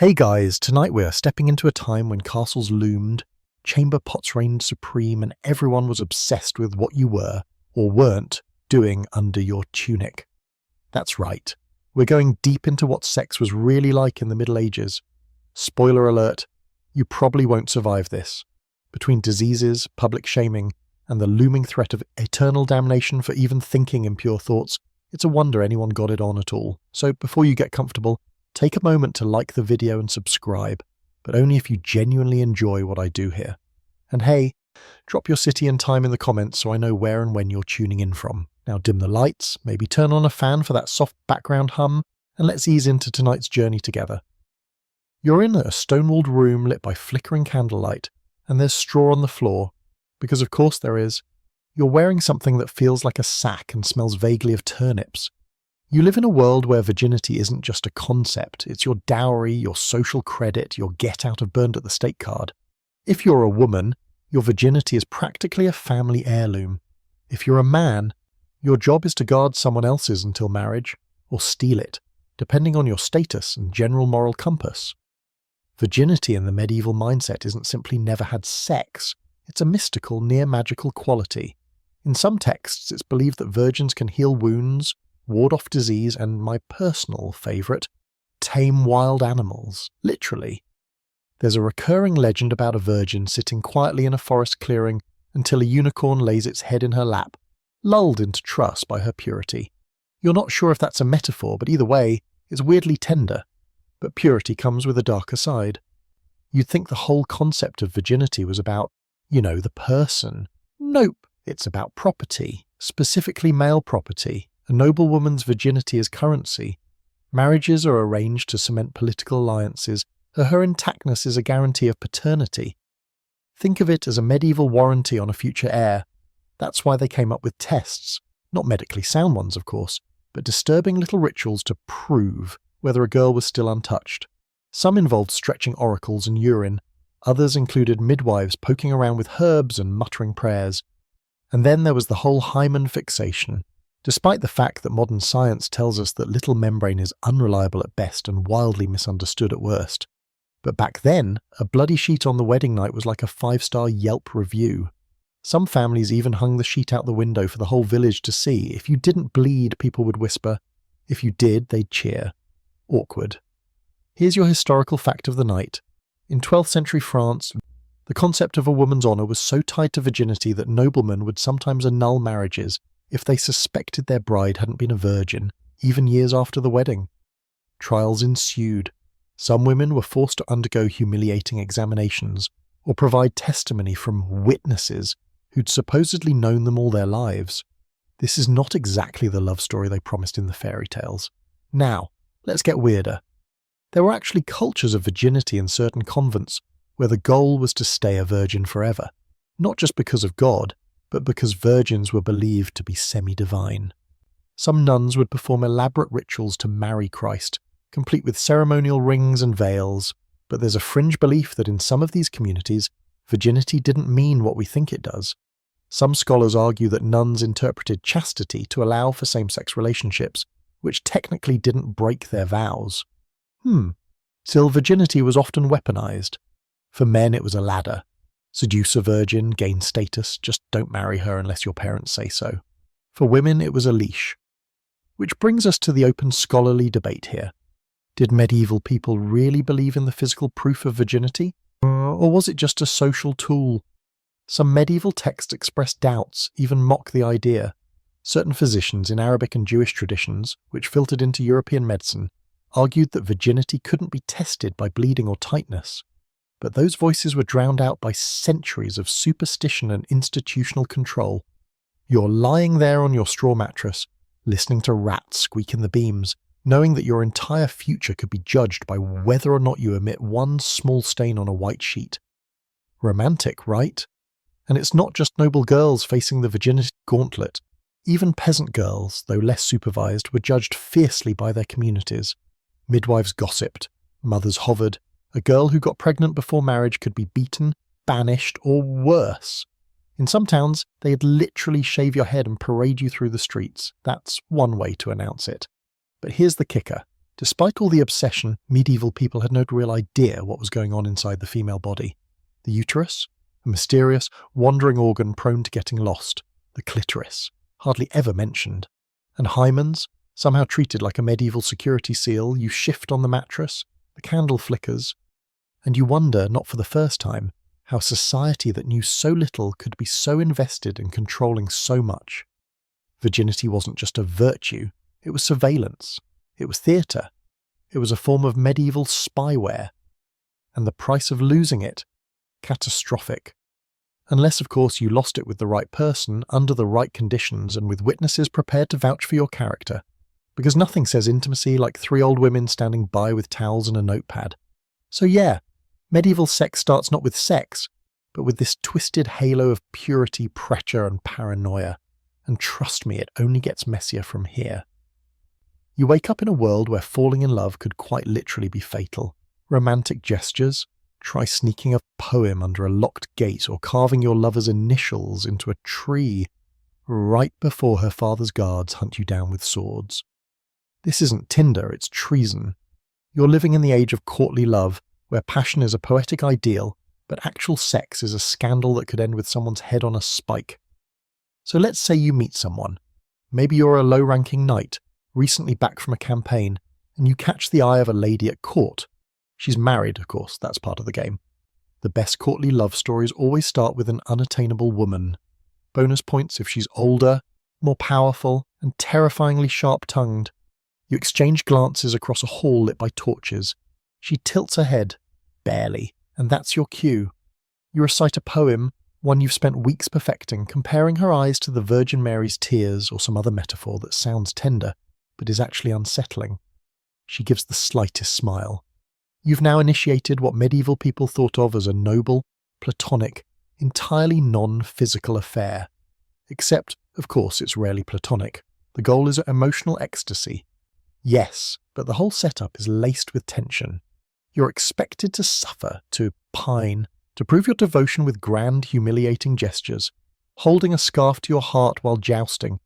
Hey guys, tonight we're stepping into a time when castles loomed, chamber pots reigned supreme, and everyone was obsessed with what you were, or weren't, doing under your tunic. That's right, we're going deep into what sex was really like in the Middle Ages. Spoiler alert, you probably won't survive this. Between diseases, public shaming, and the looming threat of eternal damnation for even thinking impure thoughts, it's a wonder anyone got it on at all. So before you get comfortable, take a moment to like the video and subscribe, but only if you genuinely enjoy what I do here. And hey, drop your city and time in the comments so I know where and when you're tuning in from. Now dim the lights, maybe turn on a fan for that soft background hum, and let's ease into tonight's journey together. You're in a stone-walled room lit by flickering candlelight, and there's straw on the floor, because of course there is. You're wearing something that feels like a sack and smells vaguely of turnips. You live in a world where virginity isn't just a concept, it's your dowry, your social credit, your get-out-of-burned-at-the-stake card. If you're a woman, your virginity is practically a family heirloom. If you're a man, your job is to guard someone else's until marriage, or steal it, depending on your status and general moral compass. Virginity in the medieval mindset isn't simply never had sex, it's a mystical, near-magical quality. In some texts, it's believed that virgins can heal wounds, ward off disease, and my personal favourite, tame wild animals, literally. There's a recurring legend about a virgin sitting quietly in a forest clearing until a unicorn lays its head in her lap, lulled into trust by her purity. You're not sure if that's a metaphor, but either way, it's weirdly tender. But purity comes with a darker side. You'd think the whole concept of virginity was about, the person. Nope, it's about property, specifically male property. A noblewoman's virginity is currency. Marriages are arranged to cement political alliances, her intactness is a guarantee of paternity. Think of it as a medieval warranty on a future heir. That's why they came up with tests, not medically sound ones of course, but disturbing little rituals to prove whether a girl was still untouched. Some involved stretching oracles and urine, others included midwives poking around with herbs and muttering prayers. And then there was the whole hymen fixation. Despite the fact that modern science tells us that little membrane is unreliable at best and wildly misunderstood at worst. But back then, a bloody sheet on the wedding night was like a 5-star Yelp review. Some families even hung the sheet out the window for the whole village to see. If you didn't bleed, people would whisper. If you did, they'd cheer. Awkward. Here's your historical fact of the night. In 12th century France, the concept of a woman's honour was so tied to virginity that noblemen would sometimes annul marriages if they suspected their bride hadn't been a virgin, even years after the wedding. Trials ensued. Some women were forced to undergo humiliating examinations, or provide testimony from witnesses who'd supposedly known them all their lives. This is not exactly the love story they promised in the fairy tales. Now, let's get weirder. There were actually cultures of virginity in certain convents, where the goal was to stay a virgin forever, not just because of God, but because virgins were believed to be semi-divine. Some nuns would perform elaborate rituals to marry Christ, complete with ceremonial rings and veils, but there's a fringe belief that in some of these communities, virginity didn't mean what we think it does. Some scholars argue that nuns interpreted chastity to allow for same-sex relationships, which technically didn't break their vows. Still, virginity was often weaponized. For men it was a ladder. Seduce a virgin, gain status, just don't marry her unless your parents say so. For women it was a leash. Which brings us to the open scholarly debate here. Did medieval people really believe in the physical proof of virginity? Or was it just a social tool? Some medieval texts express doubts, even mock the idea. Certain physicians in Arabic and Jewish traditions, which filtered into European medicine, argued that virginity couldn't be tested by bleeding or tightness. But those voices were drowned out by centuries of superstition and institutional control. You're lying there on your straw mattress, listening to rats squeak in the beams, knowing that your entire future could be judged by whether or not you emit one small stain on a white sheet. Romantic, right? And it's not just noble girls facing the virginity gauntlet. Even peasant girls, though less supervised, were judged fiercely by their communities. Midwives gossiped, mothers hovered. A girl who got pregnant before marriage could be beaten, banished, or worse. In some towns, they'd literally shave your head and parade you through the streets. That's one way to announce it. But here's the kicker. Despite all the obsession, medieval people had no real idea what was going on inside the female body. The uterus, a mysterious, wandering organ prone to getting lost. The clitoris, hardly ever mentioned. And hymens, somehow treated like a medieval security seal. You shift on the mattress, the candle flickers, and you wonder, not for the first time, how a society that knew so little could be so invested in controlling so much. Virginity wasn't just a virtue, it was surveillance. It was theatre. It was a form of medieval spyware. And the price of losing it? Catastrophic. Unless, of course, you lost it with the right person, under the right conditions, and with witnesses prepared to vouch for your character. Because nothing says intimacy like 3 old women standing by with towels and a notepad. So yeah, medieval sex starts not with sex, but with this twisted halo of purity, pressure, and paranoia. And trust me, it only gets messier from here. You wake up in a world where falling in love could quite literally be fatal. Romantic gestures, try sneaking a poem under a locked gate or carving your lover's initials into a tree right before her father's guards hunt you down with swords. This isn't Tinder, it's treason. You're living in the age of courtly love, where passion is a poetic ideal, but actual sex is a scandal that could end with someone's head on a spike. So let's say you meet someone. Maybe you're a low-ranking knight, recently back from a campaign, and you catch the eye of a lady at court. She's married, of course, that's part of the game. The best courtly love stories always start with an unattainable woman. Bonus points if she's older, more powerful, and terrifyingly sharp-tongued. You exchange glances across a hall lit by torches. She tilts her head, barely, and that's your cue. You recite a poem, one you've spent weeks perfecting, comparing her eyes to the Virgin Mary's tears or some other metaphor that sounds tender, but is actually unsettling. She gives the slightest smile. You've now initiated what medieval people thought of as a noble, platonic, entirely non-physical affair. Except, of course, it's rarely platonic. The goal is emotional ecstasy. Yes, but the whole setup is laced with tension. You're expected to suffer, to pine, to prove your devotion with grand, humiliating gestures, holding a scarf to your heart while jousting,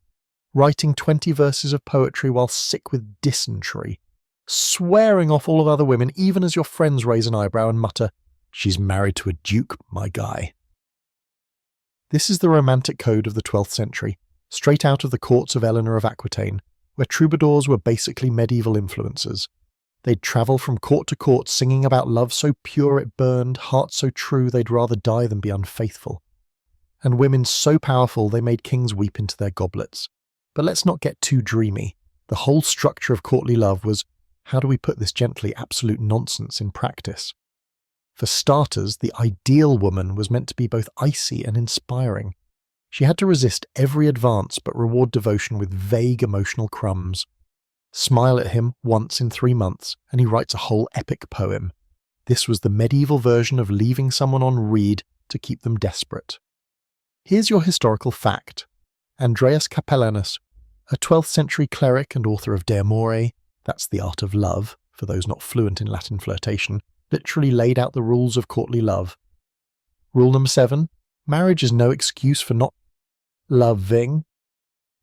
writing 20 verses of poetry while sick with dysentery, swearing off all of other women even as your friends raise an eyebrow and mutter, "She's married to a duke, my guy." This is the romantic code of the 12th century, straight out of the courts of Eleanor of Aquitaine, where troubadours were basically medieval influencers. They'd travel from court to court singing about love so pure it burned, heart so true they'd rather die than be unfaithful. And women so powerful they made kings weep into their goblets. But let's not get too dreamy. The whole structure of courtly love was, how do we put this gently, absolute nonsense in practice? For starters, the ideal woman was meant to be both icy and inspiring. She had to resist every advance but reward devotion with vague emotional crumbs. Smile at him once in 3 months, and he writes a whole epic poem. This was the medieval version of leaving someone on read to keep them desperate. Here's your historical fact. Andreas Capellanus, a 12th century cleric and author of De Amore, that's the art of love, for those not fluent in Latin flirtation, literally laid out the rules of courtly love. Rule number 7, marriage is no excuse for not loving.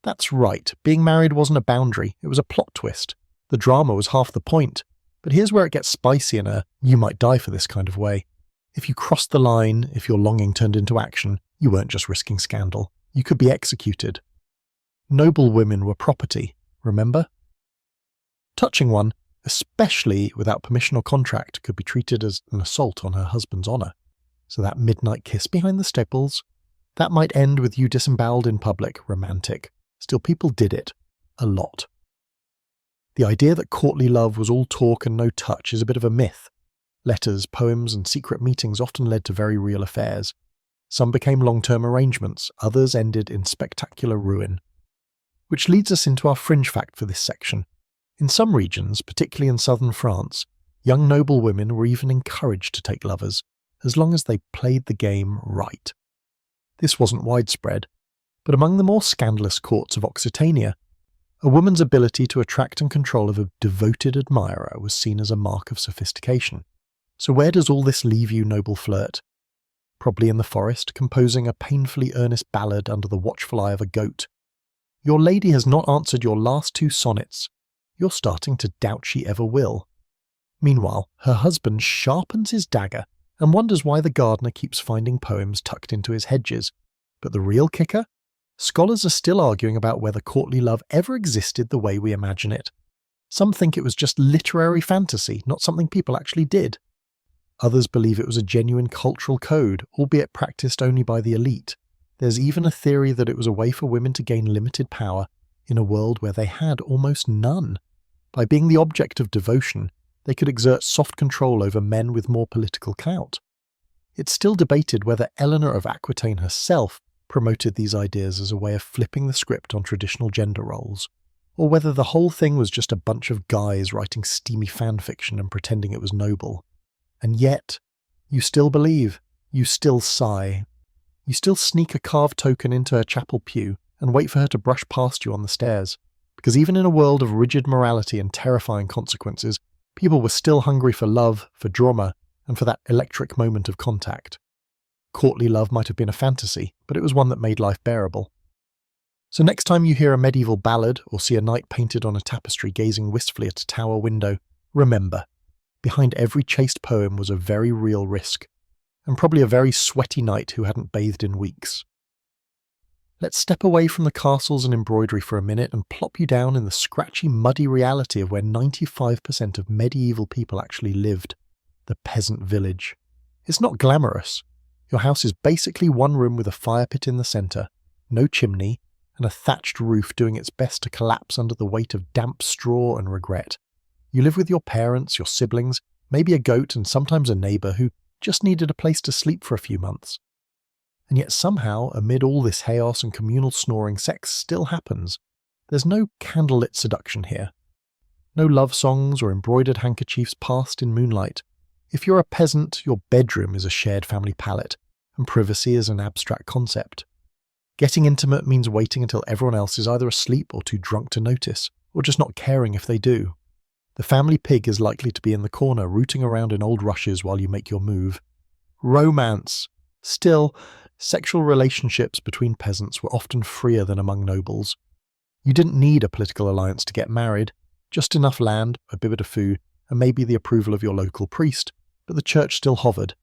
That's right, being married wasn't a boundary, it was a plot twist. The drama was half the point. But here's where it gets spicy in a you might die for this kind of way. If you crossed the line, if your longing turned into action, you weren't just risking scandal. You could be executed. Noble women were property, remember? Touching one, especially without permission or contract, could be treated as an assault on her husband's honour. So that midnight kiss behind the staples, that might end with you disemboweled in public, romantic. Still, people did it. A lot. The idea that courtly love was all talk and no touch is a bit of a myth. Letters, poems, and secret meetings often led to very real affairs. Some became long-term arrangements, others ended in spectacular ruin. Which leads us into our fringe fact for this section. In some regions, particularly in southern France, young noble women were even encouraged to take lovers, as long as they played the game right. This wasn't widespread, but among the more scandalous courts of Occitania, a woman's ability to attract and control of a devoted admirer was seen as a mark of sophistication. So where does all this leave you, noble flirt? Probably in the forest, composing a painfully earnest ballad under the watchful eye of a goat. Your lady has not answered your last 2 sonnets. you're starting to doubt she ever will. Meanwhile, her husband sharpens his dagger and wonders why the gardener keeps finding poems tucked into his hedges. But the real kicker? Scholars are still arguing about whether courtly love ever existed the way we imagine it. Some think it was just literary fantasy, not something people actually did. Others believe it was a genuine cultural code, albeit practiced only by the elite. There's even a theory that it was a way for women to gain limited power in a world where they had almost none. By being the object of devotion, they could exert soft control over men with more political clout. It's still debated whether Eleanor of Aquitaine herself promoted these ideas as a way of flipping the script on traditional gender roles, or whether the whole thing was just a bunch of guys writing steamy fanfiction and pretending it was noble. And yet, you still believe, you still sigh, you still sneak a carved token into her chapel pew and wait for her to brush past you on the stairs, because even in a world of rigid morality and terrifying consequences, people were still hungry for love, for drama, and for that electric moment of contact. Courtly love might have been a fantasy, but it was one that made life bearable. So next time you hear a medieval ballad or see a knight painted on a tapestry gazing wistfully at a tower window, remember, behind every chaste poem was a very real risk, and probably a very sweaty knight who hadn't bathed in weeks. Let's step away from the castles and embroidery for a minute and plop you down in the scratchy, muddy reality of where 95% of medieval people actually lived, the peasant village. It's not glamorous. Your house is basically one room with a fire pit in the centre, no chimney, and a thatched roof doing its best to collapse under the weight of damp straw and regret. You live with your parents, your siblings, maybe a goat and sometimes a neighbour who just needed a place to sleep for a few months. And yet somehow, amid all this chaos and communal snoring, sex still happens. There's no candlelit seduction here. No love songs or embroidered handkerchiefs passed in moonlight. If you're a peasant, your bedroom is a shared family pallet, and privacy is an abstract concept. Getting intimate means waiting until everyone else is either asleep or too drunk to notice, or just not caring if they do. The family pig is likely to be in the corner rooting around in old rushes while you make your move. Romance! Still, sexual relationships between peasants were often freer than among nobles. You didn't need a political alliance to get married, just enough land, a bit of food, and maybe the approval of your local priest, but the church still hovered.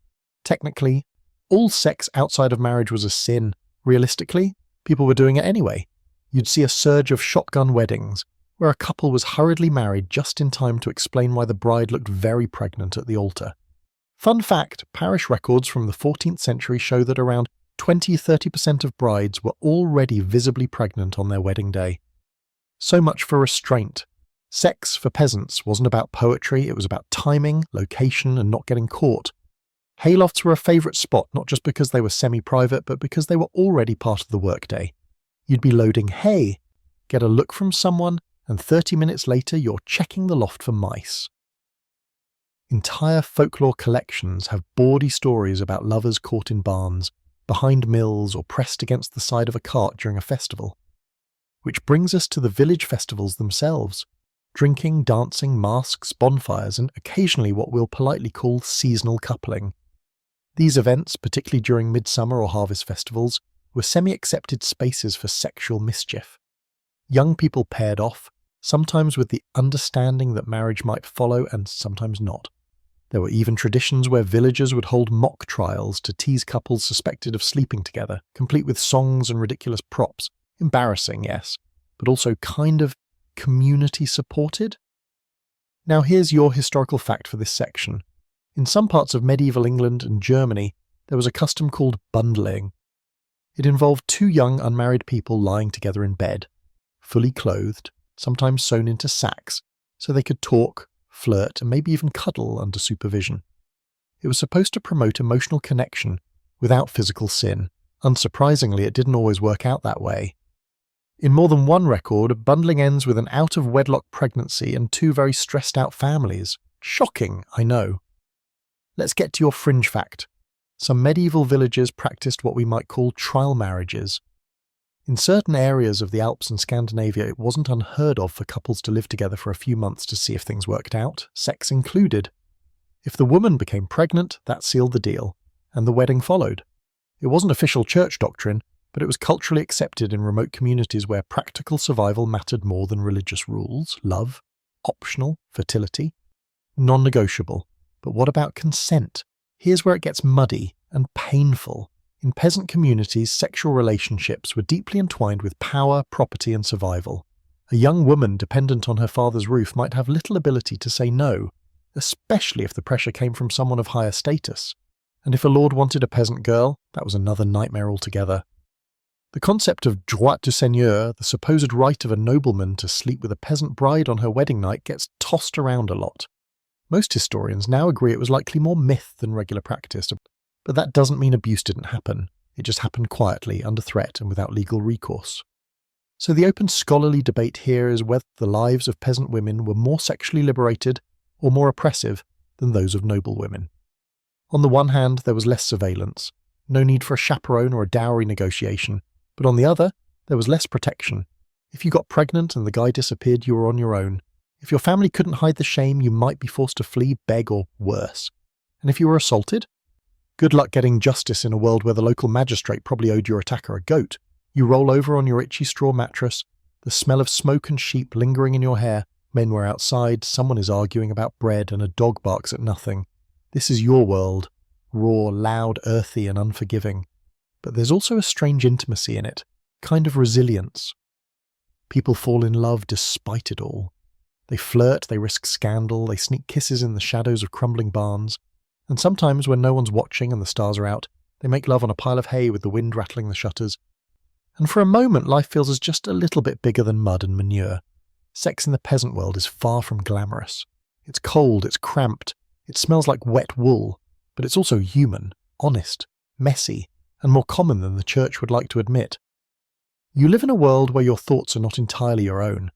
Technically, all sex outside of marriage was a sin. Realistically, people were doing it anyway. You'd see a surge of shotgun weddings, where a couple was hurriedly married just in time to explain why the bride looked very pregnant at the altar. Fun fact, parish records from the 14th century show that around 20–30% of brides were already visibly pregnant on their wedding day. So much for restraint. Sex for peasants wasn't about poetry, it was about timing, location, and not getting caught. Haylofts were a favourite spot not just because they were semi-private, but because they were already part of the workday. You'd be loading hay, get a look from someone, and 30 minutes later you're checking the loft for mice. Entire folklore collections have bawdy stories about lovers caught in barns, behind mills, or pressed against the side of a cart during a festival. Which brings us to the village festivals themselves. Drinking, dancing, masks, bonfires, and occasionally what we'll politely call seasonal coupling. These events, particularly during midsummer or harvest festivals, were semi-accepted spaces for sexual mischief. Young people paired off, sometimes with the understanding that marriage might follow and sometimes not. There were even traditions where villagers would hold mock trials to tease couples suspected of sleeping together, complete with songs and ridiculous props. Embarrassing, yes, but also kind of community supported? Now here's your historical fact for this section. In some parts of medieval England and Germany, there was a custom called bundling. It involved two young unmarried people lying together in bed, fully clothed, sometimes sewn into sacks, so they could talk, flirt, and maybe even cuddle under supervision. It was supposed to promote emotional connection without physical sin. Unsurprisingly, it didn't always work out that way. In more than one record, bundling ends with an out-of-wedlock pregnancy and two very stressed-out families. Shocking, I know. Let's get to your fringe fact. Some medieval villages practiced what we might call trial marriages. In certain areas of the Alps and Scandinavia, it wasn't unheard of for couples to live together for a few months to see if things worked out, sex included. If the woman became pregnant, that sealed the deal, and the wedding followed. It wasn't official church doctrine, but it was culturally accepted in remote communities where practical survival mattered more than religious rules, love, Optional fertility? Non-negotiable. But what about consent? Here's where it gets muddy and painful. In peasant communities, sexual relationships were deeply entwined with power, property, and survival. A young woman dependent on her father's roof might have little ability to say no, especially if the pressure came from someone of higher status. And if a lord wanted a peasant girl, that was another nightmare altogether. The concept of droit du seigneur, the supposed right of a nobleman to sleep with a peasant bride on her wedding night, gets tossed around a lot. Most historians now agree it was likely more myth than regular practice, but that doesn't mean abuse didn't happen. It just happened quietly, under threat, and without legal recourse. So the open scholarly debate here is whether the lives of peasant women were more sexually liberated or more oppressive than those of noble women. On the one hand, there was less surveillance, no need for a chaperone or a dowry negotiation, but on the other, there was less protection. If you got pregnant and the guy disappeared, you were on your own. If your family couldn't hide the shame, you might be forced to flee, beg, or worse. And if you were assaulted? Good luck getting justice in a world where the local magistrate probably owed your attacker a goat. You roll over on your itchy straw mattress, the smell of smoke and sheep lingering in your hair, men were outside, someone is arguing about bread, and a dog barks at nothing. This is your world, raw, loud, earthy, and unforgiving. But there's also a strange intimacy in it, kind of resilience. People fall in love despite it all. They flirt, they risk scandal, they sneak kisses in the shadows of crumbling barns, and sometimes when no one's watching and the stars are out, they make love on a pile of hay with the wind rattling the shutters. And for a moment life feels as just a little bit bigger than mud and manure. Sex in the peasant world is far from glamorous. It's cold, it's cramped, it smells like wet wool, but it's also human, honest, messy, and more common than the church would like to admit. You live in a world where your thoughts are not entirely your own,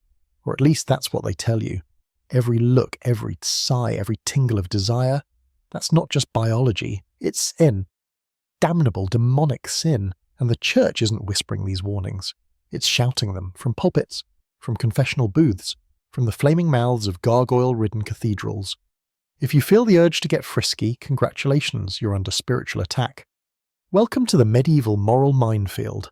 or at least that's what they tell you. Every look, every sigh, every tingle of desire, that's not just biology, it's sin. Damnable, demonic sin, and the church isn't whispering these warnings. It's shouting them from pulpits, from confessional booths, from the flaming mouths of gargoyle-ridden cathedrals. If you feel the urge to get frisky, congratulations, you're under spiritual attack. Welcome to the medieval moral minefield.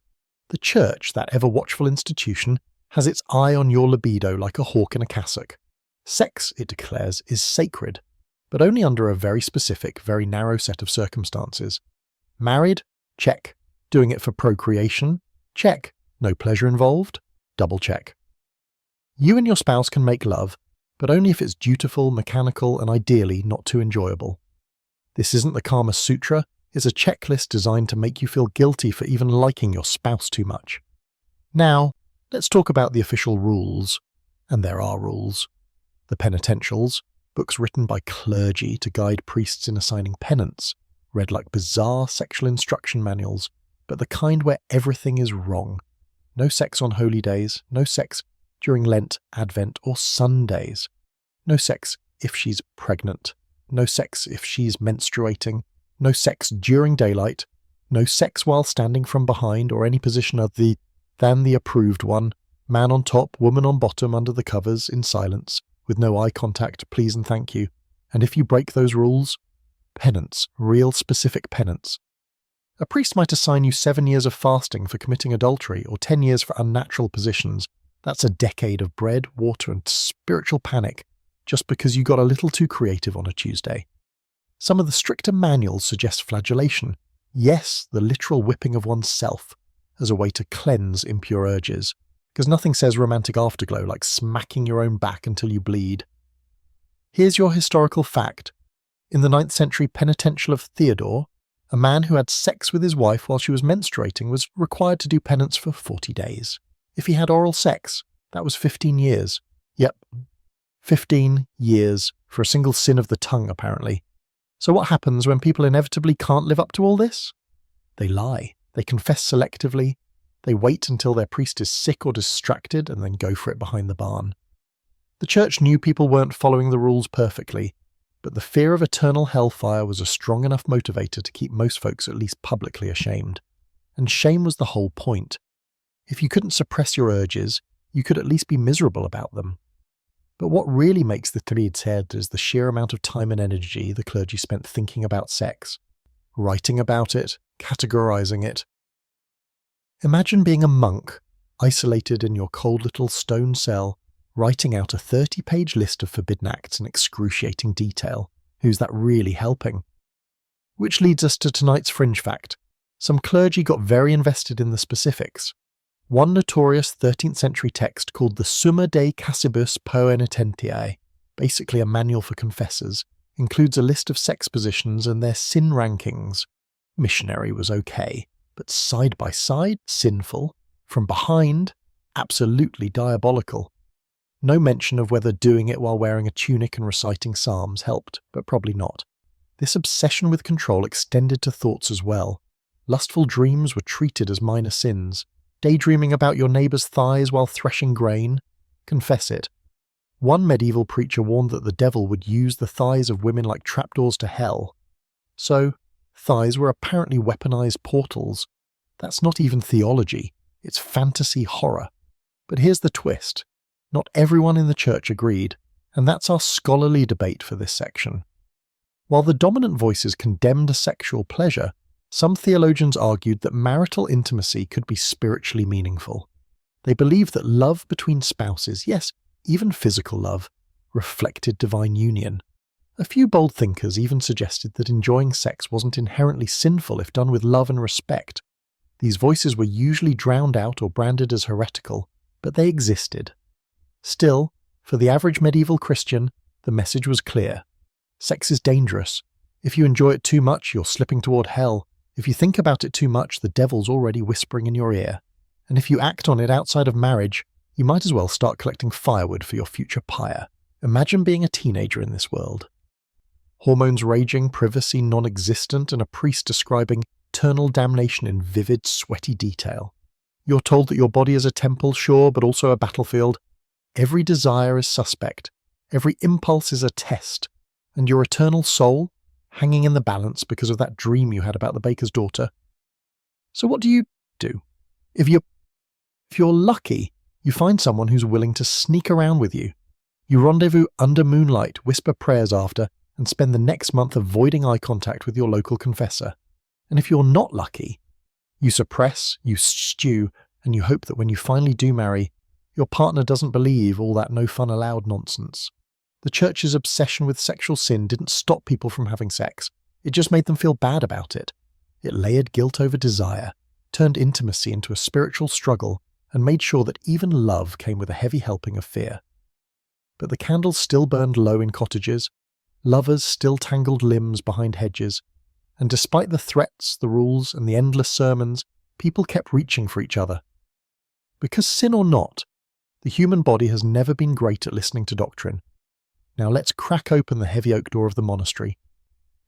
The church, that ever-watchful institution, has its eye on your libido like a hawk in a cassock. Sex, it declares, is sacred, but only under a very specific, very narrow set of circumstances. Married? Check. Doing it for procreation? Check. No pleasure involved? Double check. You and your spouse can make love, but only if it's dutiful, mechanical, and ideally not too enjoyable. This isn't the Kama Sutra, it's a checklist designed to make you feel guilty for even liking your spouse too much. Now, let's talk about the official rules. And there are rules. The penitentials, books written by clergy to guide priests in assigning penance, read like bizarre sexual instruction manuals, but the kind where everything is wrong. No sex on holy days, no sex during Lent, Advent, or Sundays. No sex if she's pregnant. No sex if she's menstruating. No sex during daylight. No sex while standing from behind or any position other than the approved one. Man on top, woman on bottom under the covers, in silence, with no eye contact, please and thank you. And if you break those rules, penance, real specific penance. A priest might assign you 7 years of fasting for committing adultery or 10 years for unnatural positions. That's a decade of bread, water, and spiritual panic, just because you got a little too creative on a Tuesday. Some of the stricter manuals suggest flagellation. Yes, the literal whipping of oneself as a way to cleanse impure urges, because nothing says romantic afterglow like smacking your own back until you bleed. Here's your historical fact. In the 9th century penitential of Theodore, a man who had sex with his wife while she was menstruating was required to do penance for 40 days. If he had oral sex, that was 15 years. Yep, 15 years for a single sin of the tongue, apparently. So what happens when people inevitably can't live up to all this? They lie. They confess selectively. They wait until their priest is sick or distracted and then go for it behind the barn. The church knew people weren't following the rules perfectly, but the fear of eternal hellfire was a strong enough motivator to keep most folks at least publicly ashamed. And shame was the whole point. If you couldn't suppress your urges, you could at least be miserable about them. But what really makes the Threads head is the sheer amount of time and energy the clergy spent thinking about sex, writing about it, categorizing it. Imagine being a monk, isolated in your cold little stone cell, writing out a 30-page list of forbidden acts in excruciating detail. Who's that really helping? Which leads us to tonight's fringe fact. Some clergy got very invested in the specifics. One notorious 13th century text called the Summa de Casibus Poenitentiae, basically a manual for confessors, includes a list of sex positions and their sin rankings. Missionary was okay, but side by side, sinful. From behind, absolutely diabolical. No mention of whether doing it while wearing a tunic and reciting psalms helped, but probably not. This obsession with control extended to thoughts as well. Lustful dreams were treated as minor sins. Daydreaming about your neighbour's thighs while threshing grain? Confess it. One medieval preacher warned that the devil would use the thighs of women like trapdoors to hell. So, thighs were apparently weaponized portals. That's not even theology, it's fantasy horror. But here's the twist. Not everyone in the church agreed, and that's our scholarly debate for this section. While the dominant voices condemned sexual pleasure, some theologians argued that marital intimacy could be spiritually meaningful. They believed that love between spouses, yes, even physical love, reflected divine union. A few bold thinkers even suggested that enjoying sex wasn't inherently sinful if done with love and respect. These voices were usually drowned out or branded as heretical, but they existed. Still, for the average medieval Christian, the message was clear. Sex is dangerous. If you enjoy it too much, you're slipping toward hell. If you think about it too much, the devil's already whispering in your ear. And if you act on it outside of marriage, you might as well start collecting firewood for your future pyre. Imagine being a teenager in this world. Hormones raging, privacy non-existent, and a priest describing eternal damnation in vivid, sweaty detail. You're told that your body is a temple, sure, but also a battlefield. Every desire is suspect. Every impulse is a test. And your eternal soul, hanging in the balance because of that dream you had about the baker's daughter. So what do you do? If you're lucky, you find someone who's willing to sneak around with you. You rendezvous under moonlight, whisper prayers after, and spend the next month avoiding eye contact with your local confessor. And if you're not lucky, you suppress, you stew, and you hope that when you finally do marry, your partner doesn't believe all that no fun allowed nonsense. The church's obsession with sexual sin didn't stop people from having sex. It just made them feel bad about it. It layered guilt over desire, turned intimacy into a spiritual struggle, and made sure that even love came with a heavy helping of fear. But the candles still burned low in cottages, lovers still tangled limbs behind hedges, and despite the threats, the rules, and the endless sermons, people kept reaching for each other. Because sin or not, the human body has never been great at listening to doctrine. Now let's crack open the heavy oak door of the monastery,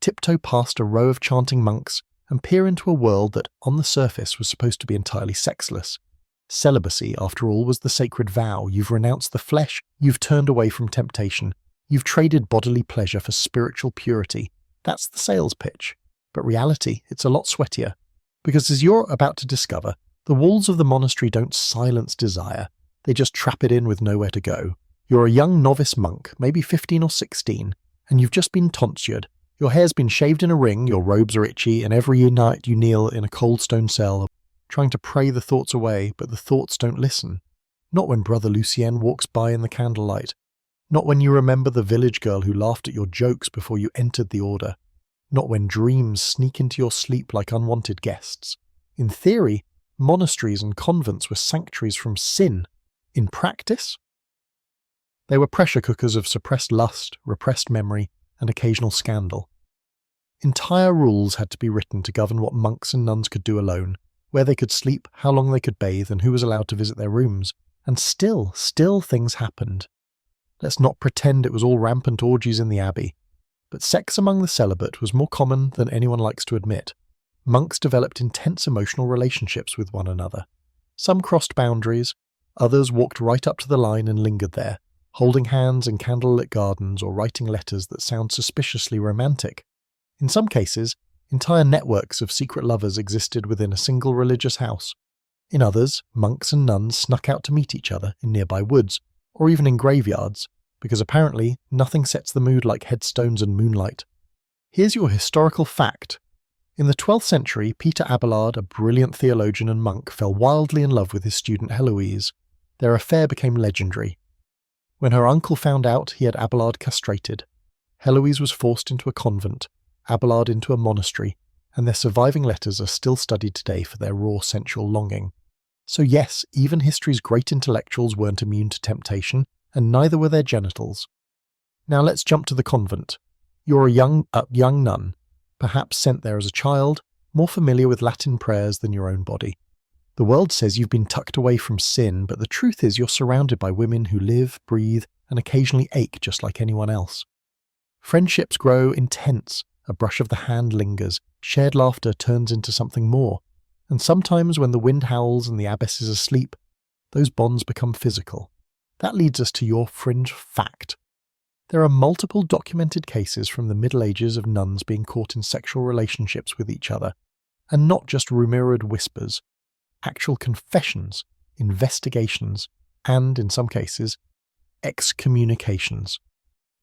tiptoe past a row of chanting monks, and peer into a world that, on the surface, was supposed to be entirely sexless. Celibacy, after all, was the sacred vow. You've renounced the flesh, you've turned away from temptation, you've traded bodily pleasure for spiritual purity. That's the sales pitch. But reality, it's a lot sweatier. Because as you're about to discover, the walls of the monastery don't silence desire, they just trap it in with nowhere to go. You're a young novice monk, maybe 15 or 16, and you've just been tonsured. Your hair's been shaved in a ring, your robes are itchy, and every night you kneel in a cold stone cell, trying to pray the thoughts away, but the thoughts don't listen. Not when Brother Lucien walks by in the candlelight. Not when you remember the village girl who laughed at your jokes before you entered the order. Not when dreams sneak into your sleep like unwanted guests. In theory, monasteries and convents were sanctuaries from sin. In practice, they were pressure cookers of suppressed lust, repressed memory, and occasional scandal. Entire rules had to be written to govern what monks and nuns could do alone, where they could sleep, how long they could bathe, and who was allowed to visit their rooms. And still things happened. Let's not pretend it was all rampant orgies in the abbey. But sex among the celibate was more common than anyone likes to admit. Monks developed intense emotional relationships with one another. Some crossed boundaries, others walked right up to the line and lingered there, holding hands in candlelit gardens or writing letters that sound suspiciously romantic. In some cases, entire networks of secret lovers existed within a single religious house. In others, monks and nuns snuck out to meet each other in nearby woods, or even in graveyards, because apparently nothing sets the mood like headstones and moonlight. Here's your historical fact. In the 12th century, Peter Abelard, a brilliant theologian and monk, fell wildly in love with his student Heloise. Their affair became legendary. When her uncle found out he had Abelard castrated, Heloise was forced into a convent, Abelard into a monastery, and their surviving letters are still studied today for their raw sensual longing. So yes, even history's great intellectuals weren't immune to temptation, and neither were their genitals. Now let's jump to the convent. You're a young nun, perhaps sent there as a child, more familiar with Latin prayers than your own body. The world says you've been tucked away from sin, but the truth is you're surrounded by women who live, breathe, and occasionally ache just like anyone else. Friendships grow intense, a brush of the hand lingers, shared laughter turns into something more, and sometimes when the wind howls and the abbess is asleep, those bonds become physical. That leads us to your fringe fact. There are multiple documented cases from the Middle Ages of nuns being caught in sexual relationships with each other, and not just rumored whispers. Actual confessions, investigations, and, in some cases, excommunications.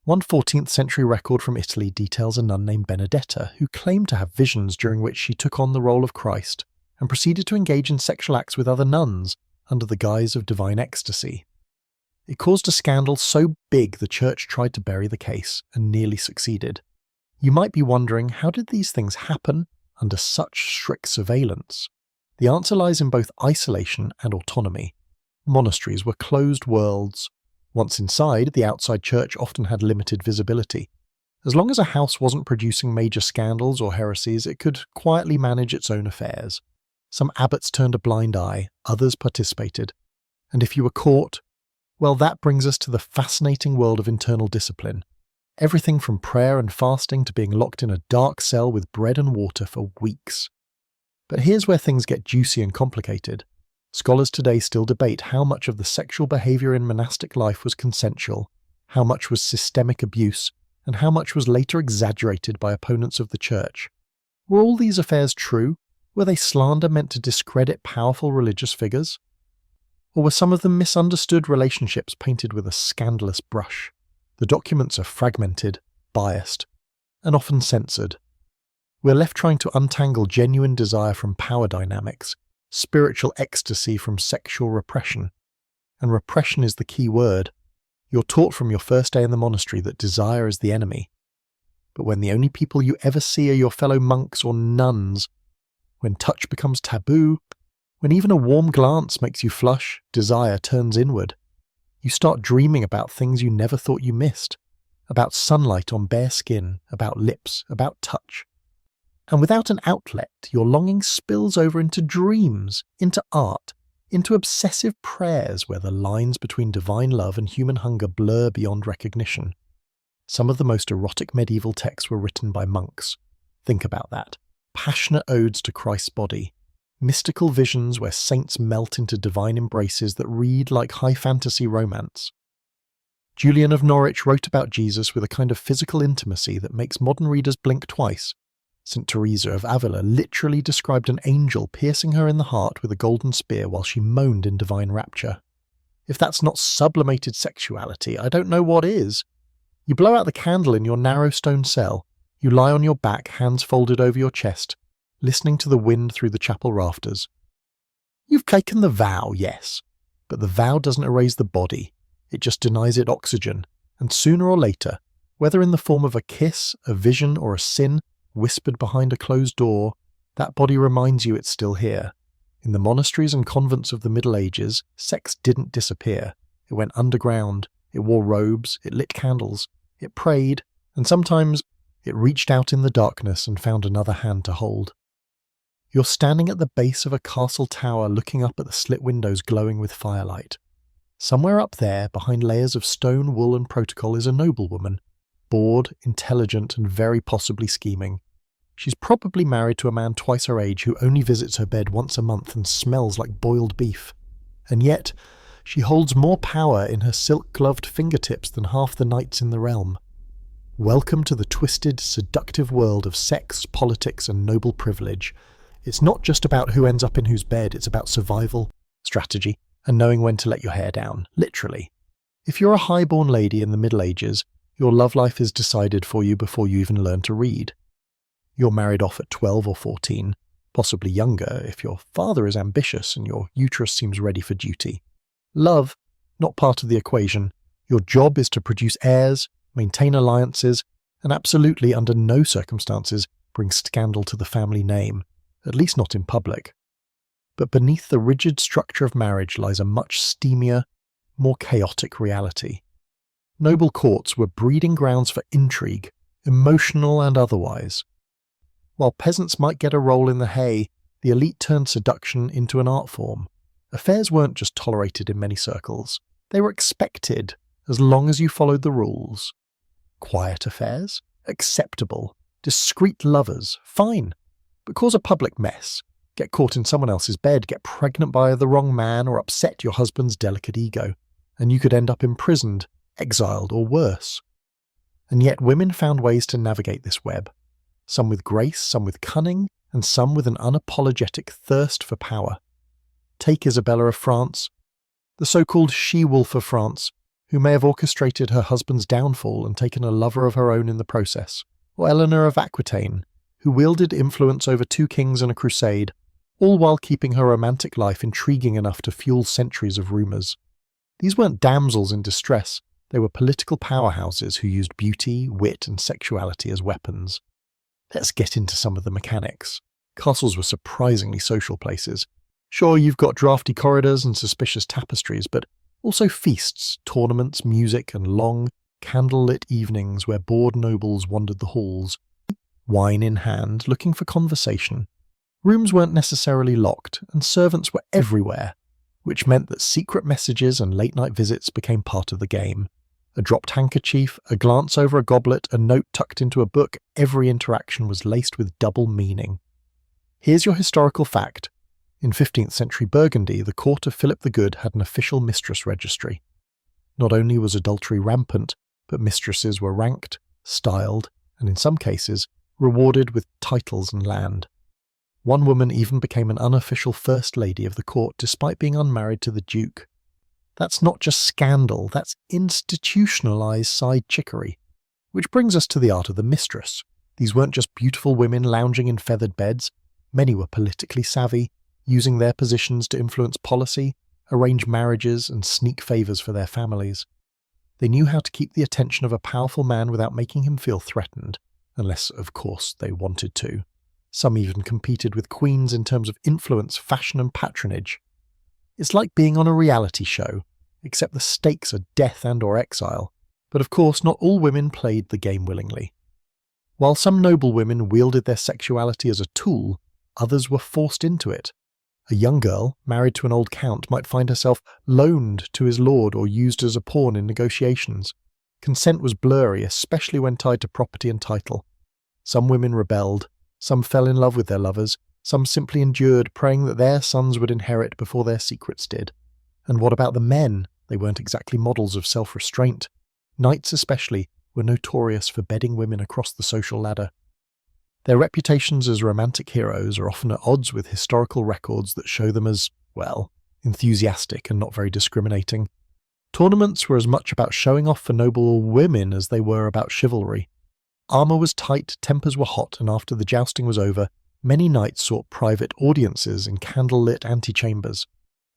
One 14th century record from Italy details a nun named Benedetta who claimed to have visions during which she took on the role of Christ and proceeded to engage in sexual acts with other nuns under the guise of divine ecstasy. It caused a scandal so big the church tried to bury the case and nearly succeeded. You might be wondering, how did these things happen under such strict surveillance? The answer lies in both isolation and autonomy. Monasteries were closed worlds. Once inside, the outside church often had limited visibility. As long as a house wasn't producing major scandals or heresies, it could quietly manage its own affairs. Some abbots turned a blind eye, others participated. And if you were caught, well, that brings us to the fascinating world of internal discipline. Everything from prayer and fasting to being locked in a dark cell with bread and water for weeks. But here's where things get juicy and complicated. Scholars today still debate how much of the sexual behaviour in monastic life was consensual, how much was systemic abuse, and how much was later exaggerated by opponents of the church. Were all these affairs true? Were they slander meant to discredit powerful religious figures? Or were some of them misunderstood relationships painted with a scandalous brush? The documents are fragmented, biased, and often censored. We're left trying to untangle genuine desire from power dynamics, spiritual ecstasy from sexual repression. And repression is the key word. You're taught from your first day in the monastery that desire is the enemy. But when the only people you ever see are your fellow monks or nuns, when touch becomes taboo, when even a warm glance makes you flush, desire turns inward. You start dreaming about things you never thought you missed, about sunlight on bare skin, about lips, about touch. And without an outlet, your longing spills over into dreams, into art, into obsessive prayers where the lines between divine love and human hunger blur beyond recognition. Some of the most erotic medieval texts were written by monks. Think about that. Passionate odes to Christ's body. Mystical visions where saints melt into divine embraces that read like high fantasy romance. Julian of Norwich wrote about Jesus with a kind of physical intimacy that makes modern readers blink twice. St. Teresa of Avila literally described an angel piercing her in the heart with a golden spear while she moaned in divine rapture. If that's not sublimated sexuality, I don't know what is. You blow out the candle in your narrow stone cell, you lie on your back, hands folded over your chest, listening to the wind through the chapel rafters. You've taken the vow, yes, but the vow doesn't erase the body, it just denies it oxygen, and sooner or later, whether in the form of a kiss, a vision, or a sin, whispered behind a closed door, that body reminds you it's still here. In the monasteries and convents of the Middle Ages, sex didn't disappear. It went underground, it wore robes, it lit candles, it prayed, and sometimes it reached out in the darkness and found another hand to hold. You're standing at the base of a castle tower looking up at the slit windows glowing with firelight. Somewhere up there, behind layers of stone, wool and protocol, is a noblewoman. Bored, intelligent, and very possibly scheming. She's probably married to a man twice her age who only visits her bed once a month and smells like boiled beef. And yet, she holds more power in her silk-gloved fingertips than half the knights in the realm. Welcome to the twisted, seductive world of sex, politics, and noble privilege. It's not just about who ends up in whose bed, it's about survival, strategy, and knowing when to let your hair down, literally. If you're a high-born lady in the Middle Ages, your love life is decided for you before you even learn to read. You're married off at 12 or 14, possibly younger if your father is ambitious and your uterus seems ready for duty. Love, not part of the equation, Your job is to produce heirs, maintain alliances, and absolutely under no circumstances bring scandal to the family name, at least not in public. But beneath the rigid structure of marriage lies a much steamier, more chaotic reality. Noble courts were breeding grounds for intrigue, emotional and otherwise. While peasants might get a roll in the hay, the elite turned seduction into an art form. Affairs weren't just tolerated in many circles, they were expected, as long as you followed the rules. Quiet affairs? Acceptable. Discreet lovers? Fine. But cause a public mess. Get caught in someone else's bed, get pregnant by the wrong man, or upset your husband's delicate ego, and you could end up imprisoned, exiled, or worse. And yet women found ways to navigate this web. Some with grace, some with cunning, and some with an unapologetic thirst for power. Take Isabella of France, the so-called she-wolf of France, who may have orchestrated her husband's downfall and taken a lover of her own in the process, or Eleanor of Aquitaine, who wielded influence over 2 kings and a crusade, all while keeping her romantic life intriguing enough to fuel centuries of rumours. These weren't damsels in distress, they were political powerhouses who used beauty, wit, and sexuality as weapons. Let's get into some of the mechanics. Castles were surprisingly social places. Sure, you've got drafty corridors and suspicious tapestries, but also feasts, tournaments, music, and long, candle-lit evenings where bored nobles wandered the halls, wine in hand, looking for conversation. Rooms weren't necessarily locked, and servants were everywhere, which meant that secret messages and late-night visits became part of the game. A dropped handkerchief, a glance over a goblet, a note tucked into a book, every interaction was laced with double meaning. Here's your historical fact. In 15th century Burgundy, the court of Philip the Good had an official mistress registry. Not only was adultery rampant, but mistresses were ranked, styled, and in some cases, rewarded with titles and land. One woman even became an unofficial first lady of the court despite being unmarried to the duke. That's not just scandal, that's institutionalized side chickery. Which brings us to the art of the mistress. These weren't just beautiful women lounging in feathered beds. Many were politically savvy, using their positions to influence policy, arrange marriages, and sneak favours for their families. They knew how to keep the attention of a powerful man without making him feel threatened, unless, of course, they wanted to. Some even competed with queens in terms of influence, fashion, and patronage. It's like being on a reality show, except the stakes are death and/or exile. But of course, not all women played the game willingly. While some noble women wielded their sexuality as a tool, others were forced into it. A young girl, married to an old count, might find herself loaned to his lord or used as a pawn in negotiations. Consent was blurry, especially when tied to property and title. Some women rebelled, some fell in love with their lovers, some simply endured, praying that their sons would inherit before their secrets did. And what about the men? They weren't exactly models of self-restraint. Knights especially were notorious for bedding women across the social ladder. Their reputations as romantic heroes are often at odds with historical records that show them as, well, enthusiastic and not very discriminating. Tournaments were as much about showing off for noble women as they were about chivalry. Armour was tight, tempers were hot, and after the jousting was over, many knights sought private audiences in candle-lit antechambers.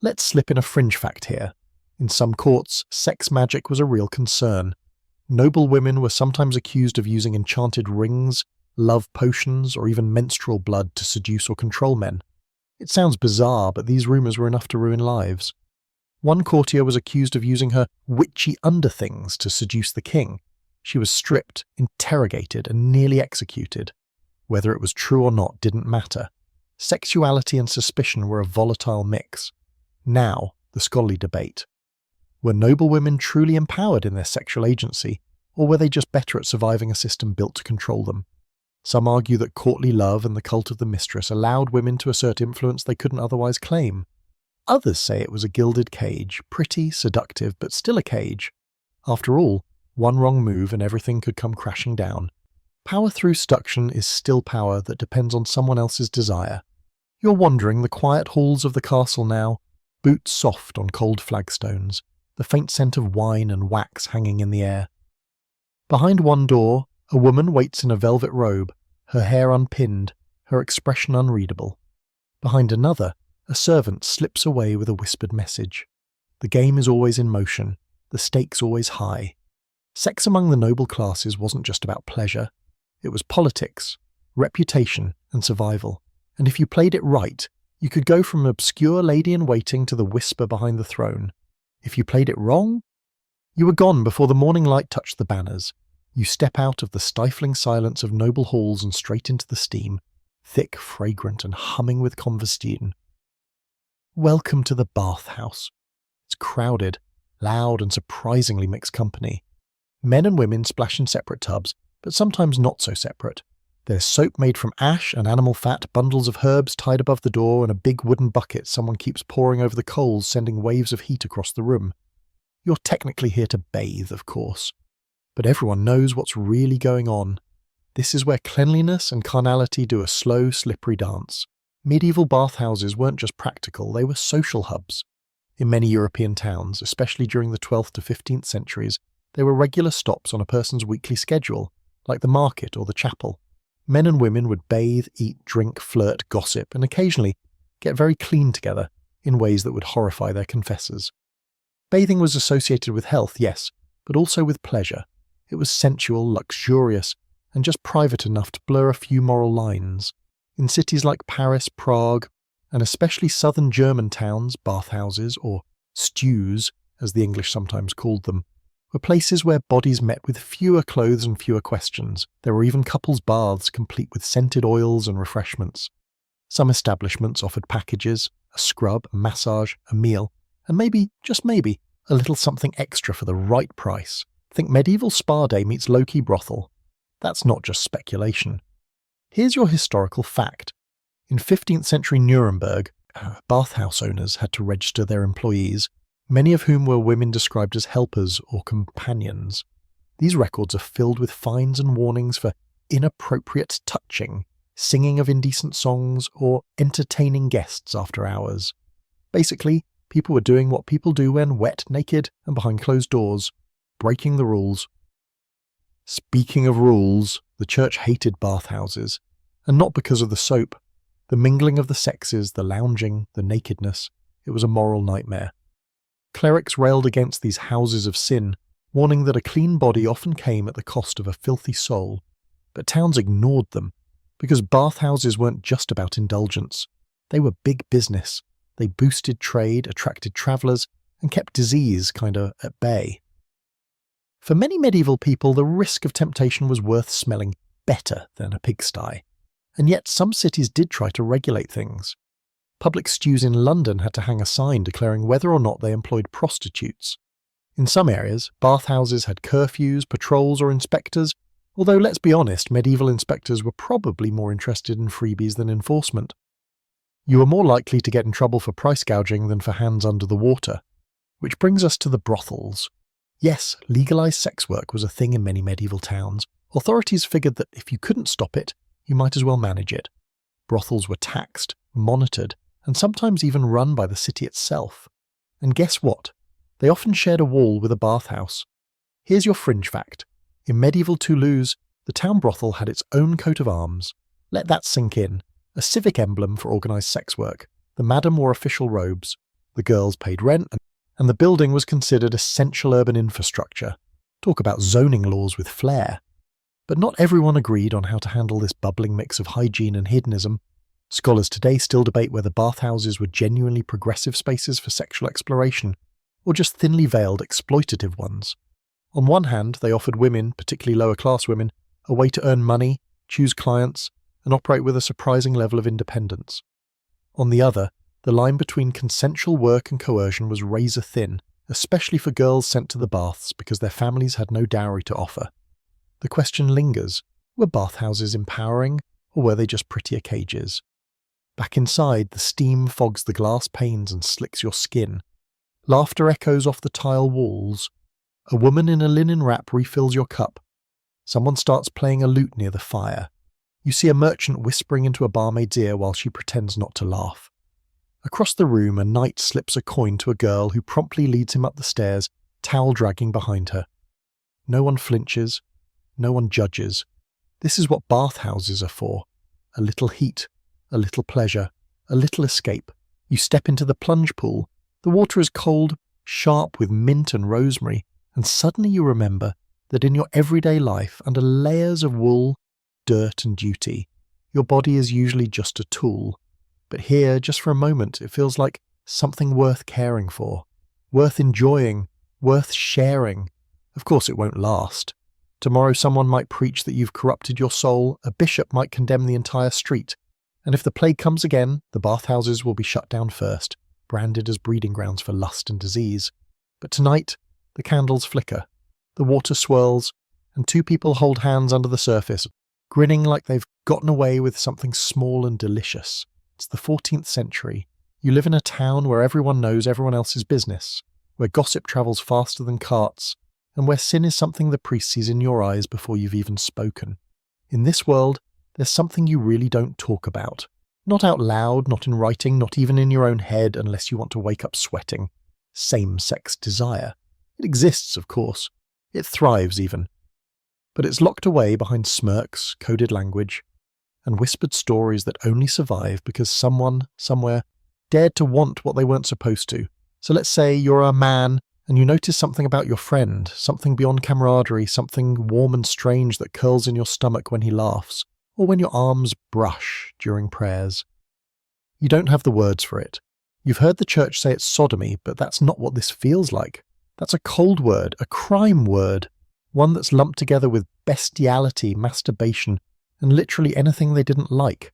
Let's slip in a fringe fact here. In some courts, sex magic was a real concern. Noble women were sometimes accused of using enchanted rings, love potions, or even menstrual blood to seduce or control men. It sounds bizarre, but these rumours were enough to ruin lives. One courtier was accused of using her witchy underthings to seduce the king. She was stripped, interrogated, and nearly executed. Whether it was true or not didn't matter. Sexuality and suspicion were a volatile mix. Now, the scholarly debate. Were noble women truly empowered in their sexual agency, or were they just better at surviving a system built to control them? Some argue that courtly love and the cult of the mistress allowed women to assert influence they couldn't otherwise claim. Others say it was a gilded cage, pretty, seductive, but still a cage. After all, one wrong move and everything could come crashing down. Power through seduction is still power that depends on someone else's desire. You're wandering the quiet halls of the castle now, boots soft on cold flagstones, the faint scent of wine and wax hanging in the air. Behind one door, a woman waits in a velvet robe, her hair unpinned, her expression unreadable. Behind another, a servant slips away with a whispered message. The game is always in motion, the stakes always high. Sex among the noble classes wasn't just about pleasure. It was politics, reputation, and survival. And if you played it right, you could go from an obscure lady-in-waiting to the whisper behind the throne. If you played it wrong, you were gone before the morning light touched the banners. You step out of the stifling silence of noble halls and straight into the steam, thick, fragrant, and humming with conversation. Welcome to the bathhouse. It's crowded, loud, and surprisingly mixed company. Men and women splash in separate tubs, but sometimes not so separate. There's soap made from ash and animal fat, bundles of herbs tied above the door, and a big wooden bucket someone keeps pouring over the coals, sending waves of heat across the room. You're technically here to bathe, of course, but everyone knows what's really going on. This is where cleanliness and carnality do a slow, slippery dance. Medieval bathhouses weren't just practical, they were social hubs. In many European towns, especially during the 12th to 15th centuries, they were regular stops on a person's weekly schedule, like the market or the chapel. Men and women would bathe, eat, drink, flirt, gossip, and occasionally get very clean together in ways that would horrify their confessors. Bathing was associated with health, yes, but also with pleasure. It was sensual, luxurious, and just private enough to blur a few moral lines. In cities like Paris, Prague, and especially southern German towns, bathhouses, or stews, as the English sometimes called them, were places where bodies met with fewer clothes and fewer questions. There were even couples' baths complete with scented oils and refreshments. Some establishments offered packages, a scrub, a massage, a meal, and maybe, just maybe, a little something extra for the right price. Think medieval spa day meets low-key brothel. That's not just speculation. Here's your historical fact. In 15th century Nuremberg, bathhouse owners had to register their employees, many of whom were women described as helpers or companions. These records are filled with fines and warnings for inappropriate touching, singing of indecent songs, or entertaining guests after hours. Basically, people were doing what people do when wet, naked, and behind closed doors, breaking the rules. Speaking of rules, the church hated bathhouses, and not because of the soap. The mingling of the sexes, the lounging, the nakedness, it was a moral nightmare. Clerics railed against these houses of sin, warning that a clean body often came at the cost of a filthy soul. But towns ignored them, because bathhouses weren't just about indulgence. They were big business. They boosted trade, attracted travellers, and kept disease kinda at bay. For many medieval people, the risk of temptation was worth smelling better than a pigsty. And yet some cities did try to regulate things. Public stews in London had to hang a sign declaring whether or not they employed prostitutes. In some areas, bathhouses had curfews, patrols, or inspectors, although let's be honest, medieval inspectors were probably more interested in freebies than enforcement. You were more likely to get in trouble for price gouging than for hands under the water. Which brings us to the brothels. Yes, legalised sex work was a thing in many medieval towns. Authorities figured that if you couldn't stop it, you might as well manage it. Brothels were taxed, monitored, and sometimes even run by the city itself. And guess what? They often shared a wall with a bathhouse. Here's your fringe fact. In medieval Toulouse, the town brothel had its own coat of arms. Let that sink in. A civic emblem for organised sex work. The madam wore official robes. The girls paid rent, and the building was considered essential urban infrastructure. Talk about zoning laws with flair. But not everyone agreed on how to handle this bubbling mix of hygiene and hedonism. Scholars today still debate whether bathhouses were genuinely progressive spaces for sexual exploration, or just thinly veiled exploitative ones. On one hand, they offered women, particularly lower-class women, a way to earn money, choose clients, and operate with a surprising level of independence. On the other, the line between consensual work and coercion was razor-thin, especially for girls sent to the baths because their families had no dowry to offer. The question lingers, were bathhouses empowering, or were they just prettier cages? Back inside, the steam fogs the glass panes and slicks your skin. Laughter echoes off the tile walls. A woman in a linen wrap refills your cup. Someone starts playing a lute near the fire. You see a merchant whispering into a barmaid's ear while she pretends not to laugh. Across the room, a knight slips a coin to a girl who promptly leads him up the stairs, towel dragging behind her. No one flinches. No one judges. This is what bathhouses are for. A little heat, a little pleasure, a little escape. You step into the plunge pool. The water is cold, sharp with mint and rosemary, and suddenly you remember that in your everyday life, under layers of wool, dirt and duty, your body is usually just a tool. But here, just for a moment, it feels like something worth caring for, worth enjoying, worth sharing. Of course it won't last. Tomorrow someone might preach that you've corrupted your soul, a bishop might condemn the entire street, and if the plague comes again, the bathhouses will be shut down first, branded as breeding grounds for lust and disease. But tonight, the candles flicker, the water swirls, and two people hold hands under the surface, grinning like they've gotten away with something small and delicious. It's the 14th century. You live in a town where everyone knows everyone else's business, where gossip travels faster than carts, and where sin is something the priest sees in your eyes before you've even spoken. In this world, there's something you really don't talk about. Not out loud, not in writing, not even in your own head unless you want to wake up sweating. Same-sex desire. It exists, of course. It thrives even. But it's locked away behind smirks, coded language, and whispered stories that only survive because someone, somewhere, dared to want what they weren't supposed to. So let's say you're a man and you notice something about your friend, something beyond camaraderie, something warm and strange that curls in your stomach when he laughs, or when your arms brush during prayers. You don't have the words for it. You've heard the church say it's sodomy, but that's not what this feels like. That's a cold word, a crime word, one that's lumped together with bestiality, masturbation, and literally anything they didn't like.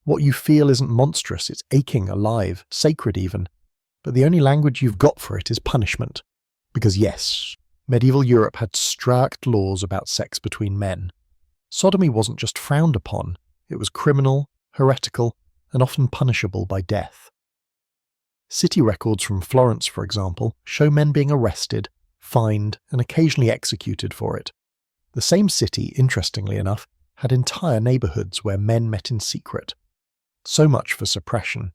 What you feel isn't monstrous, it's aching, alive, sacred even. But the only language you've got for it is punishment. Because yes, medieval Europe had strict laws about sex between men. Sodomy wasn't just frowned upon, it was criminal, heretical, and often punishable by death. City records from Florence, for example, show men being arrested, fined, and occasionally executed for it. The same city, interestingly enough, had entire neighbourhoods where men met in secret. So much for suppression.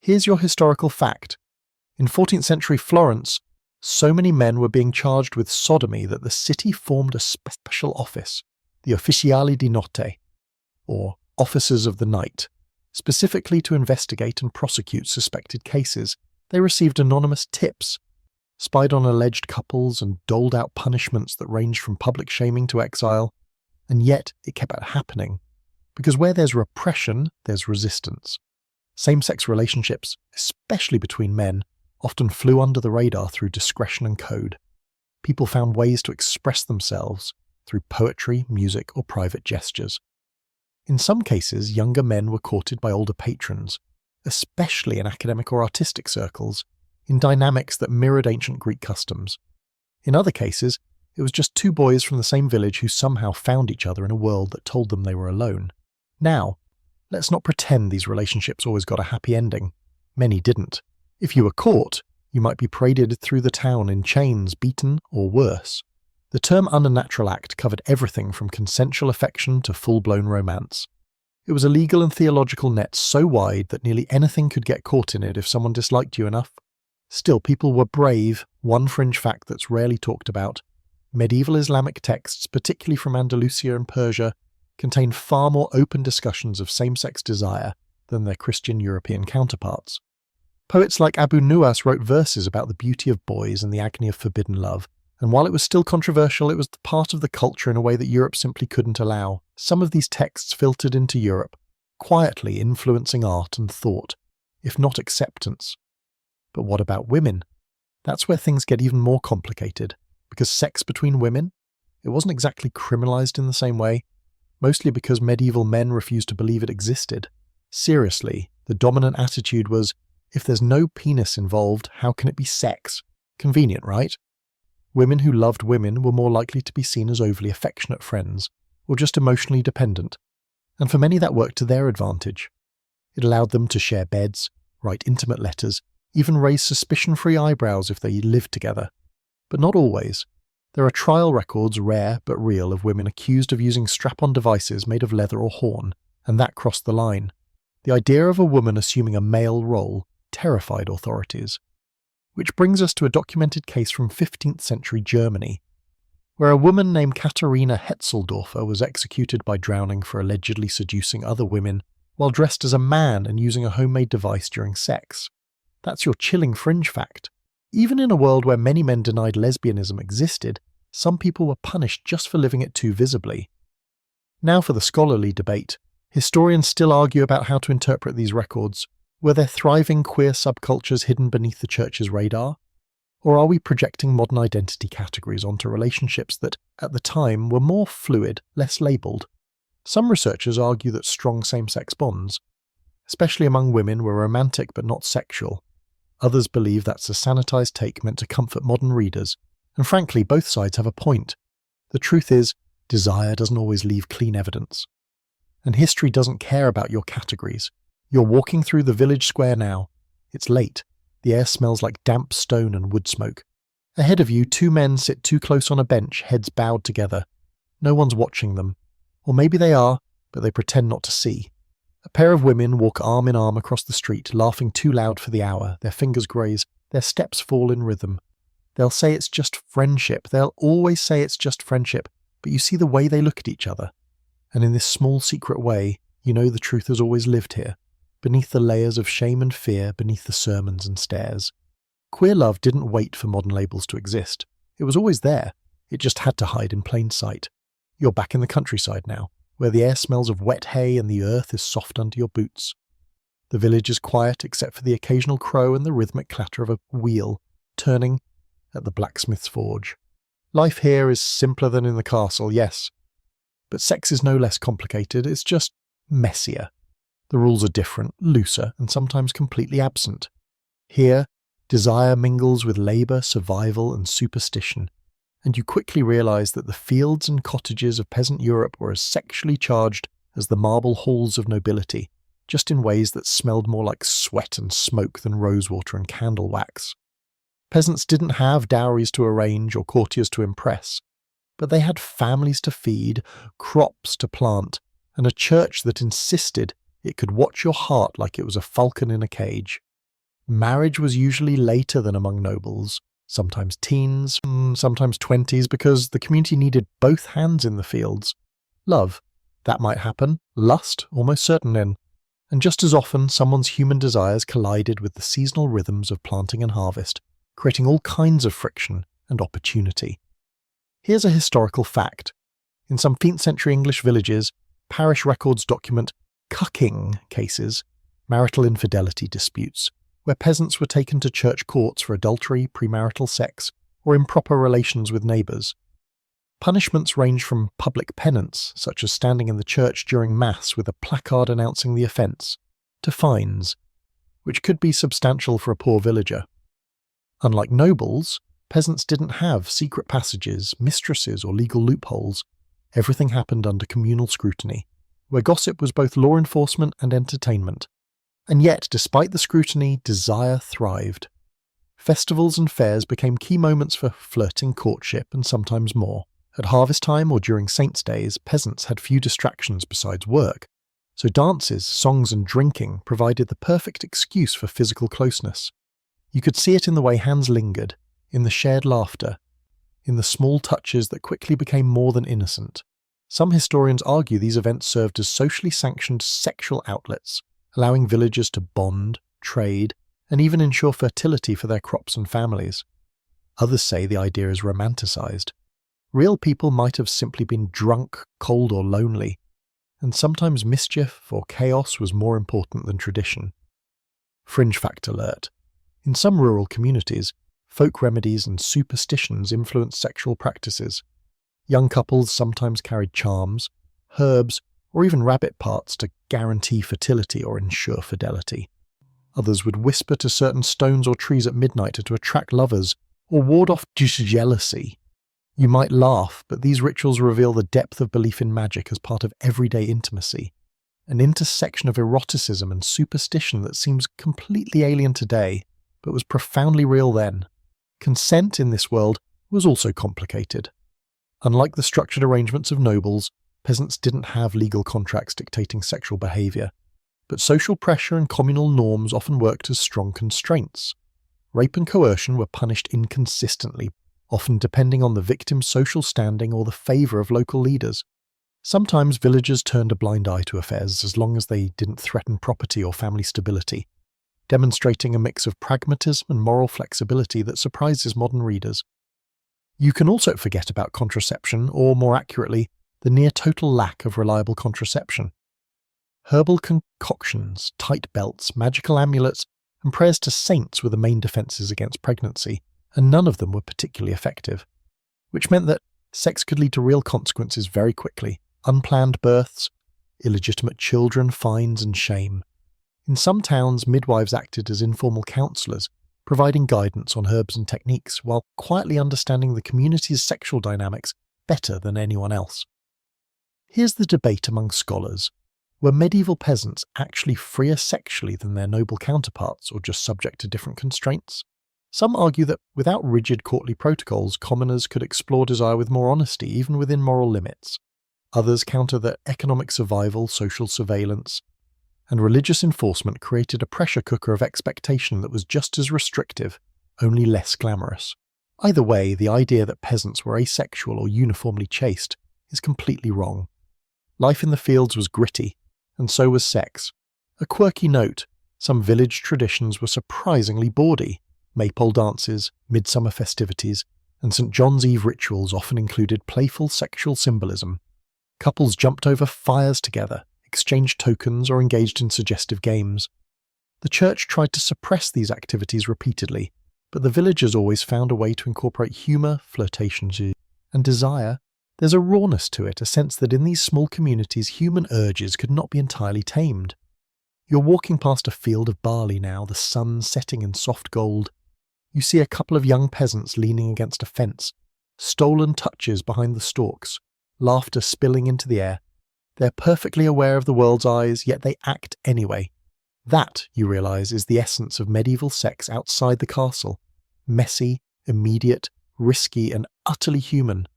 Here's your historical fact. In 14th century Florence, so many men were being charged with sodomy that the city formed a special office, the Officiali di Notte, or Officers of the Night, specifically to investigate and prosecute suspected cases. They received anonymous tips, spied on alleged couples, and doled out punishments that ranged from public shaming to exile. And yet it kept happening, because where there's repression, there's resistance. Same-sex relationships, especially between men, often flew under the radar through discretion and code. People found ways to express themselves through poetry, music, or private gestures. In some cases, younger men were courted by older patrons, especially in academic or artistic circles, in dynamics that mirrored ancient Greek customs. In other cases, it was just two boys from the same village who somehow found each other in a world that told them they were alone. Now, let's not pretend these relationships always got a happy ending. Many didn't. If you were caught, you might be paraded through the town in chains, beaten, or worse. The term unnatural act covered everything from consensual affection to full-blown romance. It was a legal and theological net so wide that nearly anything could get caught in it if someone disliked you enough. Still, people were brave. One fringe fact that's rarely talked about: medieval Islamic texts, particularly from Andalusia and Persia, contain far more open discussions of same-sex desire than their Christian European counterparts. Poets like Abu Nuwas wrote verses about the beauty of boys and the agony of forbidden love, and while it was still controversial, it was part of the culture in a way that Europe simply couldn't allow. Some of these texts filtered into Europe, quietly influencing art and thought, if not acceptance. But what about women? That's where things get even more complicated, because sex between women? It wasn't exactly criminalized in the same way, mostly because medieval men refused to believe it existed. Seriously, the dominant attitude was, if there's no penis involved, how can it be sex? Convenient, right? Women who loved women were more likely to be seen as overly affectionate friends, or just emotionally dependent, and for many that worked to their advantage. It allowed them to share beds, write intimate letters, even raise suspicion-free eyebrows if they lived together. But not always. There are trial records, rare but real, of women accused of using strap-on devices made of leather or horn, and that crossed the line. The idea of a woman assuming a male role terrified authorities. Which brings us to a documented case from 15th century Germany, where a woman named Katharina Hetzeldorfer was executed by drowning for allegedly seducing other women while dressed as a man and using a homemade device during sex. That's your chilling fringe fact. Even in a world where many men denied lesbianism existed, some people were punished just for living it too visibly. Now for the scholarly debate. Historians still argue about how to interpret these records. Were there thriving queer subcultures hidden beneath the church's radar? Or are we projecting modern identity categories onto relationships that, at the time, were more fluid, less labelled? Some researchers argue that strong same-sex bonds, especially among women, were romantic but not sexual. Others believe that's a sanitised take meant to comfort modern readers, and frankly, both sides have a point. The truth is, desire doesn't always leave clean evidence. And history doesn't care about your categories. You're walking through the village square now. It's late. The air smells like damp stone and wood smoke. Ahead of you, two men sit too close on a bench, heads bowed together. No one's watching them. Or maybe they are, but they pretend not to see. A pair of women walk arm in arm across the street, laughing too loud for the hour. Their fingers graze. Their steps fall in rhythm. They'll say it's just friendship. They'll always say it's just friendship. But you see the way they look at each other. And in this small secret way, you know the truth has always lived here. Beneath the layers of shame and fear, beneath the sermons and stares. Queer love didn't wait for modern labels to exist. It was always there. It just had to hide in plain sight. You're back in the countryside now, where the air smells of wet hay and the earth is soft under your boots. The village is quiet except for the occasional crow and the rhythmic clatter of a wheel turning at the blacksmith's forge. Life here is simpler than in the castle, yes. But sex is no less complicated, it's just messier. The rules are different, looser, and sometimes completely absent. Here, desire mingles with labour, survival, and superstition, and you quickly realise that the fields and cottages of peasant Europe were as sexually charged as the marble halls of nobility, just in ways that smelled more like sweat and smoke than rosewater and candle wax. Peasants didn't have dowries to arrange or courtiers to impress, but they had families to feed, crops to plant, and a church that insisted it could watch your heart like it was a falcon in a cage. Marriage was usually later than among nobles, sometimes teens, sometimes 20s, because the community needed both hands in the fields. Love, that might happen. Lust, almost certain in. And just as often, someone's human desires collided with the seasonal rhythms of planting and harvest, creating all kinds of friction and opportunity. Here's a historical fact. In some 15th century English villages, parish records document cucking cases, marital infidelity disputes, where peasants were taken to church courts for adultery, premarital sex, or improper relations with neighbours. Punishments range from public penance, such as standing in the church during Mass with a placard announcing the offence, to fines, which could be substantial for a poor villager. Unlike nobles, peasants didn't have secret passages, mistresses, or legal loopholes. Everything happened under communal scrutiny, where gossip was both law enforcement and entertainment. And yet, despite the scrutiny, desire thrived. Festivals and fairs became key moments for flirting, courtship, and sometimes more. At harvest time or during saints' days, peasants had few distractions besides work, so dances, songs, and drinking provided the perfect excuse for physical closeness. You could see it in the way hands lingered, in the shared laughter, in the small touches that quickly became more than innocent. Some historians argue these events served as socially sanctioned sexual outlets, allowing villagers to bond, trade, and even ensure fertility for their crops and families. Others say the idea is romanticised. Real people might have simply been drunk, cold, or lonely, and sometimes mischief or chaos was more important than tradition. Fringe fact alert. In some rural communities, folk remedies and superstitions influenced sexual practices. Young couples sometimes carried charms, herbs, or even rabbit parts to guarantee fertility or ensure fidelity. Others would whisper to certain stones or trees at midnight to attract lovers or ward off jealousy. You might laugh, but these rituals reveal the depth of belief in magic as part of everyday intimacy, an intersection of eroticism and superstition that seems completely alien today, but was profoundly real then. Consent in this world was also complicated. Unlike the structured arrangements of nobles, peasants didn't have legal contracts dictating sexual behaviour, but social pressure and communal norms often worked as strong constraints. Rape and coercion were punished inconsistently, often depending on the victim's social standing or the favour of local leaders. Sometimes villagers turned a blind eye to affairs as long as they didn't threaten property or family stability. demonstrating a mix of pragmatism and moral flexibility that surprises modern readers. You can also forget about contraception, or more accurately, the near-total lack of reliable contraception. Herbal concoctions, tight belts, magical amulets, and prayers to saints were the main defences against pregnancy, and none of them were particularly effective, which meant that sex could lead to real consequences very quickly: unplanned births, illegitimate children, fines, and shame. In some towns, midwives acted as informal counsellors, providing guidance on herbs and techniques while quietly understanding the community's sexual dynamics better than anyone else. Here's the debate among scholars. Were medieval peasants actually freer sexually than their noble counterparts, or just subject to different constraints? Some argue that without rigid courtly protocols, commoners could explore desire with more honesty, even within moral limits. Others counter that economic survival, social surveillance, and religious enforcement created a pressure cooker of expectation that was just as restrictive, only less glamorous. Either way, the idea that peasants were asexual or uniformly chaste is completely wrong. Life in the fields was gritty, and so was sex. A quirky note: some village traditions were surprisingly bawdy. Maypole dances, midsummer festivities, and St. John's Eve rituals often included playful sexual symbolism. Couples jumped over fires together, exchanged tokens, or engaged in suggestive games. The church tried to suppress these activities repeatedly, but the villagers always found a way to incorporate humour, flirtation, and desire. There's a rawness to it, a sense that in these small communities human urges could not be entirely tamed. You're walking past a field of barley now, the sun setting in soft gold. You see a couple of young peasants leaning against a fence, stolen touches behind the stalks, laughter spilling into the air. They're perfectly aware of the world's eyes, yet they act anyway. That, you realise, is the essence of medieval sex outside the castle. Messy, immediate, risky, and utterly human.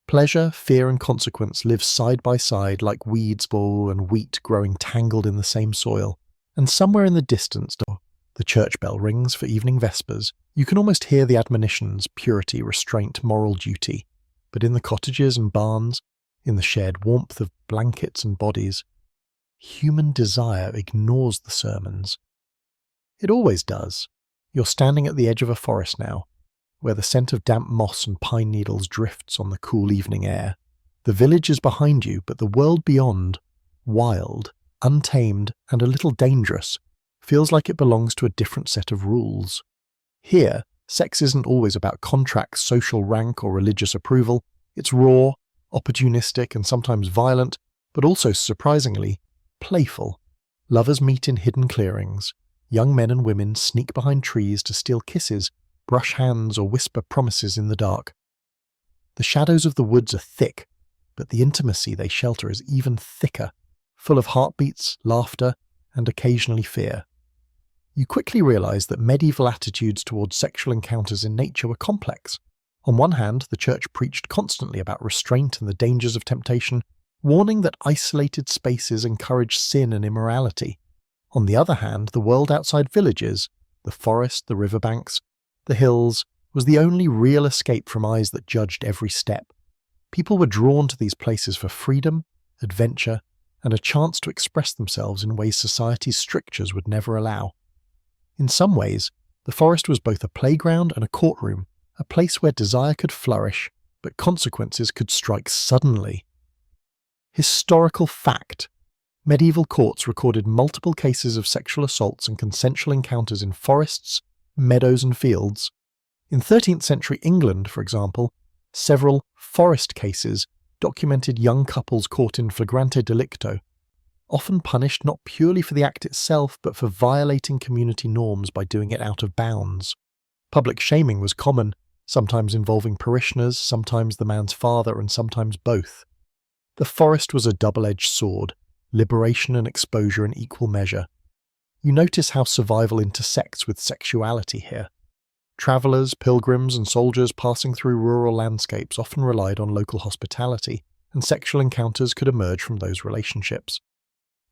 Pleasure, fear, and consequence live side by side like weeds, ball, and wheat growing tangled in the same soil. And somewhere in the distance, the church bell rings for evening vespers. You can almost hear the admonitions: purity, restraint, moral duty. But in the cottages and barns, in the shared warmth of blankets and bodies, human desire ignores the sermons. It always does. You're standing at the edge of a forest now, where the scent of damp moss and pine needles drifts on the cool evening air. The village is behind you, but the world beyond, wild, untamed, and a little dangerous, feels like it belongs to a different set of rules. Here, sex isn't always about contracts, social rank, or religious approval. It's raw, opportunistic, and sometimes violent, but also, surprisingly, playful. Lovers meet in hidden clearings. Young men and women sneak behind trees to steal kisses, brush hands, or whisper promises in the dark. The shadows of the woods are thick, but the intimacy they shelter is even thicker, full of heartbeats, laughter, and occasionally fear. You quickly realise that medieval attitudes towards sexual encounters in nature were complex. On one hand, the church preached constantly about restraint and the dangers of temptation, warning that isolated spaces encourage sin and immorality. On the other hand, the world outside villages, the forest, the riverbanks, the hills, was the only real escape from eyes that judged every step. People were drawn to these places for freedom, adventure, and a chance to express themselves in ways society's strictures would never allow. In some ways, the forest was both a playground and a courtroom, a place where desire could flourish, but consequences could strike suddenly. Historical fact: medieval courts recorded multiple cases of sexual assaults and consensual encounters in forests, meadows, and fields. In 13th century England, for example, several forest cases documented young couples caught in flagrante delicto, often punished not purely for the act itself, but for violating community norms by doing it out of bounds. Public shaming was common, sometimes involving parishioners, sometimes the man's father, and sometimes both. The forest was a double-edged sword, liberation and exposure in equal measure. You notice how survival intersects with sexuality here. Travellers, pilgrims, and soldiers passing through rural landscapes often relied on local hospitality, and sexual encounters could emerge from those relationships.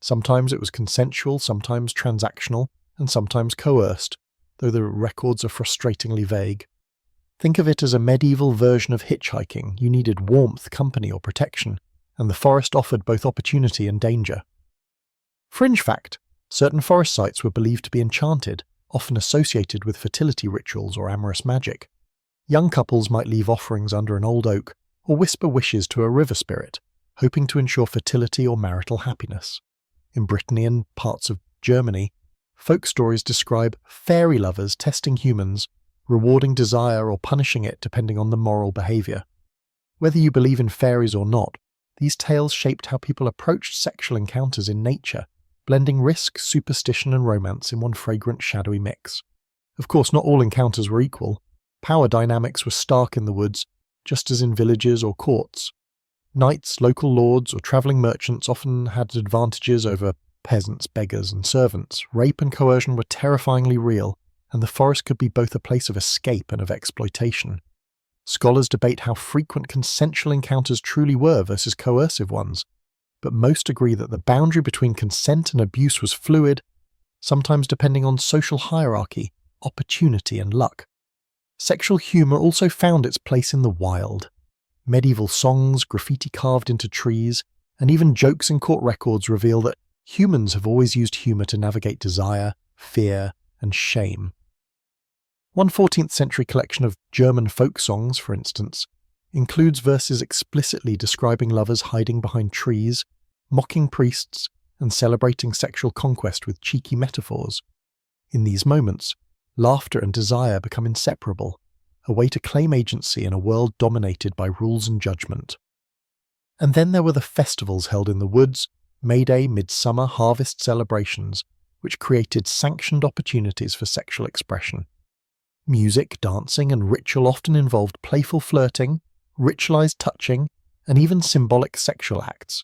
Sometimes it was consensual, sometimes transactional, and sometimes coerced, though the records are frustratingly vague. Think of it as a medieval version of hitchhiking. You needed warmth, company, or protection, and the forest offered both opportunity and danger. Fringe fact: certain forest sites were believed to be enchanted, often associated with fertility rituals or amorous magic. Young couples might leave offerings under an old oak or whisper wishes to a river spirit, hoping to ensure fertility or marital happiness. In Brittany and parts of Germany, folk stories describe fairy lovers testing humans, rewarding desire or punishing it depending on the moral behaviour. Whether you believe in fairies or not, these tales shaped how people approached sexual encounters in nature, blending risk, superstition and romance in one fragrant, shadowy mix. Of course, not all encounters were equal. Power dynamics were stark in the woods, just as in villages or courts. Knights, local lords, or travelling merchants often had advantages over peasants, beggars, and servants. Rape and coercion were terrifyingly real, and the forest could be both a place of escape and of exploitation. Scholars debate how frequent consensual encounters truly were versus coercive ones, but most agree that the boundary between consent and abuse was fluid, sometimes depending on social hierarchy, opportunity, and luck. Sexual humour also found its place in the wild. Medieval songs, graffiti carved into trees, and even jokes in court records reveal that humans have always used humour to navigate desire, fear, and shame. One 14th century collection of German folk songs, for instance, includes verses explicitly describing lovers hiding behind trees, mocking priests, and celebrating sexual conquest with cheeky metaphors. In these moments, laughter and desire become inseparable, a way to claim agency in a world dominated by rules and judgment. And then there were the festivals held in the woods, May Day, midsummer, harvest celebrations, which created sanctioned opportunities for sexual expression. Music, dancing, and ritual often involved playful flirting, ritualized touching, and even symbolic sexual acts.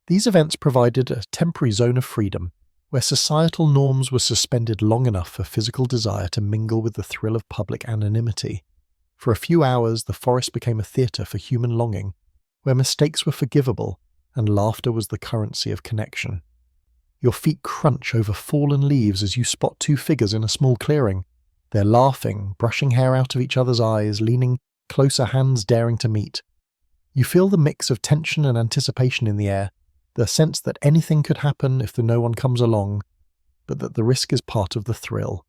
These events provided a temporary zone of freedom, where societal norms were suspended long enough for physical desire to mingle with the thrill of public anonymity. For a few hours, the forest became a theatre for human longing, where mistakes were forgivable and laughter was the currency of connection. Your feet crunch over fallen leaves as you spot two figures in a small clearing. They're laughing, brushing hair out of each other's eyes, leaning closer, hands daring to meet. You feel the mix of tension and anticipation in the air, the sense that anything could happen if no one comes along, but that the risk is part of the thrill.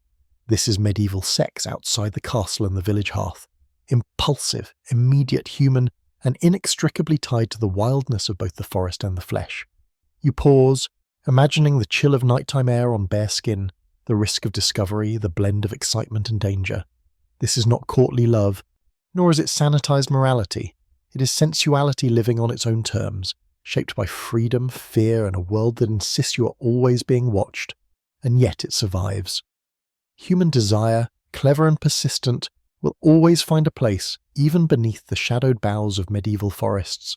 This is medieval sex outside the castle and the village hearth. Impulsive, immediate, human, and inextricably tied to the wildness of both the forest and the flesh. You pause, imagining the chill of nighttime air on bare skin, the risk of discovery, the blend of excitement and danger. This is not courtly love, nor is it sanitized morality. It is sensuality living on its own terms, shaped by freedom, fear, and a world that insists you are always being watched, and yet it survives. Human desire, clever and persistent, will always find a place, even beneath the shadowed boughs of medieval forests.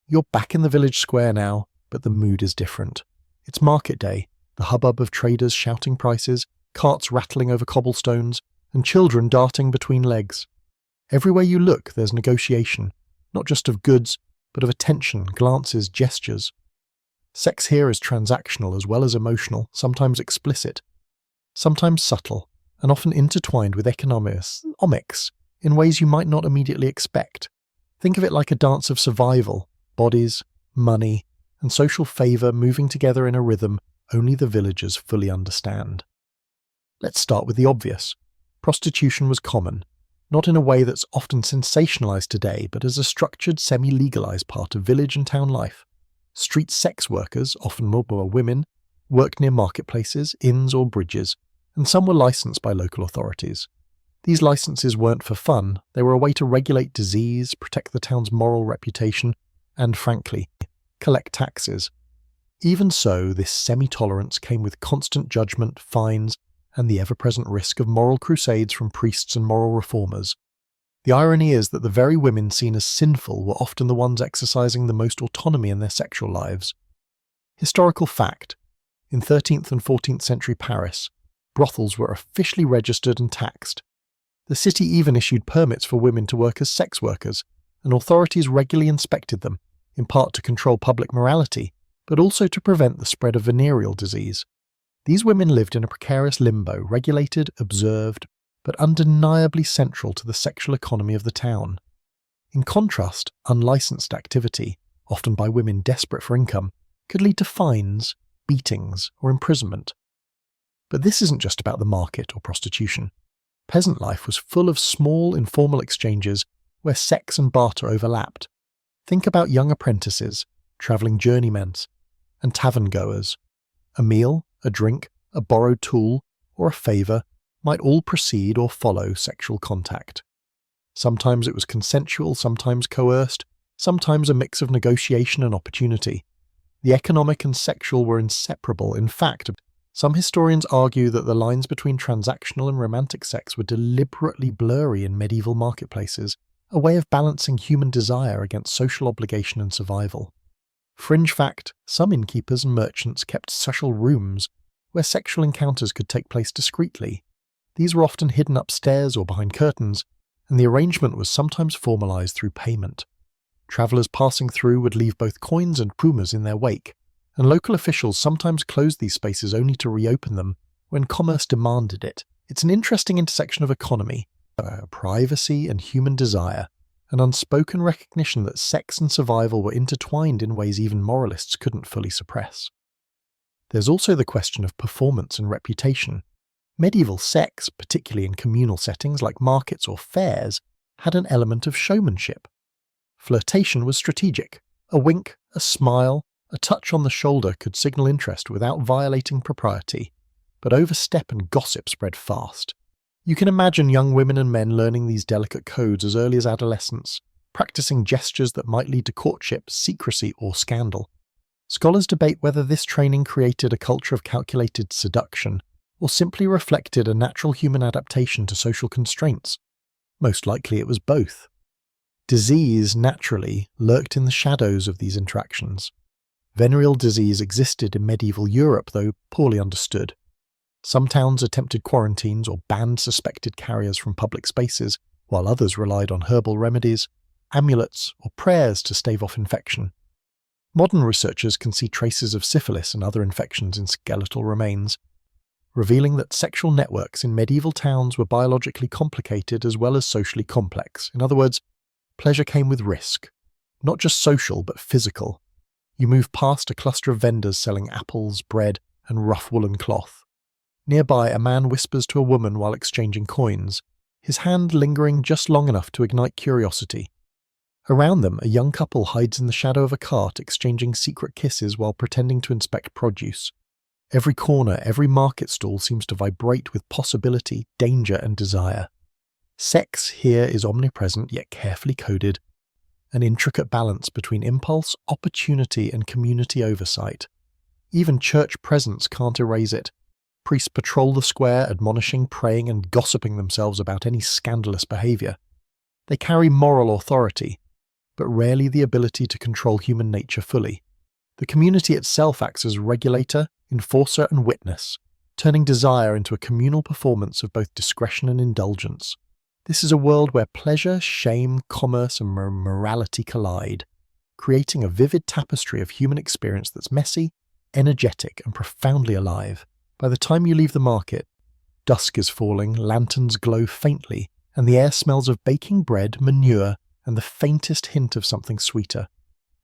You're back in the village square now, but the mood is different. It's market day, the hubbub of traders shouting prices, carts rattling over cobblestones, and children darting between legs. Everywhere you look, there's negotiation, not just of goods, but of attention, glances, gestures. Sex here is transactional as well as emotional, sometimes explicit, sometimes subtle, and often intertwined with omics, in ways you might not immediately expect. Think of it like a dance of survival, bodies, money, and social favour moving together in a rhythm only the villagers fully understand. Let's start with the obvious. Prostitution was common, not in a way that's often sensationalised today, but as a structured, semi-legalised part of village and town life. Street sex workers, often more women, worked near marketplaces, inns or bridges, and some were licensed by local authorities. These licenses weren't for fun, they were a way to regulate disease, protect the town's moral reputation, and, frankly, collect taxes. Even so, this semi-tolerance came with constant judgment, fines, and the ever-present risk of moral crusades from priests and moral reformers. The irony is that the very women seen as sinful were often the ones exercising the most autonomy in their sexual lives. Historical fact: in 13th and 14th century Paris, brothels were officially registered and taxed. The city even issued permits for women to work as sex workers, and authorities regularly inspected them, in part to control public morality, but also to prevent the spread of venereal disease. These women lived in a precarious limbo, regulated, observed, but undeniably central to the sexual economy of the town. In contrast, unlicensed activity, often by women desperate for income, could lead to fines, beatings, or imprisonment. But this isn't just about the market or prostitution. Peasant life was full of small, informal exchanges where sex and barter overlapped. Think about young apprentices, travelling journeymen, and tavern-goers. A meal, a drink, a borrowed tool, or a favour might all precede or follow sexual contact. Sometimes it was consensual, sometimes coerced, sometimes a mix of negotiation and opportunity. The economic and sexual were inseparable. In fact, some historians argue that the lines between transactional and romantic sex were deliberately blurry in medieval marketplaces, a way of balancing human desire against social obligation and survival. Fringe fact, some innkeepers and merchants kept social rooms where sexual encounters could take place discreetly. These were often hidden upstairs or behind curtains, and the arrangement was sometimes formalized through payment. Travellers passing through would leave both coins and pumas in their wake, and local officials sometimes closed these spaces only to reopen them when commerce demanded it. It's an interesting intersection of economy, privacy and human desire, an unspoken recognition that sex and survival were intertwined in ways even moralists couldn't fully suppress. There's also the question of performance and reputation. Medieval sex, particularly in communal settings like markets or fairs, had an element of showmanship. Flirtation was strategic. A wink, a smile, a touch on the shoulder could signal interest without violating propriety, but overstep and gossip spread fast. You can imagine young women and men learning these delicate codes as early as adolescence, practicing gestures that might lead to courtship, secrecy, or scandal. Scholars debate whether this training created a culture of calculated seduction, or simply reflected a natural human adaptation to social constraints. Most likely it was both. Disease, naturally, lurked in the shadows of these interactions. Venereal disease existed in medieval Europe, though poorly understood. Some towns attempted quarantines or banned suspected carriers from public spaces, while others relied on herbal remedies, amulets, or prayers to stave off infection. Modern researchers can see traces of syphilis and other infections in skeletal remains, revealing that sexual networks in medieval towns were biologically complicated as well as socially complex. In other words, pleasure came with risk. Not just social, but physical. You move past a cluster of vendors selling apples, bread, and rough woolen cloth. Nearby, a man whispers to a woman while exchanging coins, his hand lingering just long enough to ignite curiosity. Around them, a young couple hides in the shadow of a cart exchanging secret kisses while pretending to inspect produce. Every corner, every market stall seems to vibrate with possibility, danger, and desire. Sex here is omnipresent yet carefully coded, an intricate balance between impulse, opportunity, and community oversight. Even church presence can't erase it. Priests patrol the square, admonishing, praying, and gossiping themselves about any scandalous behaviour. They carry moral authority, but rarely the ability to control human nature fully. The community itself acts as regulator, enforcer, and witness, turning desire into a communal performance of both discretion and indulgence. This is a world where pleasure, shame, commerce, and morality collide, creating a vivid tapestry of human experience that's messy, energetic, and profoundly alive. By the time you leave the market, dusk is falling, lanterns glow faintly, and the air smells of baking bread, manure, and the faintest hint of something sweeter.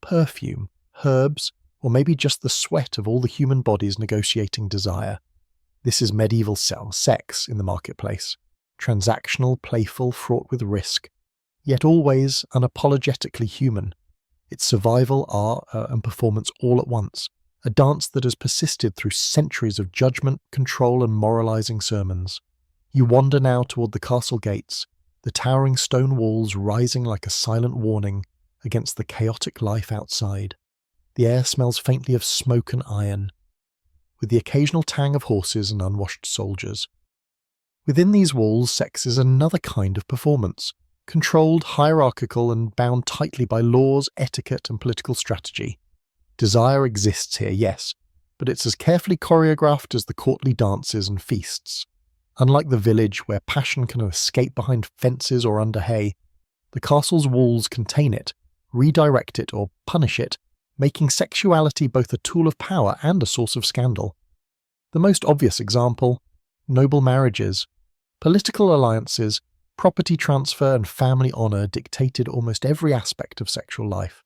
Perfume, herbs, or maybe just the sweat of all the human bodies negotiating desire. This is medieval sex in the marketplace. Transactional, playful, fraught with risk, yet always unapologetically human. It's survival, art, and performance all at once, a dance that has persisted through centuries of judgment, control, and moralizing sermons. You wander now toward the castle gates, the towering stone walls rising like a silent warning against the chaotic life outside. The air smells faintly of smoke and iron, with the occasional tang of horses and unwashed soldiers. Within these walls, sex is another kind of performance, controlled, hierarchical, and bound tightly by laws, etiquette, and political strategy. Desire exists here, yes, but it's as carefully choreographed as the courtly dances and feasts. Unlike the village, where passion can escape behind fences or under hay, the castle's walls contain it, redirect it, or punish it, making sexuality both a tool of power and a source of scandal. The most obvious example: noble marriages. Political alliances, property transfer, and family honour dictated almost every aspect of sexual life.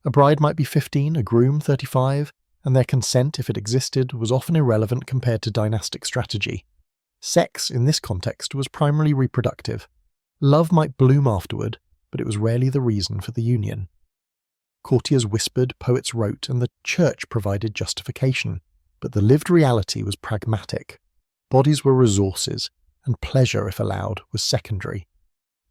A bride might be 15, a groom 35, and their consent, if it existed, was often irrelevant compared to dynastic strategy. Sex, in this context, was primarily reproductive. Love might bloom afterward, but it was rarely the reason for the union. Courtiers whispered, poets wrote, and the church provided justification, but the lived reality was pragmatic. Bodies were resources, and pleasure, if allowed, was secondary.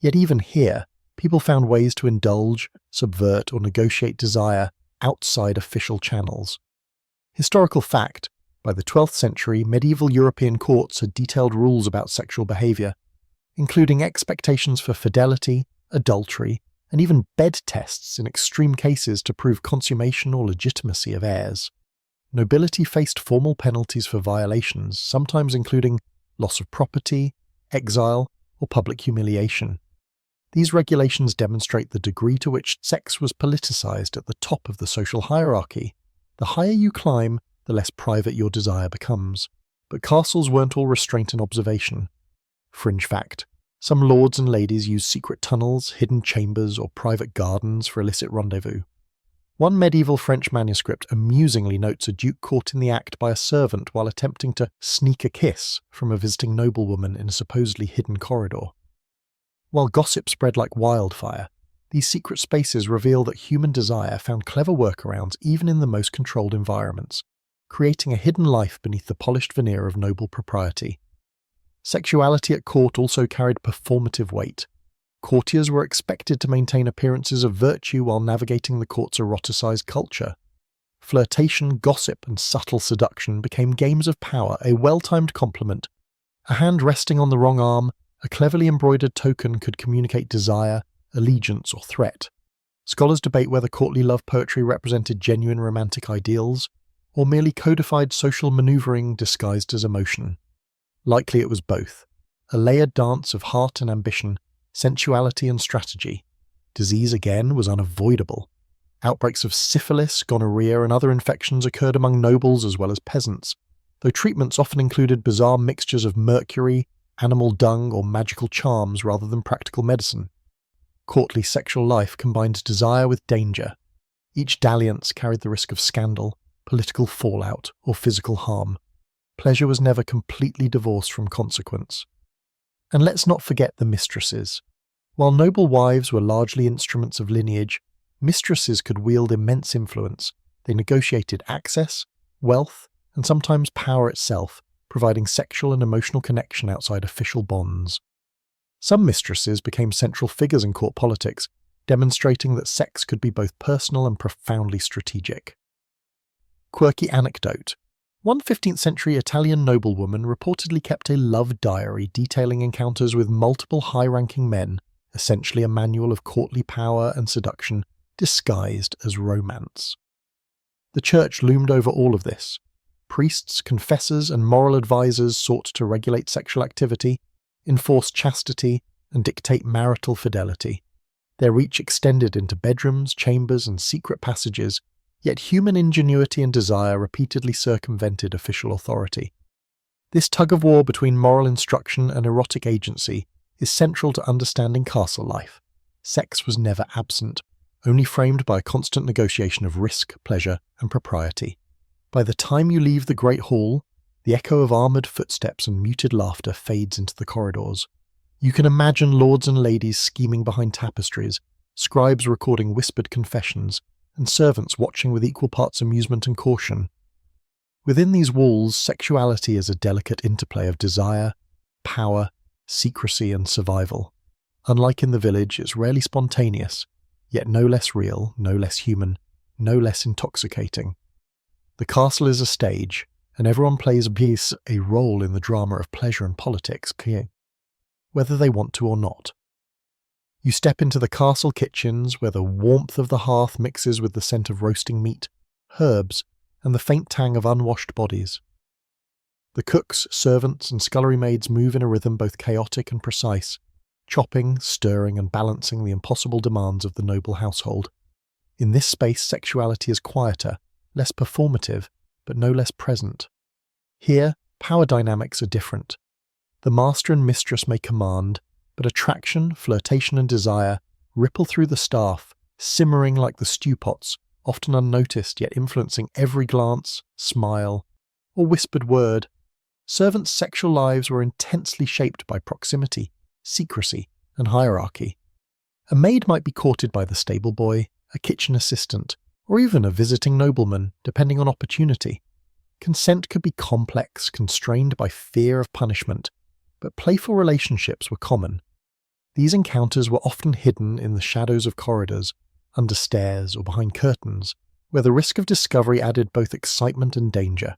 Yet even here, people found ways to indulge, subvert, or negotiate desire outside official channels. Historical fact: by the 12th century, medieval European courts had detailed rules about sexual behavior, including expectations for fidelity, adultery, and even bed tests in extreme cases to prove consummation or legitimacy of heirs. Nobility faced formal penalties for violations, sometimes including loss of property, exile, or public humiliation. These regulations demonstrate the degree to which sex was politicized at the top of the social hierarchy. The higher you climb, the less private your desire becomes. But castles weren't all restraint and observation. Fringe fact: some lords and ladies used secret tunnels, hidden chambers, or private gardens for illicit rendezvous. One medieval French manuscript amusingly notes a duke caught in the act by a servant while attempting to sneak a kiss from a visiting noblewoman in a supposedly hidden corridor. While gossip spread like wildfire, these secret spaces reveal that human desire found clever workarounds even in the most controlled environments, creating a hidden life beneath the polished veneer of noble propriety. Sexuality at court also carried performative weight. Courtiers were expected to maintain appearances of virtue while navigating the court's eroticized culture. Flirtation, gossip, and subtle seduction became games of power, a well-timed compliment. A hand resting on the wrong arm, a cleverly embroidered token could communicate desire, allegiance, or threat. Scholars debate whether courtly love poetry represented genuine romantic ideals, or merely codified social maneuvering disguised as emotion. Likely it was both, a layered dance of heart and ambition, sensuality and strategy. Disease again was unavoidable. Outbreaks of syphilis, gonorrhea, and other infections occurred among nobles as well as peasants, though treatments often included bizarre mixtures of mercury, animal dung, or magical charms rather than practical medicine. Courtly sexual life combined desire with danger. Each dalliance carried the risk of scandal, political fallout, or physical harm. Pleasure was never completely divorced from consequence. And let's not forget the mistresses. While noble wives were largely instruments of lineage, mistresses could wield immense influence. They negotiated access, wealth, and sometimes power itself, providing sexual and emotional connection outside official bonds. Some mistresses became central figures in court politics, demonstrating that sex could be both personal and profoundly strategic. Quirky anecdote. One 15th century Italian noblewoman reportedly kept a love diary detailing encounters with multiple high-ranking men, essentially a manual of courtly power and seduction disguised as romance. The church loomed over all of this. Priests, confessors, and moral advisors sought to regulate sexual activity, enforce chastity, and dictate marital fidelity. Their reach extended into bedrooms, chambers, and secret passages, yet human ingenuity and desire repeatedly circumvented official authority. This tug-of-war between moral instruction and erotic agency is central to understanding castle life. Sex was never absent, only framed by a constant negotiation of risk, pleasure, and propriety. By the time you leave the Great Hall, the echo of armoured footsteps and muted laughter fades into the corridors. You can imagine lords and ladies scheming behind tapestries, scribes recording whispered confessions, and servants watching with equal parts amusement and caution. Within these walls, sexuality is a delicate interplay of desire, power, secrecy, and survival. Unlike in the village, it's rarely spontaneous, yet no less real, no less human, no less intoxicating. The castle is a stage, and everyone plays a role in the drama of pleasure and politics, whether they want to or not. You step into the castle kitchens where the warmth of the hearth mixes with the scent of roasting meat, herbs, and the faint tang of unwashed bodies. The cooks, servants, and scullery maids move in a rhythm both chaotic and precise, chopping, stirring, and balancing the impossible demands of the noble household. In this space, sexuality is quieter, less performative, but no less present. Here, power dynamics are different. The master and mistress may command, but attraction, flirtation, and desire ripple through the staff, simmering like the stew pots often unnoticed yet influencing every glance, smile, or whispered word. Servants' sexual lives were intensely shaped by proximity, secrecy, and hierarchy. A maid might be courted by the stable boy, a kitchen assistant, or even a visiting nobleman, depending on opportunity. Consent could be complex, constrained by fear of punishment, but playful relationships were common. These encounters were often hidden in the shadows of corridors, under stairs, or behind curtains, where the risk of discovery added both excitement and danger.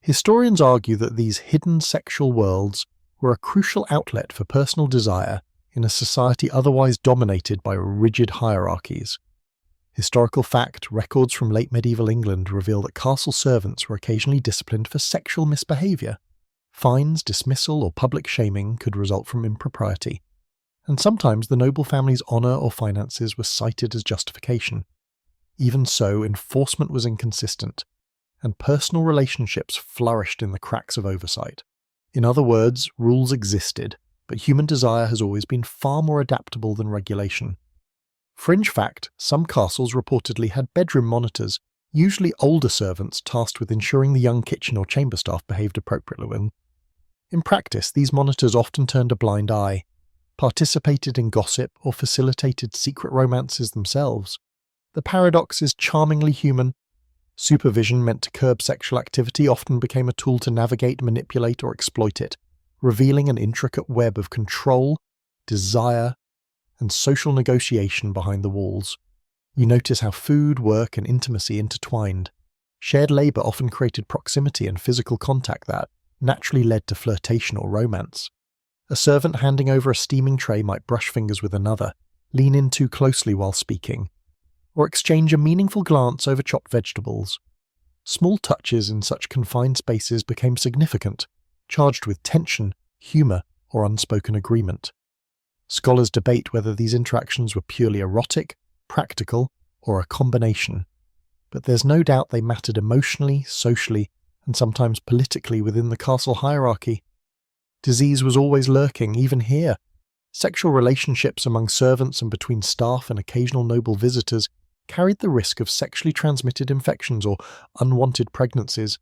Historians argue that these hidden sexual worlds were a crucial outlet for personal desire in a society otherwise dominated by rigid hierarchies. Historical fact, records from late medieval England reveal that castle servants were occasionally disciplined for sexual misbehaviour. Fines, dismissal, or public shaming could result from impropriety, and sometimes the noble family's honour or finances were cited as justification. Even so, enforcement was inconsistent, and personal relationships flourished in the cracks of oversight. In other words, rules existed, but human desire has always been far more adaptable than regulation. Fringe fact, some castles reportedly had bedroom monitors, usually older servants tasked with ensuring the young kitchen or chamber staff behaved appropriately. In practice, these monitors often turned a blind eye, participated in gossip, or facilitated secret romances themselves. The paradox is charmingly human. Supervision meant to curb sexual activity often became a tool to navigate, manipulate, or exploit it, revealing an intricate web of control, desire, and social negotiation behind the walls. You notice how food, work, and intimacy intertwined. Shared labour often created proximity and physical contact that naturally led to flirtation or romance. A servant handing over a steaming tray might brush fingers with another, lean in too closely while speaking, or exchange a meaningful glance over chopped vegetables. Small touches in such confined spaces became significant, charged with tension, humour, or unspoken agreement. Scholars debate whether these interactions were purely erotic, practical, or a combination, but there's no doubt they mattered emotionally, socially, and sometimes politically within the castle hierarchy. Disease was always lurking, even here. Sexual relationships among servants and between staff and occasional noble visitors carried the risk of sexually transmitted infections or unwanted pregnancies.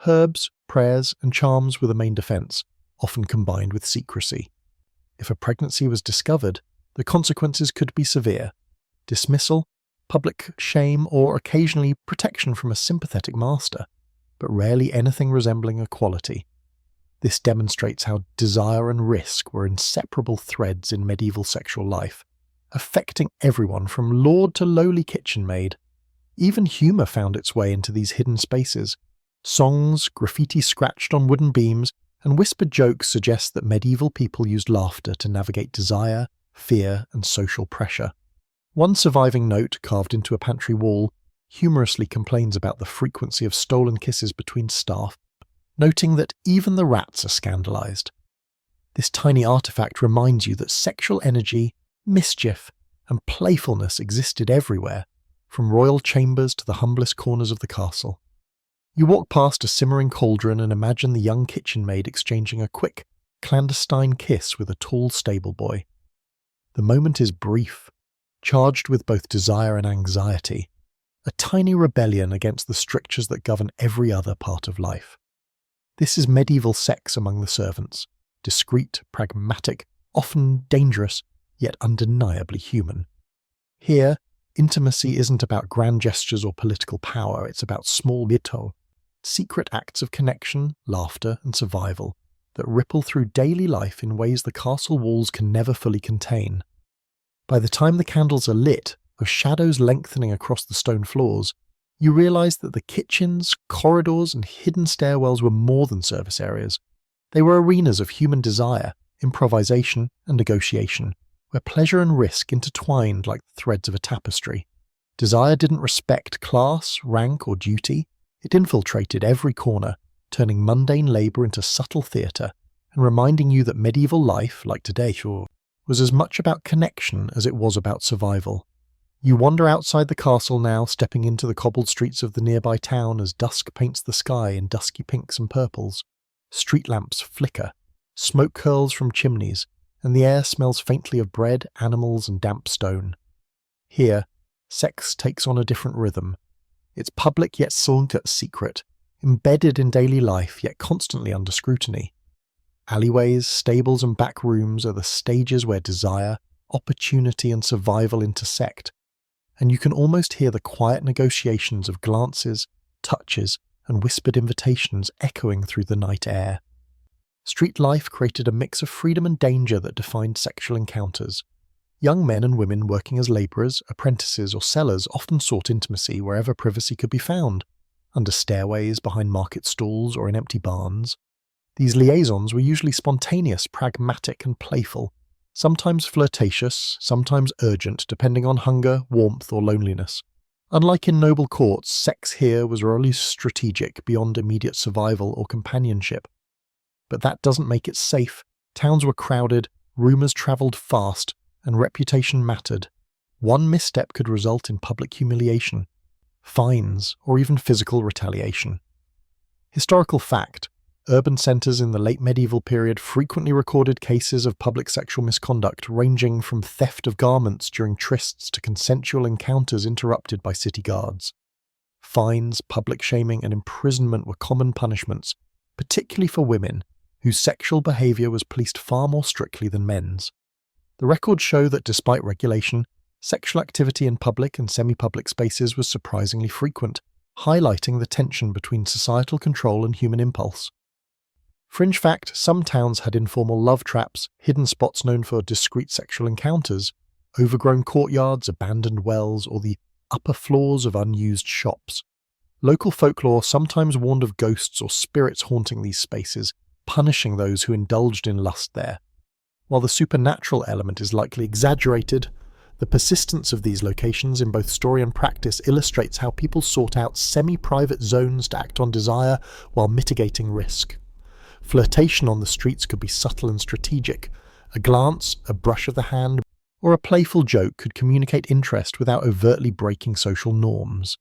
Herbs, prayers, and charms were the main defence, often combined with secrecy. If a pregnancy was discovered, the consequences could be severe: dismissal, public shame, or occasionally protection from a sympathetic master, but rarely anything resembling equality. This demonstrates how desire and risk were inseparable threads in medieval sexual life, affecting everyone from lord to lowly kitchen maid. Even humour found its way into these hidden spaces. Songs, graffiti scratched on wooden beams, and whispered jokes suggest that medieval people used laughter to navigate desire, fear, and social pressure. One surviving note, carved into a pantry wall, humorously complains about the frequency of stolen kisses between staff, noting that even the rats are scandalised. This tiny artefact reminds you that sexual energy, mischief, and playfulness existed everywhere, from royal chambers to the humblest corners of the castle. You walk past a simmering cauldron and imagine the young kitchen maid exchanging a quick, clandestine kiss with a tall stable boy. The moment is brief, charged with both desire and anxiety, a tiny rebellion against the strictures that govern every other part of life. This is medieval sex among the servants, discreet, pragmatic, often dangerous, yet undeniably human. Here, intimacy isn't about grand gestures or political power, it's about small ritual, secret acts of connection, laughter, and survival that ripple through daily life in ways the castle walls can never fully contain. By the time the candles are lit, with shadows lengthening across the stone floors, you realise that the kitchens, corridors, and hidden stairwells were more than service areas. They were arenas of human desire, improvisation, and negotiation, where pleasure and risk intertwined like the threads of a tapestry. Desire didn't respect class, rank, or duty. It infiltrated every corner, turning mundane labour into subtle theatre, and reminding you that medieval life, like today, was as much about connection as it was about survival. You wander outside the castle now, stepping into the cobbled streets of the nearby town as dusk paints the sky in dusky pinks and purples. Street lamps flicker, smoke curls from chimneys, and the air smells faintly of bread, animals, and damp stone. Here, sex takes on a different rhythm. It's public yet somewhat secret, embedded in daily life yet constantly under scrutiny. Alleyways, stables and back rooms are the stages where desire, opportunity and survival intersect, and you can almost hear the quiet negotiations of glances, touches and whispered invitations echoing through the night air. Street life created a mix of freedom and danger that defined sexual encounters. Young men and women working as labourers, apprentices or sellers often sought intimacy wherever privacy could be found, under stairways, behind market stalls or in empty barns. These liaisons were usually spontaneous, pragmatic and playful, sometimes flirtatious, sometimes urgent, depending on hunger, warmth or loneliness. Unlike in noble courts, sex here was rarely strategic beyond immediate survival or companionship. But that doesn't make it safe. Towns were crowded, rumours travelled fast, and reputation mattered. One misstep could result in public humiliation, fines, or even physical retaliation. Historical fact: urban centres in the late medieval period frequently recorded cases of public sexual misconduct ranging from theft of garments during trysts to consensual encounters interrupted by city guards. Fines, public shaming and imprisonment were common punishments, particularly for women, whose sexual behaviour was policed far more strictly than men's. The records show that despite regulation, sexual activity in public and semi-public spaces was surprisingly frequent, highlighting the tension between societal control and human impulse. Fringe fact: some towns had informal love traps, hidden spots known for discreet sexual encounters, overgrown courtyards, abandoned wells, or the upper floors of unused shops. Local folklore sometimes warned of ghosts or spirits haunting these spaces, punishing those who indulged in lust there. While the supernatural element is likely exaggerated, the persistence of these locations in both story and practice illustrates how people sought out semi-private zones to act on desire while mitigating risk. Flirtation on the streets could be subtle and strategic. A glance, a brush of the hand, or a playful joke could communicate interest without overtly breaking social norms.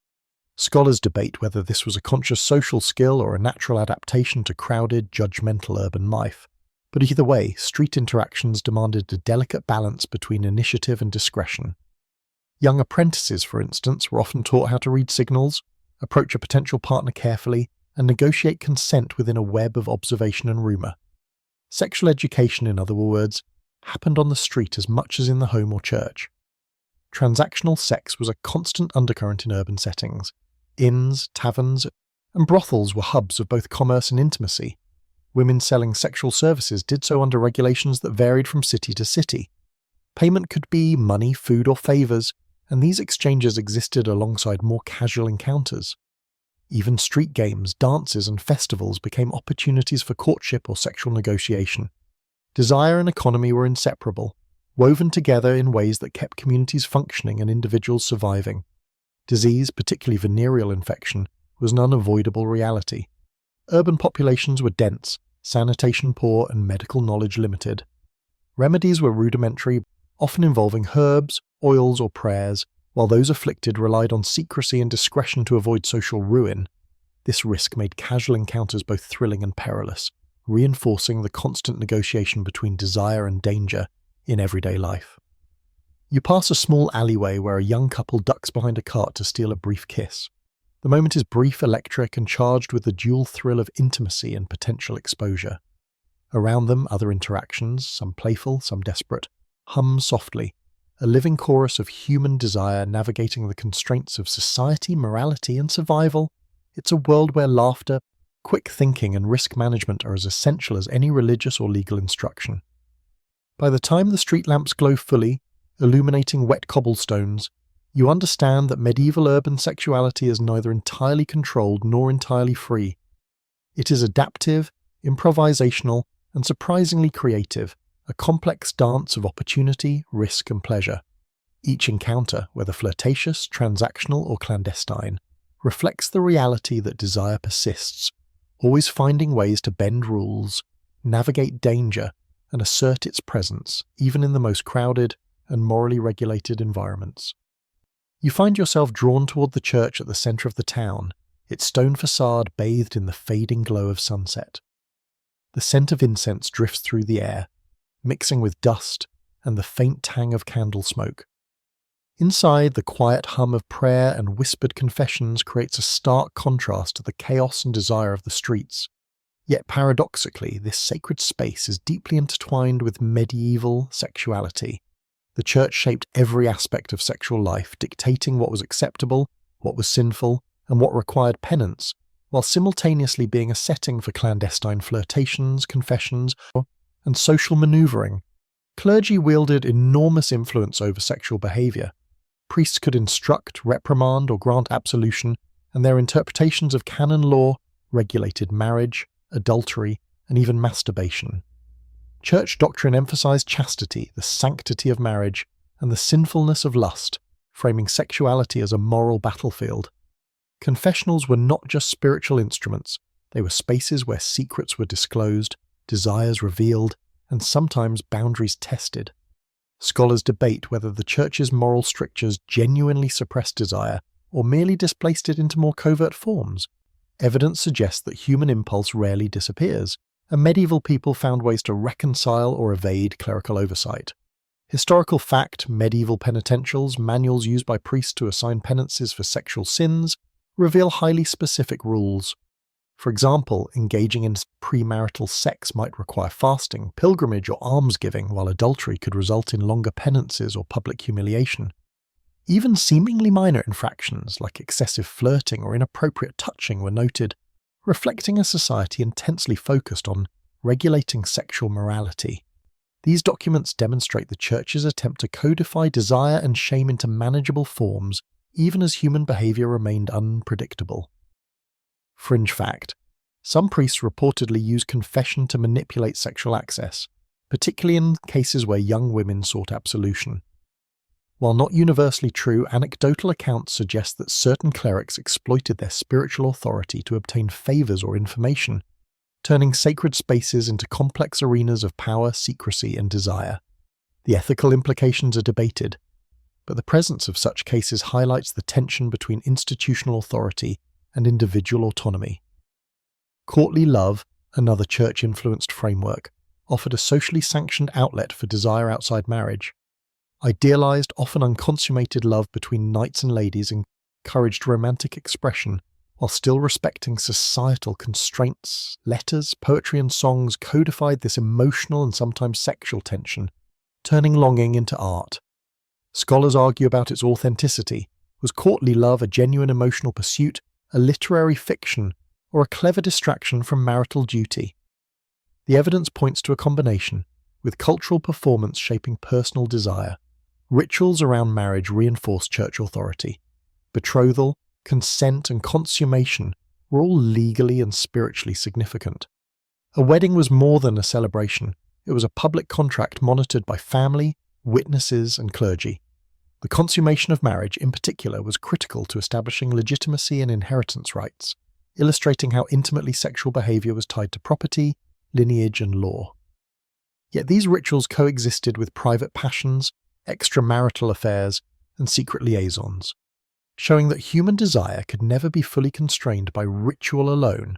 Scholars debate whether this was a conscious social skill or a natural adaptation to crowded, judgmental urban life. But either way, street interactions demanded a delicate balance between initiative and discretion. Young apprentices, for instance, were often taught how to read signals, approach a potential partner carefully, and negotiate consent within a web of observation and rumour. Sexual education, in other words, happened on the street as much as in the home or church. Transactional sex was a constant undercurrent in urban settings. Inns, taverns, and brothels were hubs of both commerce and intimacy. Women selling sexual services did so under regulations that varied from city to city. Payment could be money, food, or favours, and these exchanges existed alongside more casual encounters. Even street games, dances, and festivals became opportunities for courtship or sexual negotiation. Desire and economy were inseparable, woven together in ways that kept communities functioning and individuals surviving. Disease, particularly venereal infection, was an unavoidable reality. Urban populations were dense, sanitation poor, and medical knowledge limited. Remedies were rudimentary, often involving herbs, oils, or prayers, while those afflicted relied on secrecy and discretion to avoid social ruin. This risk made casual encounters both thrilling and perilous, reinforcing the constant negotiation between desire and danger in everyday life. You pass a small alleyway where a young couple ducks behind a cart to steal a brief kiss. The moment is brief, electric, and charged with the dual thrill of intimacy and potential exposure. Around them, other interactions, some playful, some desperate, hum softly, a living chorus of human desire navigating the constraints of society, morality, and survival. It's a world where laughter, quick thinking, and risk management are as essential as any religious or legal instruction. By the time the street lamps glow fully, illuminating wet cobblestones, you understand that medieval urban sexuality is neither entirely controlled nor entirely free. It is adaptive, improvisational, and surprisingly creative, a complex dance of opportunity, risk, and pleasure. Each encounter, whether flirtatious, transactional, or clandestine, reflects the reality that desire persists, always finding ways to bend rules, navigate danger, and assert its presence, even in the most crowded and morally regulated environments. You find yourself drawn toward the church at the centre of the town, its stone facade bathed in the fading glow of sunset. The scent of incense drifts through the air, mixing with dust and the faint tang of candle smoke. Inside, the quiet hum of prayer and whispered confessions creates a stark contrast to the chaos and desire of the streets. Yet paradoxically, this sacred space is deeply intertwined with medieval sexuality. The church shaped every aspect of sexual life, dictating what was acceptable, what was sinful, and what required penance, while simultaneously being a setting for clandestine flirtations, confessions, and social maneuvering. Clergy wielded enormous influence over sexual behaviour. Priests could instruct, reprimand, or grant absolution, and their interpretations of canon law regulated marriage, adultery, and even masturbation. Church doctrine emphasized chastity, the sanctity of marriage, and the sinfulness of lust, framing sexuality as a moral battlefield. Confessionals were not just spiritual instruments, they were spaces where secrets were disclosed, desires revealed, and sometimes boundaries tested. Scholars debate whether the Church's moral strictures genuinely suppressed desire or merely displaced it into more covert forms. Evidence suggests that human impulse rarely disappears, and medieval people found ways to reconcile or evade clerical oversight. Historical fact, medieval penitentials, manuals used by priests to assign penances for sexual sins, reveal highly specific rules. For example, engaging in premarital sex might require fasting, pilgrimage, or almsgiving, while adultery could result in longer penances or public humiliation. Even seemingly minor infractions, like excessive flirting or inappropriate touching, were noted, reflecting a society intensely focused on regulating sexual morality. These documents demonstrate the Church's attempt to codify desire and shame into manageable forms, even as human behaviour remained unpredictable. Fringe fact: some priests reportedly used confession to manipulate sexual access, particularly in cases where young women sought absolution. While not universally true, anecdotal accounts suggest that certain clerics exploited their spiritual authority to obtain favours or information, turning sacred spaces into complex arenas of power, secrecy, and desire. The ethical implications are debated, but the presence of such cases highlights the tension between institutional authority and individual autonomy. Courtly love, another church-influenced framework, offered a socially sanctioned outlet for desire outside marriage. Idealized, often unconsummated love between knights and ladies encouraged romantic expression while still respecting societal constraints. Letters, poetry, and songs codified this emotional and sometimes sexual tension, turning longing into art. Scholars argue about its authenticity. Was courtly love a genuine emotional pursuit, a literary fiction, or a clever distraction from marital duty? The evidence points to a combination, with cultural performance shaping personal desire. Rituals around marriage reinforced church authority. Betrothal, consent, and consummation were all legally and spiritually significant. A wedding was more than a celebration. It was a public contract monitored by family, witnesses, and clergy. The consummation of marriage, in particular, was critical to establishing legitimacy and inheritance rights, illustrating how intimately sexual behavior was tied to property, lineage, and law. Yet these rituals coexisted with private passions, extramarital affairs, and secret liaisons, showing that human desire could never be fully constrained by ritual alone.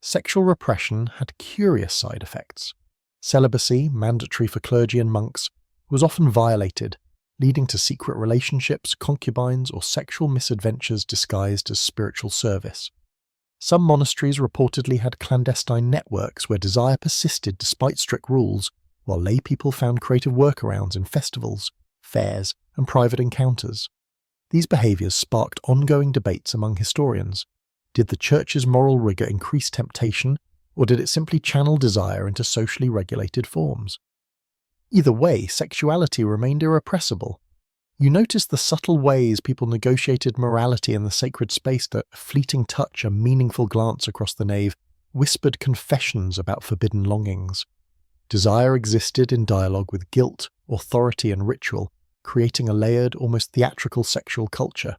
Sexual repression had curious side effects. Celibacy, mandatory for clergy and monks, was often violated, leading to secret relationships, concubines, or sexual misadventures disguised as spiritual service. Some monasteries reportedly had clandestine networks where desire persisted despite strict rules, while lay people found creative workarounds in festivals, fairs, and private encounters. These behaviours sparked ongoing debates among historians. Did the Church's moral rigour increase temptation, or did it simply channel desire into socially regulated forms? Either way, sexuality remained irrepressible. You notice the subtle ways people negotiated morality in the sacred space, that a fleeting touch, a meaningful glance across the nave, whispered confessions about forbidden longings. Desire existed in dialogue with guilt, authority, and ritual, creating a layered, almost theatrical sexual culture.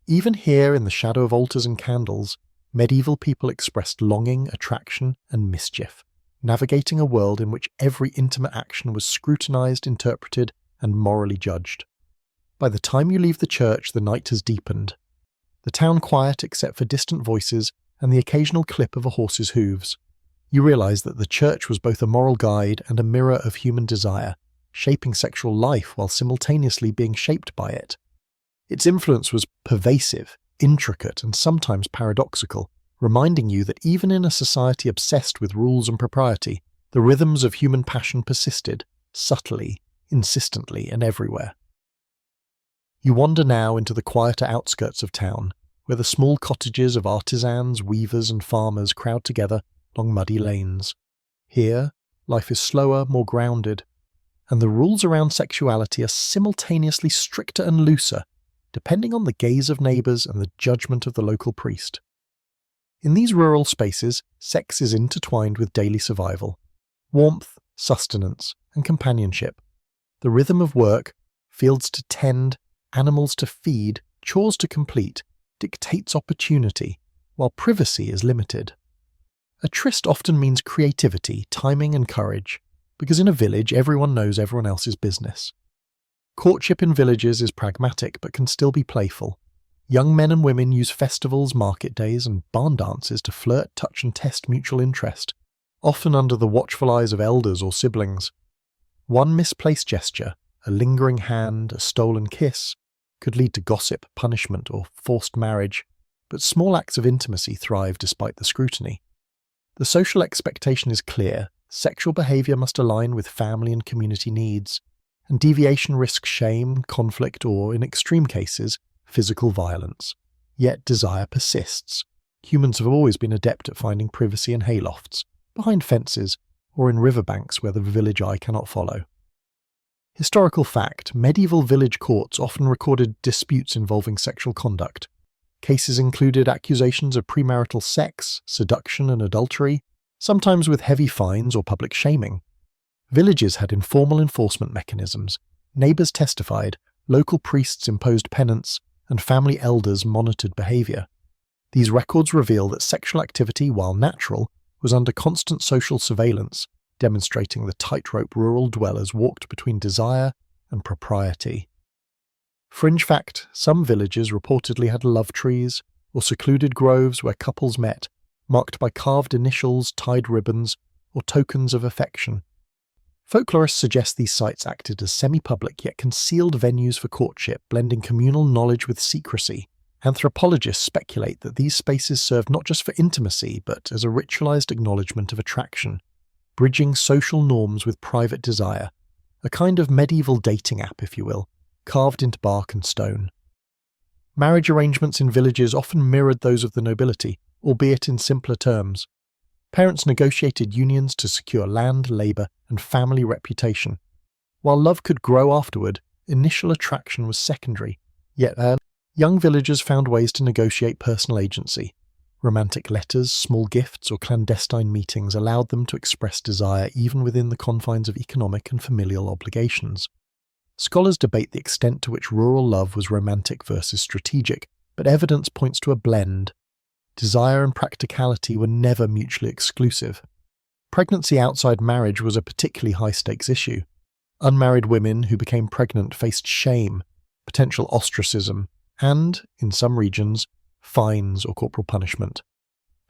Even here, in the shadow of altars and candles, medieval people expressed longing, attraction, and mischief, navigating a world in which every intimate action was scrutinized, interpreted, and morally judged. By the time you leave the church, the night has deepened. The town quiet except for distant voices and the occasional clip of a horse's hooves. You realize that the church was both a moral guide and a mirror of human desire, shaping sexual life while simultaneously being shaped by it. Its influence was pervasive, intricate, and sometimes paradoxical, reminding you that even in a society obsessed with rules and propriety, the rhythms of human passion persisted, subtly, insistently, and everywhere. You wander now into the quieter outskirts of town, where the small cottages of artisans, weavers, and farmers crowd together along muddy lanes. Here, life is slower, more grounded, and the rules around sexuality are simultaneously stricter and looser, depending on the gaze of neighbours and the judgment of the local priest. In these rural spaces, sex is intertwined with daily survival. Warmth, sustenance, and companionship. The rhythm of work, fields to tend, animals to feed, chores to complete, dictates opportunity, while privacy is limited. A tryst often means creativity, timing, and courage, because in a village everyone knows everyone else's business. Courtship in villages is pragmatic but can still be playful. Young men and women use festivals, market days, and barn dances to flirt, touch, and test mutual interest, often under the watchful eyes of elders or siblings. One misplaced gesture, a lingering hand, a stolen kiss, could lead to gossip, punishment, or forced marriage, but small acts of intimacy thrive despite the scrutiny. The social expectation is clear: sexual behaviour must align with family and community needs, and deviation risks shame, conflict, or, in extreme cases, physical violence. Yet desire persists. Humans have always been adept at finding privacy in haylofts, behind fences, or in riverbanks where the village eye cannot follow. Historical fact: medieval village courts often recorded disputes involving sexual conduct. Cases included accusations of premarital sex, seduction, and adultery, sometimes with heavy fines or public shaming. Villages had informal enforcement mechanisms. Neighbours testified, local priests imposed penance, and family elders monitored behaviour. These records reveal that sexual activity, while natural, was under constant social surveillance, demonstrating the tightrope rural dwellers walked between desire and propriety. Fringe fact: some villages reportedly had love trees or secluded groves where couples met, marked by carved initials, tied ribbons, or tokens of affection. Folklorists suggest these sites acted as semi-public yet concealed venues for courtship, blending communal knowledge with secrecy. Anthropologists speculate that these spaces served not just for intimacy, but as a ritualized acknowledgement of attraction, bridging social norms with private desire, a kind of medieval dating app, if you will, carved into bark and stone. Marriage arrangements in villages often mirrored those of the nobility, albeit in simpler terms. Parents negotiated unions to secure land, labour, and family reputation. While love could grow afterward, initial attraction was secondary, yet young villagers found ways to negotiate personal agency. Romantic letters, small gifts, or clandestine meetings allowed them to express desire even within the confines of economic and familial obligations. Scholars debate the extent to which rural love was romantic versus strategic, but evidence points to a blend. Desire and practicality were never mutually exclusive. Pregnancy outside marriage was a particularly high-stakes issue. Unmarried women who became pregnant faced shame, potential ostracism, and, in some regions, fines or corporal punishment.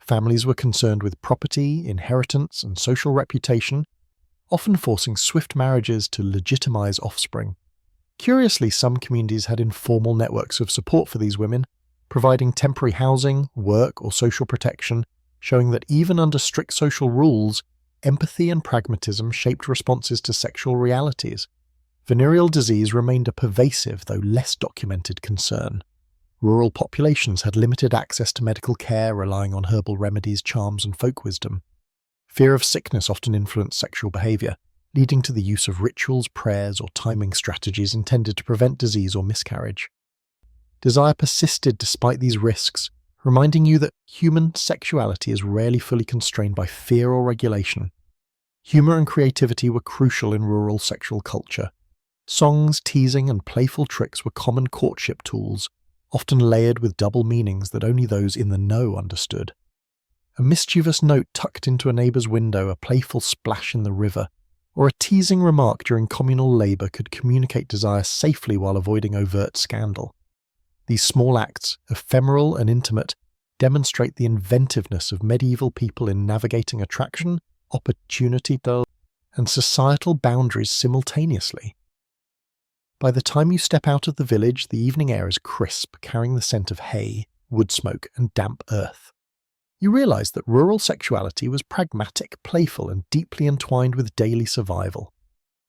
Families were concerned with property, inheritance, and social reputation, often forcing swift marriages to legitimize offspring. Curiously, some communities had informal networks of support for these women, providing temporary housing, work, or social protection, showing that even under strict social rules, empathy and pragmatism shaped responses to sexual realities. Venereal disease remained a pervasive, though less documented, concern. Rural populations had limited access to medical care, relying on herbal remedies, charms, and folk wisdom. Fear of sickness often influenced sexual behaviour, leading to the use of rituals, prayers, or timing strategies intended to prevent disease or miscarriage. Desire persisted despite these risks, reminding you that human sexuality is rarely fully constrained by fear or regulation. Humour and creativity were crucial in rural sexual culture. Songs, teasing, and playful tricks were common courtship tools, often layered with double meanings that only those in the know understood. A mischievous note tucked into a neighbour's window, a playful splash in the river, or a teasing remark during communal labour could communicate desire safely while avoiding overt scandal. These small acts, ephemeral and intimate, demonstrate the inventiveness of medieval people in navigating attraction, opportunity, and societal boundaries simultaneously. By the time you step out of the village, the evening air is crisp, carrying the scent of hay, wood smoke, and damp earth. You realise that rural sexuality was pragmatic, playful, and deeply entwined with daily survival.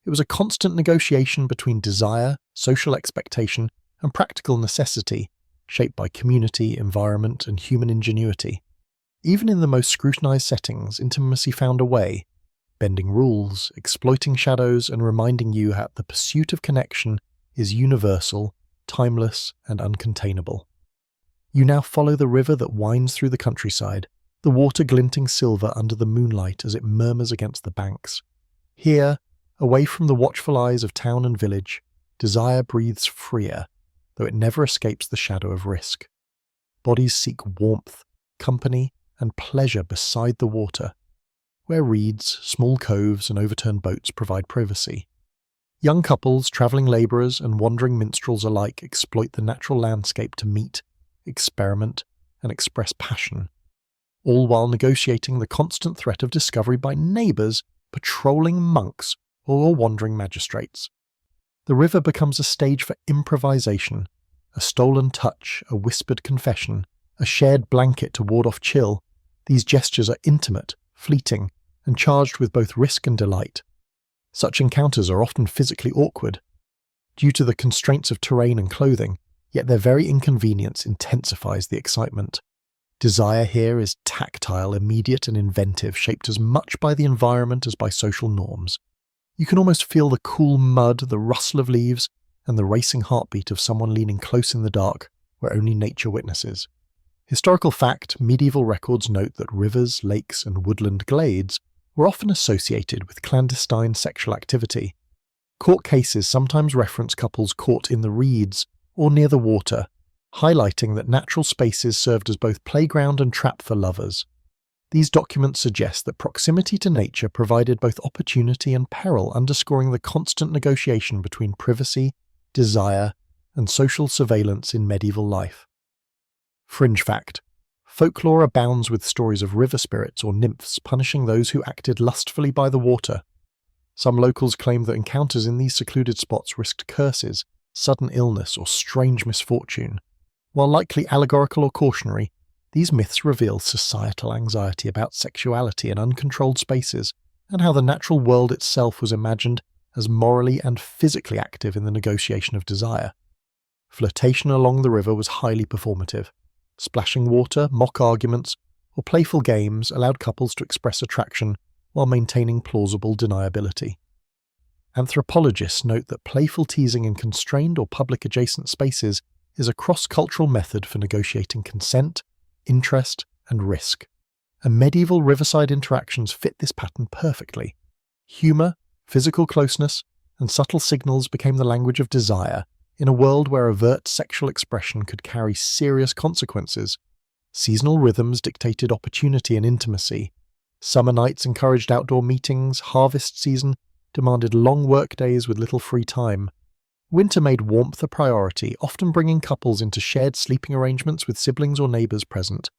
It was a constant negotiation between desire, social expectation, and practical necessity, shaped by community, environment, and human ingenuity. Even in the most scrutinised settings, intimacy found a way, bending rules, exploiting shadows, and reminding you that the pursuit of connection is universal, timeless, and uncontainable. You now follow the river that winds through the countryside, the water glinting silver under the moonlight as it murmurs against the banks. Here, away from the watchful eyes of town and village, desire breathes freer, though it never escapes the shadow of risk. Bodies seek warmth, company, and pleasure beside the water, where reeds, small coves, and overturned boats provide privacy. Young couples, travelling labourers, and wandering minstrels alike exploit the natural landscape to meet, experiment, and express passion, all while negotiating the constant threat of discovery by neighbours, patrolling monks, or wandering magistrates. The river becomes a stage for improvisation, a stolen touch, a whispered confession, a shared blanket to ward off chill. These gestures are intimate, fleeting, and charged with both risk and delight. Such encounters are often physically awkward, due to the constraints of terrain and clothing, yet their very inconvenience intensifies the excitement. Desire here is tactile, immediate, and inventive, shaped as much by the environment as by social norms. You can almost feel the cool mud, the rustle of leaves, and the racing heartbeat of someone leaning close in the dark, where only nature witnesses. Historical fact, medieval records note that rivers, lakes, and woodland glades were often associated with clandestine sexual activity. Court cases sometimes reference couples caught in the reeds or near the water, highlighting that natural spaces served as both playground and trap for lovers. These documents suggest that proximity to nature provided both opportunity and peril, underscoring the constant negotiation between privacy, desire, and social surveillance in medieval life. Fringe fact: folklore abounds with stories of river spirits or nymphs punishing those who acted lustfully by the water. Some locals claim that encounters in these secluded spots risked curses, sudden illness, or strange misfortune. While likely allegorical or cautionary, these myths reveal societal anxiety about sexuality in uncontrolled spaces and how the natural world itself was imagined as morally and physically active in the negotiation of desire. Flirtation along the river was highly performative. Splashing water, mock arguments, or playful games allowed couples to express attraction while maintaining plausible deniability. Anthropologists note that playful teasing in constrained or public adjacent spaces is a cross-cultural method for negotiating consent, interest, and risk. And medieval riverside interactions fit this pattern perfectly. Humour, physical closeness, and subtle signals became the language of desire in a world where overt sexual expression could carry serious consequences. Seasonal rhythms dictated opportunity and intimacy. Summer nights encouraged outdoor meetings, harvest season demanded long work days with little free time. Winter made warmth a priority, often bringing couples into shared sleeping arrangements with siblings or neighbours present,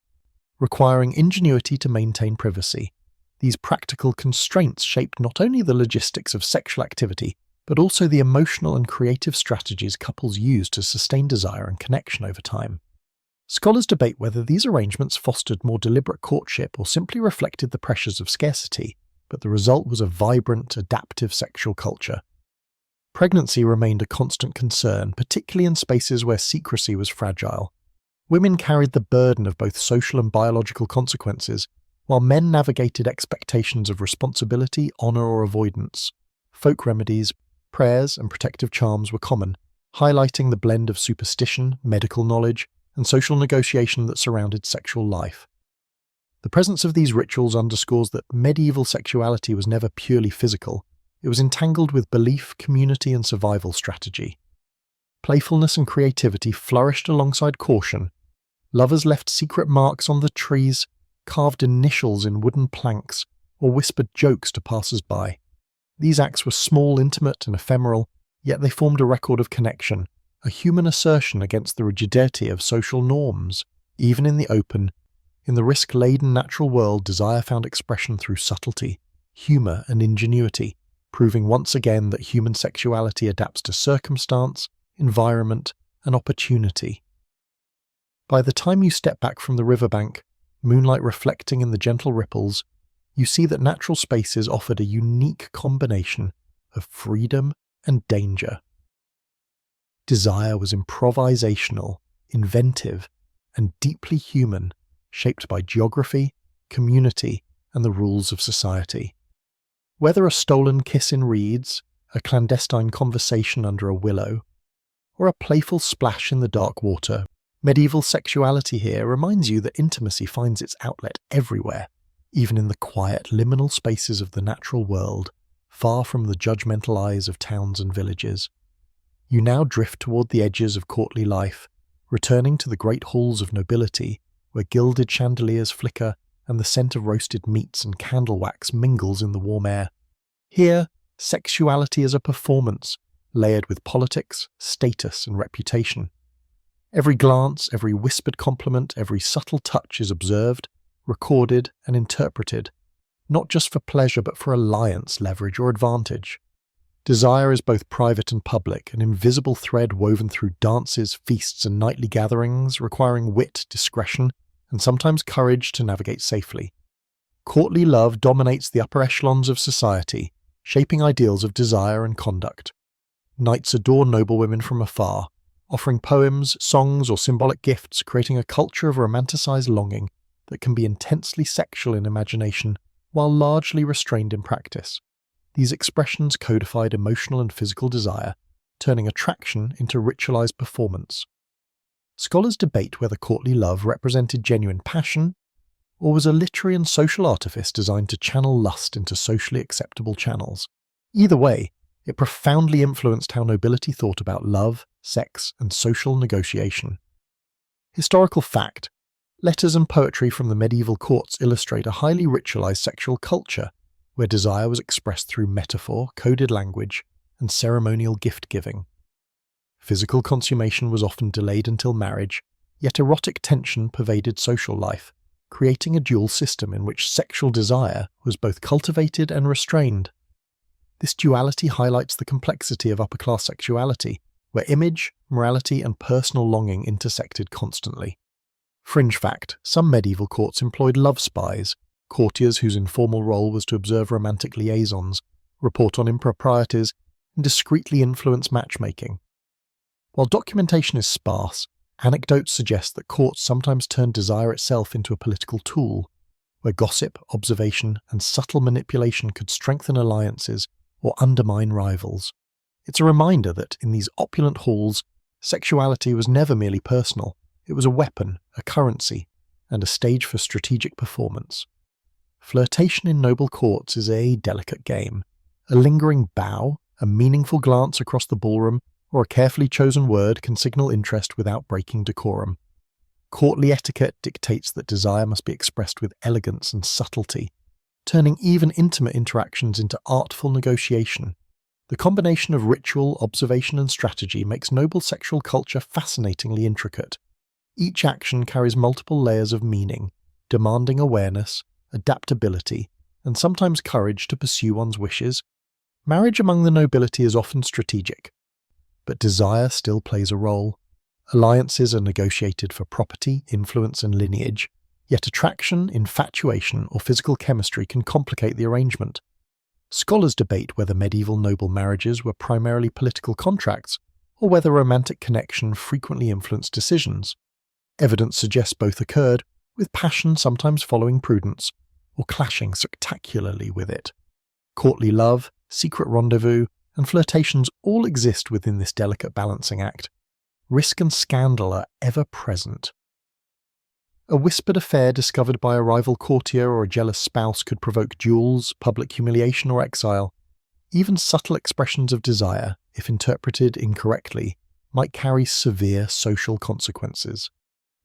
requiring ingenuity to maintain privacy. These practical constraints shaped not only the logistics of sexual activity, but also the emotional and creative strategies couples used to sustain desire and connection over time. Scholars debate whether these arrangements fostered more deliberate courtship or simply reflected the pressures of scarcity, but the result was a vibrant, adaptive sexual culture. Pregnancy remained a constant concern, particularly in spaces where secrecy was fragile. Women carried the burden of both social and biological consequences, while men navigated expectations of responsibility, honour, or avoidance. Folk remedies, prayers, and protective charms were common, highlighting the blend of superstition, medical knowledge, and social negotiation that surrounded sexual life. The presence of these rituals underscores that medieval sexuality was never purely physical. It was entangled with belief, community, and survival strategy. Playfulness and creativity flourished alongside caution. Lovers left secret marks on the trees, carved initials in wooden planks, or whispered jokes to passers-by. These acts were small, intimate, and ephemeral, yet they formed a record of connection, a human assertion against the rigidity of social norms. Even in the open, in the risk-laden natural world, desire found expression through subtlety, humour, and ingenuity, proving once again that human sexuality adapts to circumstance, environment, and opportunity. By the time you step back from the riverbank, moonlight reflecting in the gentle ripples, you see that natural spaces offered a unique combination of freedom and danger. Desire was improvisational, inventive, and deeply human, shaped by geography, community, and the rules of society. Whether a stolen kiss in reeds, a clandestine conversation under a willow, or a playful splash in the dark water, medieval sexuality here reminds you that intimacy finds its outlet everywhere, even in the quiet, liminal spaces of the natural world, far from the judgmental eyes of towns and villages. You now drift toward the edges of courtly life, returning to the great halls of nobility, where gilded chandeliers flicker and the scent of roasted meats and candle wax mingles in the warm air. Here, sexuality is a performance, layered with politics, status, and reputation. Every glance, every whispered compliment, every subtle touch is observed, recorded, and interpreted, not just for pleasure but for alliance, leverage, or advantage. Desire is both private and public, an invisible thread woven through dances, feasts, and nightly gatherings, requiring wit, discretion, and sometimes courage to navigate safely. Courtly love dominates the upper echelons of society, shaping ideals of desire and conduct. Knights adore noblewomen from afar, offering poems, songs, or symbolic gifts, creating a culture of romanticized longing that can be intensely sexual in imagination while largely restrained in practice. These expressions codified emotional and physical desire, turning attraction into ritualized performance. Scholars debate whether courtly love represented genuine passion, or was a literary and social artifice designed to channel lust into socially acceptable channels. Either way, it profoundly influenced how nobility thought about love, sex, and social negotiation. Historical fact: letters and poetry from the medieval courts illustrate a highly ritualized sexual culture, where desire was expressed through metaphor, coded language, and ceremonial gift-giving. Physical consummation was often delayed until marriage, yet erotic tension pervaded social life, creating a dual system in which sexual desire was both cultivated and restrained. This duality highlights the complexity of upper-class sexuality, where image, morality, and personal longing intersected constantly. Fringe fact: some medieval courts employed love spies, courtiers whose informal role was to observe romantic liaisons, report on improprieties, and discreetly influence matchmaking. While documentation is sparse, anecdotes suggest that courts sometimes turned desire itself into a political tool, where gossip, observation, and subtle manipulation could strengthen alliances or undermine rivals. It's a reminder that, in these opulent halls, sexuality was never merely personal. It was a weapon, a currency, and a stage for strategic performance. Flirtation in noble courts is a delicate game. A lingering bow, a meaningful glance across the ballroom, or a carefully chosen word can signal interest without breaking decorum. Courtly etiquette dictates that desire must be expressed with elegance and subtlety, turning even intimate interactions into artful negotiation. The combination of ritual, observation, and strategy makes noble sexual culture fascinatingly intricate. Each action carries multiple layers of meaning, demanding awareness, adaptability, and sometimes courage to pursue one's wishes. Marriage among the nobility is often strategic, but desire still plays a role. Alliances are negotiated for property, influence, and lineage, yet attraction, infatuation, or physical chemistry can complicate the arrangement. Scholars debate whether medieval noble marriages were primarily political contracts, or whether romantic connection frequently influenced decisions. Evidence suggests both occurred, with passion sometimes following prudence, or clashing spectacularly with it. Courtly love, secret rendezvous, and flirtations all exist within this delicate balancing act. Risk and scandal are ever present. A whispered affair discovered by a rival courtier or a jealous spouse could provoke duels, public humiliation, or exile. Even subtle expressions of desire, if interpreted incorrectly, might carry severe social consequences.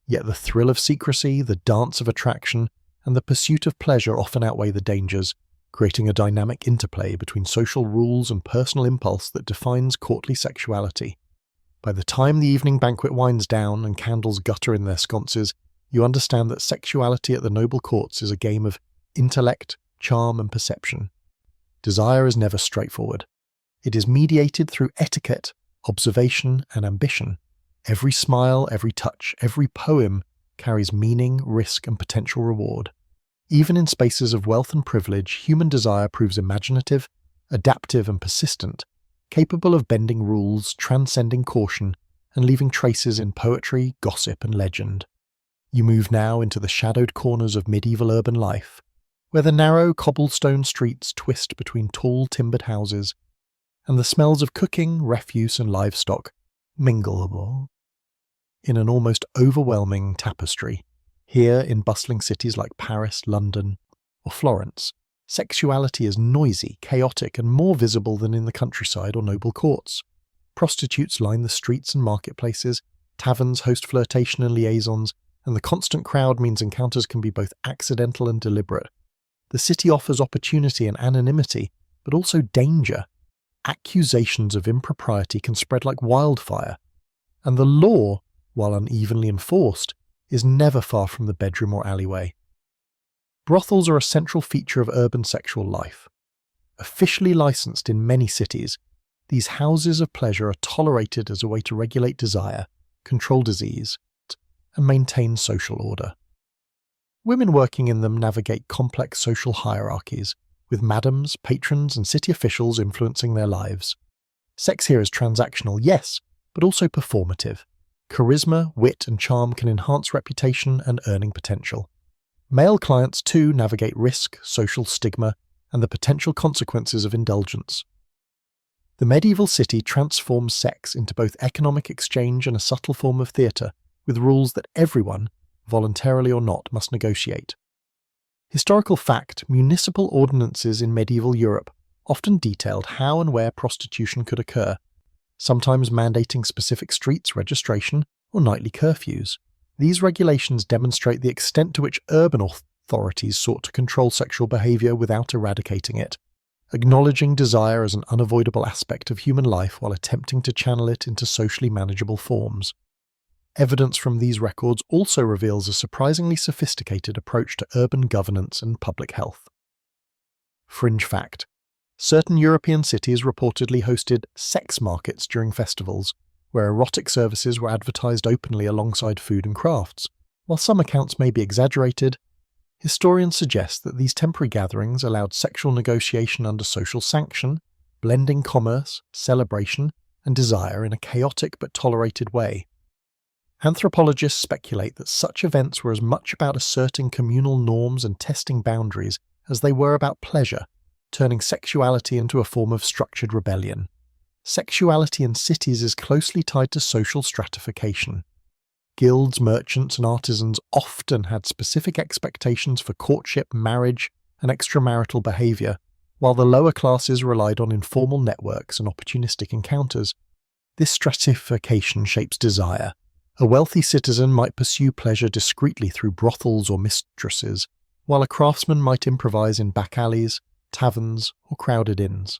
Yet the thrill of secrecy, the dance of attraction, and the pursuit of pleasure often outweigh the dangers, creating a dynamic interplay between social rules and personal impulse that defines courtly sexuality. By the time the evening banquet winds down and candles gutter in their sconces, you understand that sexuality at the noble courts is a game of intellect, charm, and perception. desire is never straightforward. It is mediated through etiquette, observation, and ambition. Every smile, every touch, every poem carries meaning, risk, and potential reward. Even in spaces of wealth and privilege, human desire proves imaginative, adaptive, and persistent, capable of bending rules, transcending caution, and leaving traces in poetry, gossip, and legend. You move now into the shadowed corners of medieval urban life, where the narrow cobblestone streets twist between tall timbered houses, and the smells of cooking, refuse, and livestock mingle in an almost overwhelming tapestry. Here, in bustling cities like Paris, London, or Florence, sexuality is noisy, chaotic, and more visible than in the countryside or noble courts. Prostitutes line the streets and marketplaces, taverns host flirtation and liaisons, and the constant crowd means encounters can be both accidental and deliberate. The city offers opportunity and anonymity, but also danger. Accusations of impropriety can spread like wildfire, and the law, while unevenly enforced, is never far from the bedroom or alleyway. Brothels are a central feature of urban sexual life. Officially licensed in many cities, these houses of pleasure are tolerated as a way to regulate desire, control disease, and maintain social order. Women working in them navigate complex social hierarchies, with madams, patrons, and city officials influencing their lives. Sex here is transactional, yes, but also performative. Charisma, wit, and charm can enhance reputation and earning potential. Male clients too navigate risk, social stigma, and the potential consequences of indulgence. The medieval city transforms sex into both economic exchange and a subtle form of theatre, with rules that everyone, voluntarily or not, must negotiate. Historical fact: municipal ordinances in medieval Europe often detailed how and where prostitution could occur, sometimes mandating specific streets registration or nightly curfews. These regulations demonstrate the extent to which urban authorities sought to control sexual behaviour without eradicating it, acknowledging desire as an unavoidable aspect of human life while attempting to channel it into socially manageable forms. Evidence from these records also reveals a surprisingly sophisticated approach to urban governance and public health. Fringe fact: certain European cities reportedly hosted sex markets during festivals, where erotic services were advertised openly alongside food and crafts. While some accounts may be exaggerated, historians suggest that these temporary gatherings allowed sexual negotiation under social sanction, blending commerce, celebration, and desire in a chaotic but tolerated way. Anthropologists speculate that such events were as much about asserting communal norms and testing boundaries as they were about pleasure, turning sexuality into a form of structured rebellion. Sexuality in cities is closely tied to social stratification. Guilds, merchants, and artisans often had specific expectations for courtship, marriage, and extramarital behaviour, while the lower classes relied on informal networks and opportunistic encounters. This stratification shapes desire. A wealthy citizen might pursue pleasure discreetly through brothels or mistresses, while a craftsman might improvise in back alleys, taverns, or crowded inns.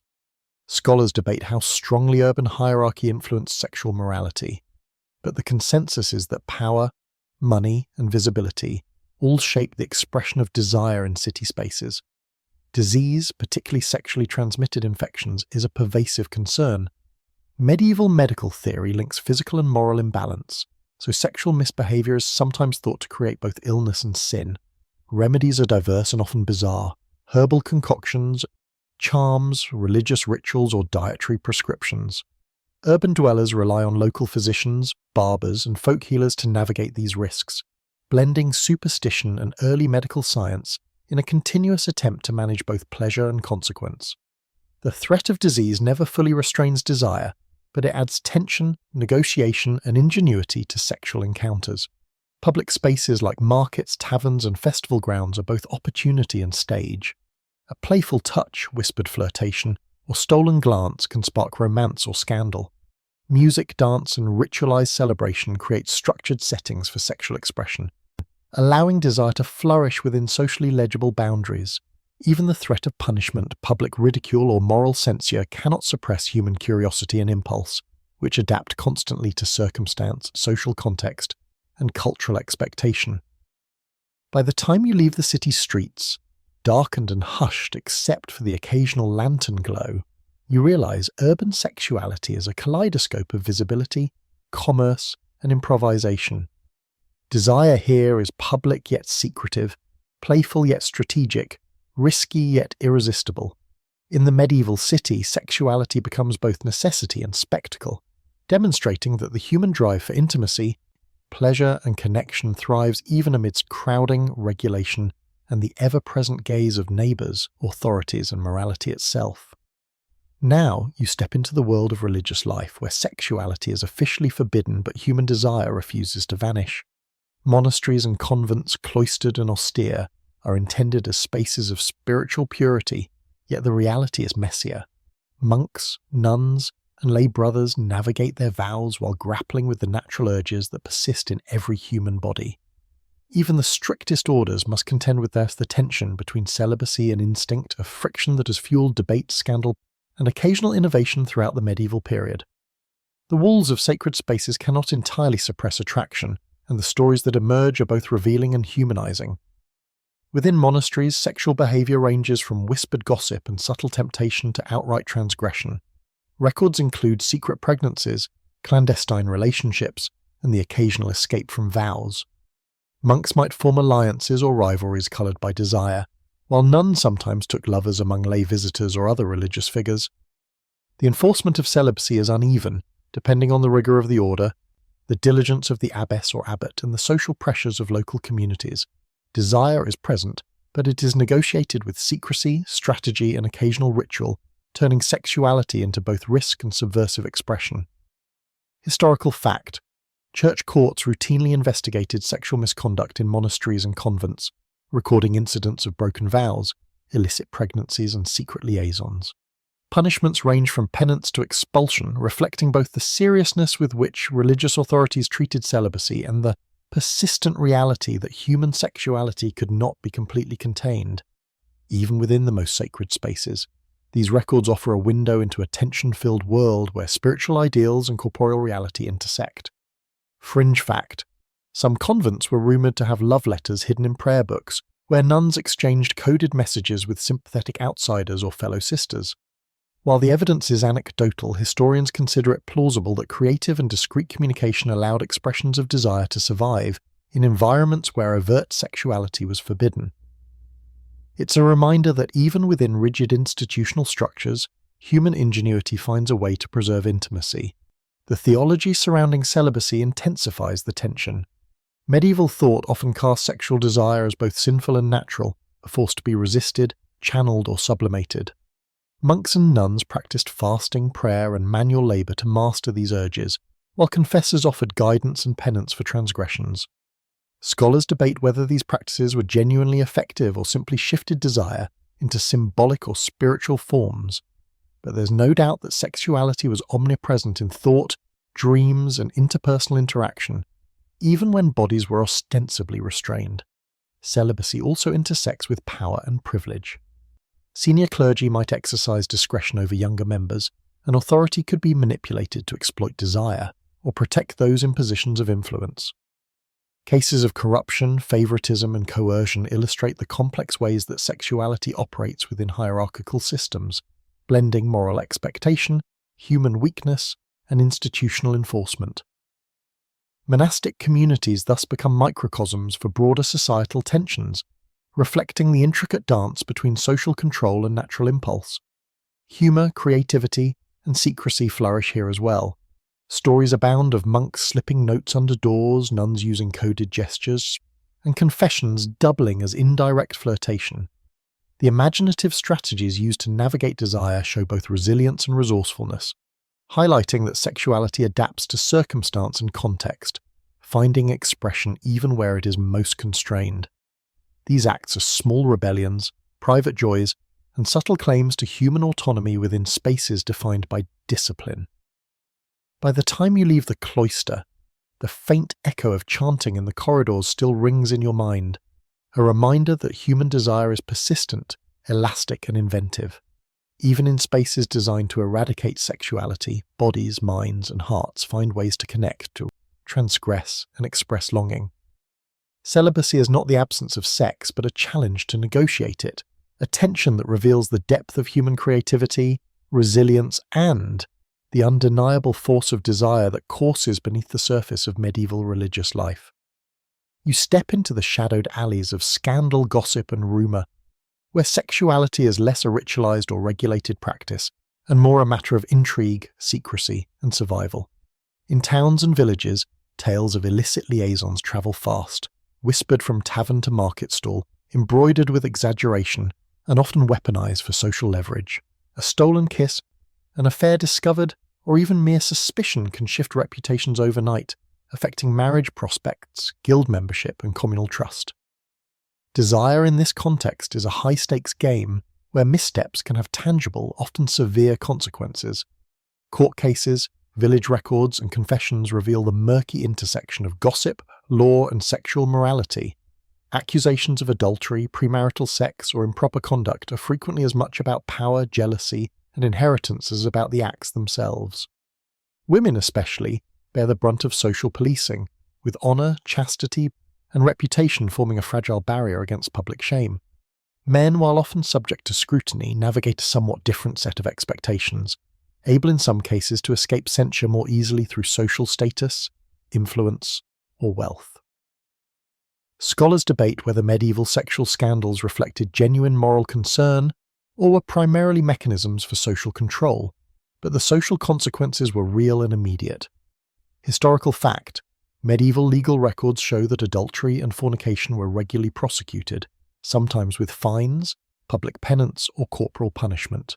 Scholars debate how strongly urban hierarchy influenced sexual morality, but the consensus is that power, money, and visibility all shape the expression of desire in city spaces. Disease, particularly sexually transmitted infections, is a pervasive concern. Medieval medical theory links physical and moral imbalance, so sexual misbehavior is sometimes thought to create both illness and sin. Remedies are diverse and often bizarre: herbal concoctions, charms, religious rituals, or dietary prescriptions. Urban dwellers rely on local physicians, barbers, and folk healers to navigate these risks, blending superstition and early medical science in a continuous attempt to manage both pleasure and consequence. The threat of disease never fully restrains desire, but it adds tension, negotiation, and ingenuity to sexual encounters. Public spaces like markets, taverns, and festival grounds are both opportunity and stage. A playful touch, whispered flirtation, or stolen glance can spark romance or scandal. Music, dance, and ritualized celebration create structured settings for sexual expression, allowing desire to flourish within socially legible boundaries. Even the threat of punishment, public ridicule, or moral censure cannot suppress human curiosity and impulse, which adapt constantly to circumstance, social context, and cultural expectation. By the time you leave the city's streets, darkened and hushed except for the occasional lantern glow, you realize urban sexuality is a kaleidoscope of visibility, commerce, and improvisation. Desire here is public yet secretive, playful yet strategic, risky yet irresistible. In the medieval city, sexuality becomes both necessity and spectacle, demonstrating that the human drive for intimacy, pleasure, and connection thrives even amidst crowding, regulation, and the ever-present gaze of neighbours, authorities, and morality itself. Now you step into the world of religious life, where sexuality is officially forbidden but human desire refuses to vanish. Monasteries and convents, cloistered and austere, are intended as spaces of spiritual purity, yet the reality is messier. Monks, nuns, and lay brothers navigate their vows while grappling with the natural urges that persist in every human body. Even the strictest orders must contend with the tension between celibacy and instinct, a friction that has fueled debate, scandal, and occasional innovation throughout the medieval period. The walls of sacred spaces cannot entirely suppress attraction, and the stories that emerge are both revealing and humanizing. Within monasteries, sexual behavior ranges from whispered gossip and subtle temptation to outright transgression. Records include secret pregnancies, clandestine relationships, and the occasional escape from vows. Monks might form alliances or rivalries coloured by desire, while nuns sometimes took lovers among lay visitors or other religious figures. The enforcement of celibacy is uneven, depending on the rigour of the order, the diligence of the abbess or abbot, and the social pressures of local communities. Desire is present, but it is negotiated with secrecy, strategy, and occasional ritual, turning sexuality into both risk and subversive expression. Historical fact: church courts routinely investigated sexual misconduct in monasteries and convents, recording incidents of broken vows, illicit pregnancies, and secret liaisons. Punishments range from penance to expulsion, reflecting both the seriousness with which religious authorities treated celibacy and the persistent reality that human sexuality could not be completely contained. Even within the most sacred spaces, these records offer a window into a tension-filled world where spiritual ideals and corporeal reality intersect. Fringe fact: some convents were rumoured to have love letters hidden in prayer books, where nuns exchanged coded messages with sympathetic outsiders or fellow sisters. While the evidence is anecdotal, historians consider it plausible that creative and discreet communication allowed expressions of desire to survive in environments where overt sexuality was forbidden. It's a reminder that even within rigid institutional structures, human ingenuity finds a way to preserve intimacy. The theology surrounding celibacy intensifies the tension. Medieval thought often cast sexual desire as both sinful and natural, a force to be resisted, channeled, or sublimated. Monks and nuns practiced fasting, prayer, and manual labour to master these urges, while confessors offered guidance and penance for transgressions. Scholars debate whether these practices were genuinely effective or simply shifted desire into symbolic or spiritual forms, but there's no doubt that sexuality was omnipresent in thought, dreams, and interpersonal interaction, even when bodies were ostensibly restrained. Celibacy also intersects with power and privilege. Senior clergy might exercise discretion over younger members, and authority could be manipulated to exploit desire or protect those in positions of influence. Cases of corruption, favoritism, and coercion illustrate the complex ways that sexuality operates within hierarchical systems, blending moral expectation, human weakness, and institutional enforcement. Monastic communities thus become microcosms for broader societal tensions, reflecting the intricate dance between social control and natural impulse. Humour, creativity, and secrecy flourish here as well. Stories abound of monks slipping notes under doors, nuns using coded gestures, and confessions doubling as indirect flirtation. The imaginative strategies used to navigate desire show both resilience and resourcefulness, highlighting that sexuality adapts to circumstance and context, finding expression even where it is most constrained. These acts are small rebellions, private joys, and subtle claims to human autonomy within spaces defined by discipline. By the time you leave the cloister, the faint echo of chanting in the corridors still rings in your mind, a reminder that human desire is persistent, elastic, and inventive. Even in spaces designed to eradicate sexuality, bodies, minds, and hearts find ways to connect, to transgress, and express longing. Celibacy is not the absence of sex, but a challenge to negotiate it, a tension that reveals the depth of human creativity, resilience, and the undeniable force of desire that courses beneath the surface of medieval religious life. You step into the shadowed alleys of scandal, gossip, and rumour, where sexuality is less a ritualized or regulated practice, and more a matter of intrigue, secrecy, and survival. In towns and villages, tales of illicit liaisons travel fast, whispered from tavern to market stall, embroidered with exaggeration, and often weaponized for social leverage. A stolen kiss, an affair discovered, or even mere suspicion can shift reputations overnight, affecting marriage prospects, guild membership, and communal trust. Desire in this context is a high-stakes game where missteps can have tangible, often severe consequences. Court cases, village records, and confessions reveal the murky intersection of gossip, law, and sexual morality. Accusations of adultery, premarital sex, or improper conduct are frequently as much about power, jealousy, and inheritance as about the acts themselves. Women especially bear the brunt of social policing, with honour, chastity, and reputation forming a fragile barrier against public shame. Men, while often subject to scrutiny, navigate a somewhat different set of expectations, able in some cases to escape censure more easily through social status, influence, or wealth. Scholars debate whether medieval sexual scandals reflected genuine moral concern or were primarily mechanisms for social control, but the social consequences were real and immediate. Historical fact: medieval legal records show that adultery and fornication were regularly prosecuted, sometimes with fines, public penance, or corporal punishment.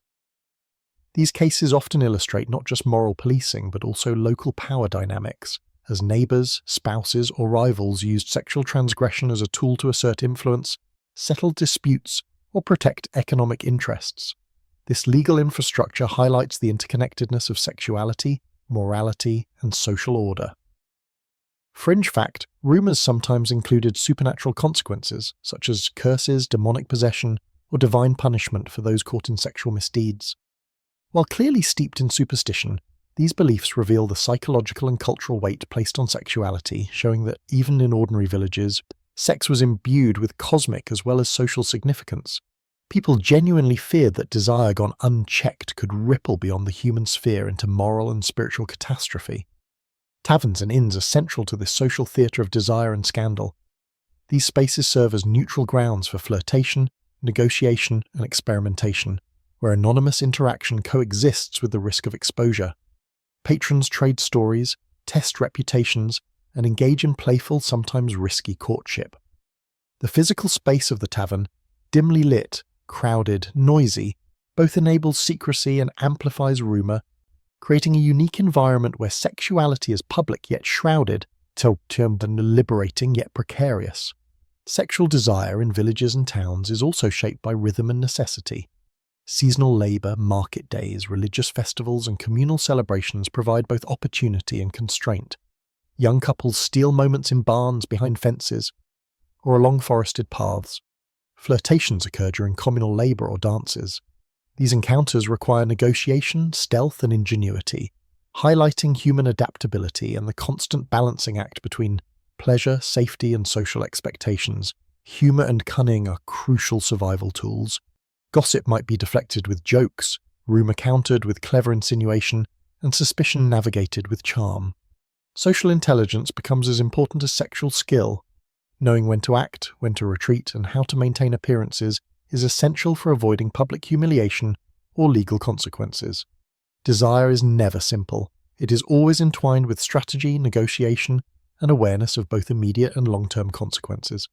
These cases often illustrate not just moral policing but also local power dynamics, as neighbours, spouses, or rivals used sexual transgression as a tool to assert influence, settle disputes, or protect economic interests. This legal infrastructure highlights the interconnectedness of sexuality, morality, and social order. Fringe fact: rumours sometimes included supernatural consequences, such as curses, demonic possession, or divine punishment for those caught in sexual misdeeds. While clearly steeped in superstition, these beliefs reveal the psychological and cultural weight placed on sexuality, showing that even in ordinary villages, sex was imbued with cosmic as well as social significance. People genuinely feared that desire gone unchecked could ripple beyond the human sphere into moral and spiritual catastrophe. Taverns and inns are central to this social theatre of desire and scandal. These spaces serve as neutral grounds for flirtation, negotiation, and experimentation, where anonymous interaction coexists with the risk of exposure. Patrons trade stories, test reputations, and engage in playful, sometimes risky courtship. The physical space of the tavern, dimly lit, crowded, noisy, both enables secrecy and amplifies rumour, creating a unique environment where sexuality is public yet shrouded, termed liberating yet precarious. Sexual desire in villages and towns is also shaped by rhythm and necessity. Seasonal labour, market days, religious festivals, and communal celebrations provide both opportunity and constraint. Young couples steal moments in barns, behind fences, or along forested paths. Flirtations occur during communal labour or dances. These encounters require negotiation, stealth, and ingenuity, highlighting human adaptability and the constant balancing act between pleasure, safety, and social expectations. Humour and cunning are crucial survival tools. Gossip might be deflected with jokes, rumour countered with clever insinuation, and suspicion navigated with charm. Social intelligence becomes as important as sexual skill. Knowing when to act, when to retreat, and how to maintain appearances is essential for avoiding public humiliation or legal consequences. Desire is never simple. It is always entwined with strategy, negotiation, and awareness of both immediate and long-term consequences.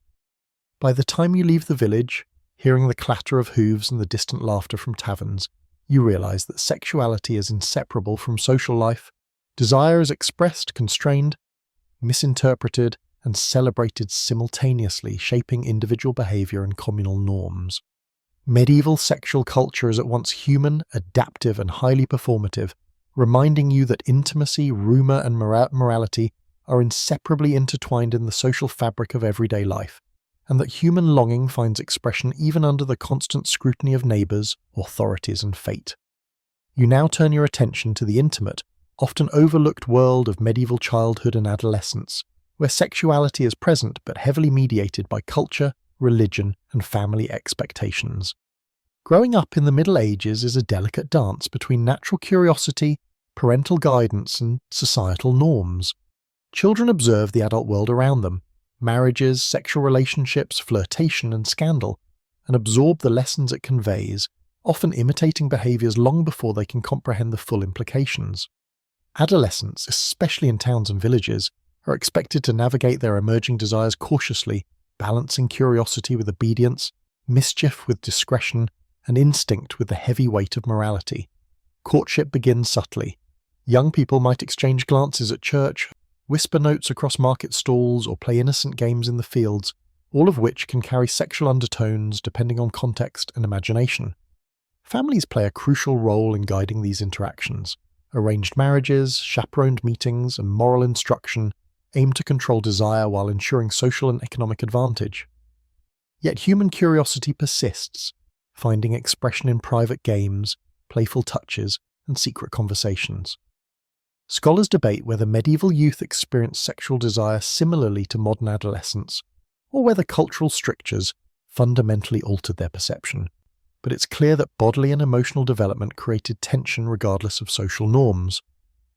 By the time you leave the village, hearing the clatter of hooves and the distant laughter from taverns, you realize that sexuality is inseparable from social life. Desire is expressed, constrained, misinterpreted, and celebrated simultaneously, shaping individual behavior and communal norms. Medieval sexual culture is at once human, adaptive, and highly performative, reminding you that intimacy, rumor, and morality are inseparably intertwined in the social fabric of everyday life, and that human longing finds expression even under the constant scrutiny of neighbours, authorities, and fate. You now turn your attention to the intimate, often overlooked world of medieval childhood and adolescence, where sexuality is present but heavily mediated by culture, religion, and family expectations. Growing up in the Middle Ages is a delicate dance between natural curiosity, parental guidance, and societal norms. Children observe the adult world around them, marriages, sexual relationships, flirtation, and scandal, and absorb the lessons it conveys, often imitating behaviours long before they can comprehend the full implications. Adolescents, especially in towns and villages, are expected to navigate their emerging desires cautiously, balancing curiosity with obedience, mischief with discretion, and instinct with the heavy weight of morality. Courtship begins subtly. Young people might exchange glances at church, whisper notes across market stalls, or play innocent games in the fields, all of which can carry sexual undertones depending on context and imagination. Families play a crucial role in guiding these interactions. Arranged marriages, chaperoned meetings, and moral instruction aim to control desire while ensuring social and economic advantage. Yet human curiosity persists, finding expression in private games, playful touches, and secret conversations. Scholars debate whether medieval youth experienced sexual desire similarly to modern adolescents, or whether cultural strictures fundamentally altered their perception. But it's clear that bodily and emotional development created tension regardless of social norms.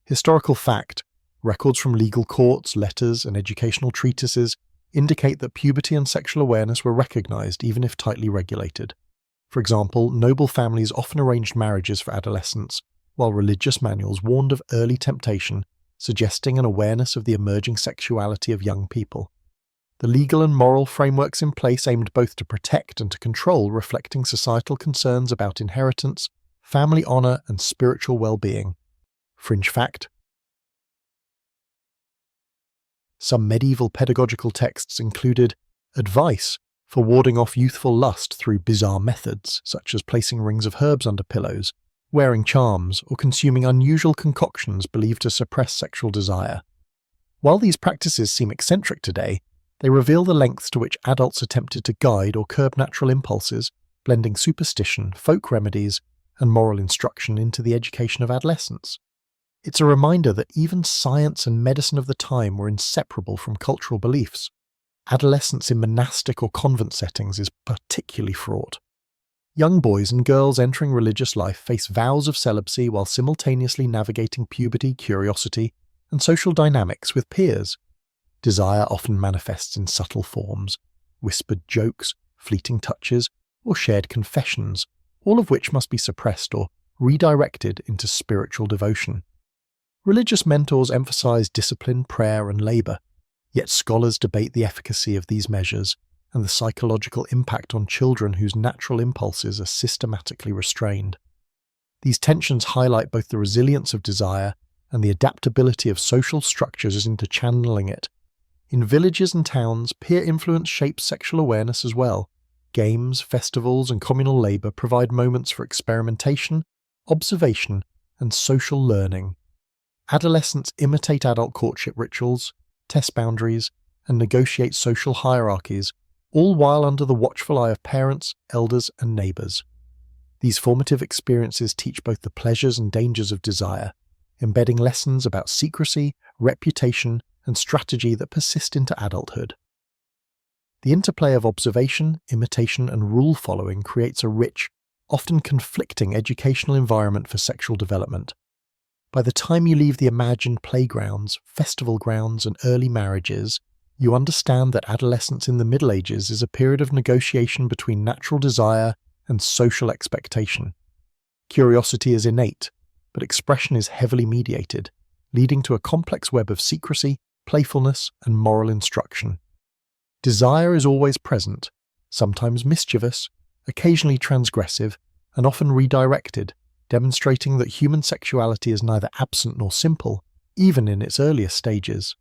Historical fact, records from legal courts, letters, and educational treatises indicate that puberty and sexual awareness were recognized even if tightly regulated. For example, noble families often arranged marriages for adolescents, while religious manuals warned of early temptation, suggesting an awareness of the emerging sexuality of young people. The legal and moral frameworks in place aimed both to protect and to control, reflecting societal concerns about inheritance, family honour, and spiritual well-being. Fringe fact: some medieval pedagogical texts included advice for warding off youthful lust through bizarre methods, such as placing rings of herbs under pillows, wearing charms, or consuming unusual concoctions believed to suppress sexual desire. While these practices seem eccentric today, they reveal the lengths to which adults attempted to guide or curb natural impulses, blending superstition, folk remedies, and moral instruction into the education of adolescents. It's a reminder that even science and medicine of the time were inseparable from cultural beliefs. Adolescence in monastic or convent settings is particularly fraught. Young boys and girls entering religious life face vows of celibacy while simultaneously navigating puberty, curiosity, and social dynamics with peers. Desire often manifests in subtle forms: whispered jokes, fleeting touches, or shared confessions, all of which must be suppressed or redirected into spiritual devotion. Religious mentors emphasize discipline, prayer, and labor, yet scholars debate the efficacy of these measures and the psychological impact on children whose natural impulses are systematically restrained. These tensions highlight both the resilience of desire and the adaptability of social structures into channeling it. In villages and towns, peer influence shapes sexual awareness as well. Games, festivals, and communal labor provide moments for experimentation, observation, and social learning. Adolescents imitate adult courtship rituals, test boundaries, and negotiate social hierarchies, all while under the watchful eye of parents, elders, and neighbours. These formative experiences teach both the pleasures and dangers of desire, embedding lessons about secrecy, reputation, and strategy that persist into adulthood. The interplay of observation, imitation, and rule-following creates a rich, often conflicting educational environment for sexual development. By the time you leave the imagined playgrounds, festival grounds, and early marriages, you understand that adolescence in the Middle Ages is a period of negotiation between natural desire and social expectation. Curiosity is innate, but expression is heavily mediated, leading to a complex web of secrecy, playfulness, and moral instruction. Desire is always present, sometimes mischievous, occasionally transgressive, and often redirected, demonstrating that human sexuality is neither absent nor simple, even in its earliest stages.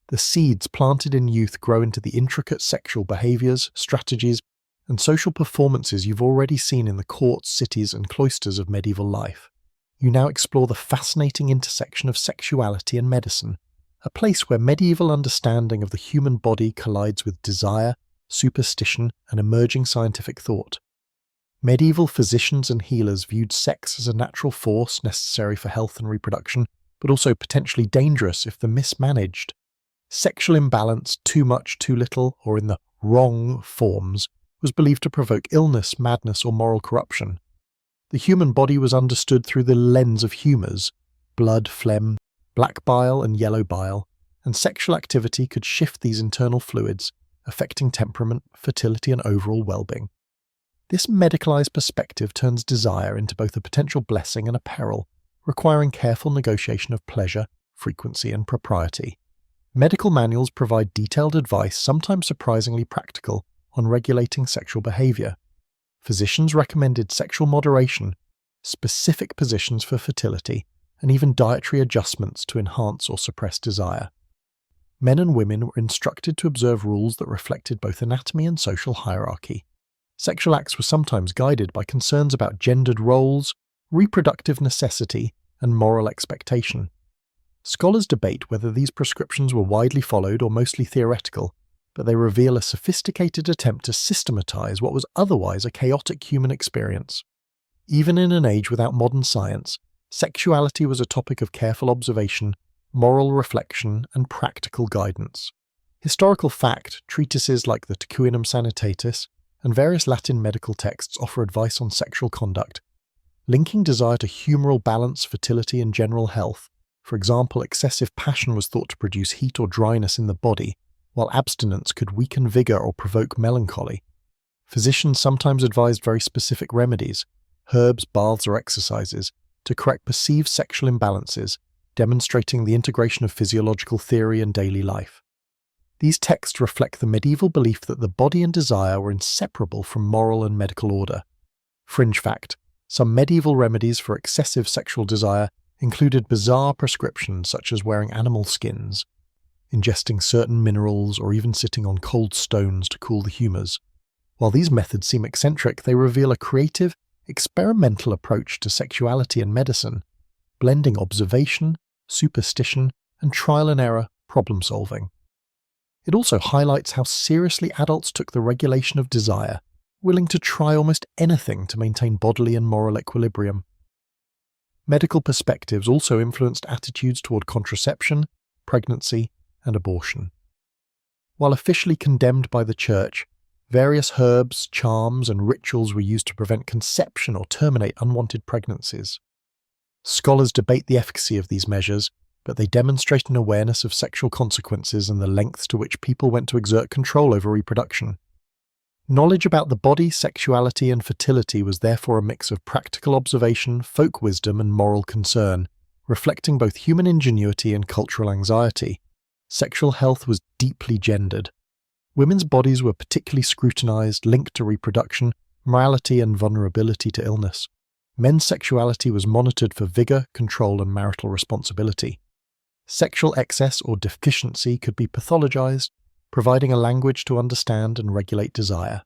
The seeds planted in youth grow into the intricate sexual behaviours, strategies, and social performances you've already seen in the courts, cities, and cloisters of medieval life. You now explore the fascinating intersection of sexuality and medicine, a place where medieval understanding of the human body collides with desire, superstition, and emerging scientific thought. Medieval physicians and healers viewed sex as a natural force necessary for health and reproduction, but also potentially dangerous if mismanaged. Sexual imbalance, too much, too little, or in the wrong forms, was believed to provoke illness, madness, or moral corruption. The human body was understood through the lens of humours: blood, phlegm, black bile and yellow bile, and sexual activity could shift these internal fluids, affecting temperament, fertility, and overall well-being. This medicalized perspective turns desire into both a potential blessing and a peril, requiring careful negotiation of pleasure, frequency, and propriety. Medical manuals provide detailed advice, sometimes surprisingly practical, on regulating sexual behavior. Physicians recommended sexual moderation, specific positions for fertility, and even dietary adjustments to enhance or suppress desire. Men and women were instructed to observe rules that reflected both anatomy and social hierarchy. Sexual acts were sometimes guided by concerns about gendered roles, reproductive necessity, and moral expectation. Scholars debate whether these prescriptions were widely followed or mostly theoretical, but they reveal a sophisticated attempt to systematize what was otherwise a chaotic human experience. Even in an age without modern science, sexuality was a topic of careful observation, moral reflection, and practical guidance. Historical fact, treatises like the Tecuinum Sanitatis, and various Latin medical texts offer advice on sexual conduct, linking desire to humoral balance, fertility, and general health. For example, excessive passion was thought to produce heat or dryness in the body, while abstinence could weaken vigor or provoke melancholy. Physicians sometimes advised very specific remedies, herbs, baths, or exercises, to correct perceived sexual imbalances, demonstrating the integration of physiological theory and daily life. These texts reflect the medieval belief that the body and desire were inseparable from moral and medical order. Fringe fact: some medieval remedies for excessive sexual desire included bizarre prescriptions such as wearing animal skins, ingesting certain minerals, or even sitting on cold stones to cool the humours. While these methods seem eccentric, they reveal a creative, experimental approach to sexuality and medicine, blending observation, superstition, and trial and error problem-solving. It also highlights how seriously adults took the regulation of desire, willing to try almost anything to maintain bodily and moral equilibrium. Medical perspectives also influenced attitudes toward contraception, pregnancy, and abortion. While officially condemned by the Church, various herbs, charms, and rituals were used to prevent conception or terminate unwanted pregnancies. Scholars debate the efficacy of these measures, but they demonstrate an awareness of sexual consequences and the lengths to which people went to exert control over reproduction. Knowledge about the body, sexuality, and fertility was therefore a mix of practical observation, folk wisdom, and moral concern, reflecting both human ingenuity and cultural anxiety. Sexual health was deeply gendered. Women's bodies were particularly scrutinized, linked to reproduction, morality, and vulnerability to illness. Men's sexuality was monitored for vigor, control, and marital responsibility. Sexual excess or deficiency could be pathologized, providing a language to understand and regulate desire.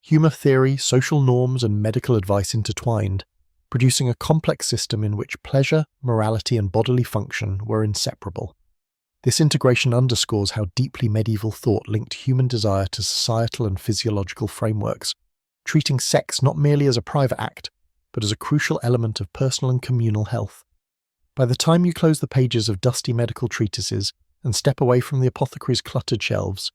Humor theory, social norms, and medical advice intertwined, producing a complex system in which pleasure, morality, and bodily function were inseparable. This integration underscores how deeply medieval thought linked human desire to societal and physiological frameworks, treating sex not merely as a private act, but as a crucial element of personal and communal health. By the time you close the pages of dusty medical treatises and step away from the apothecary's cluttered shelves,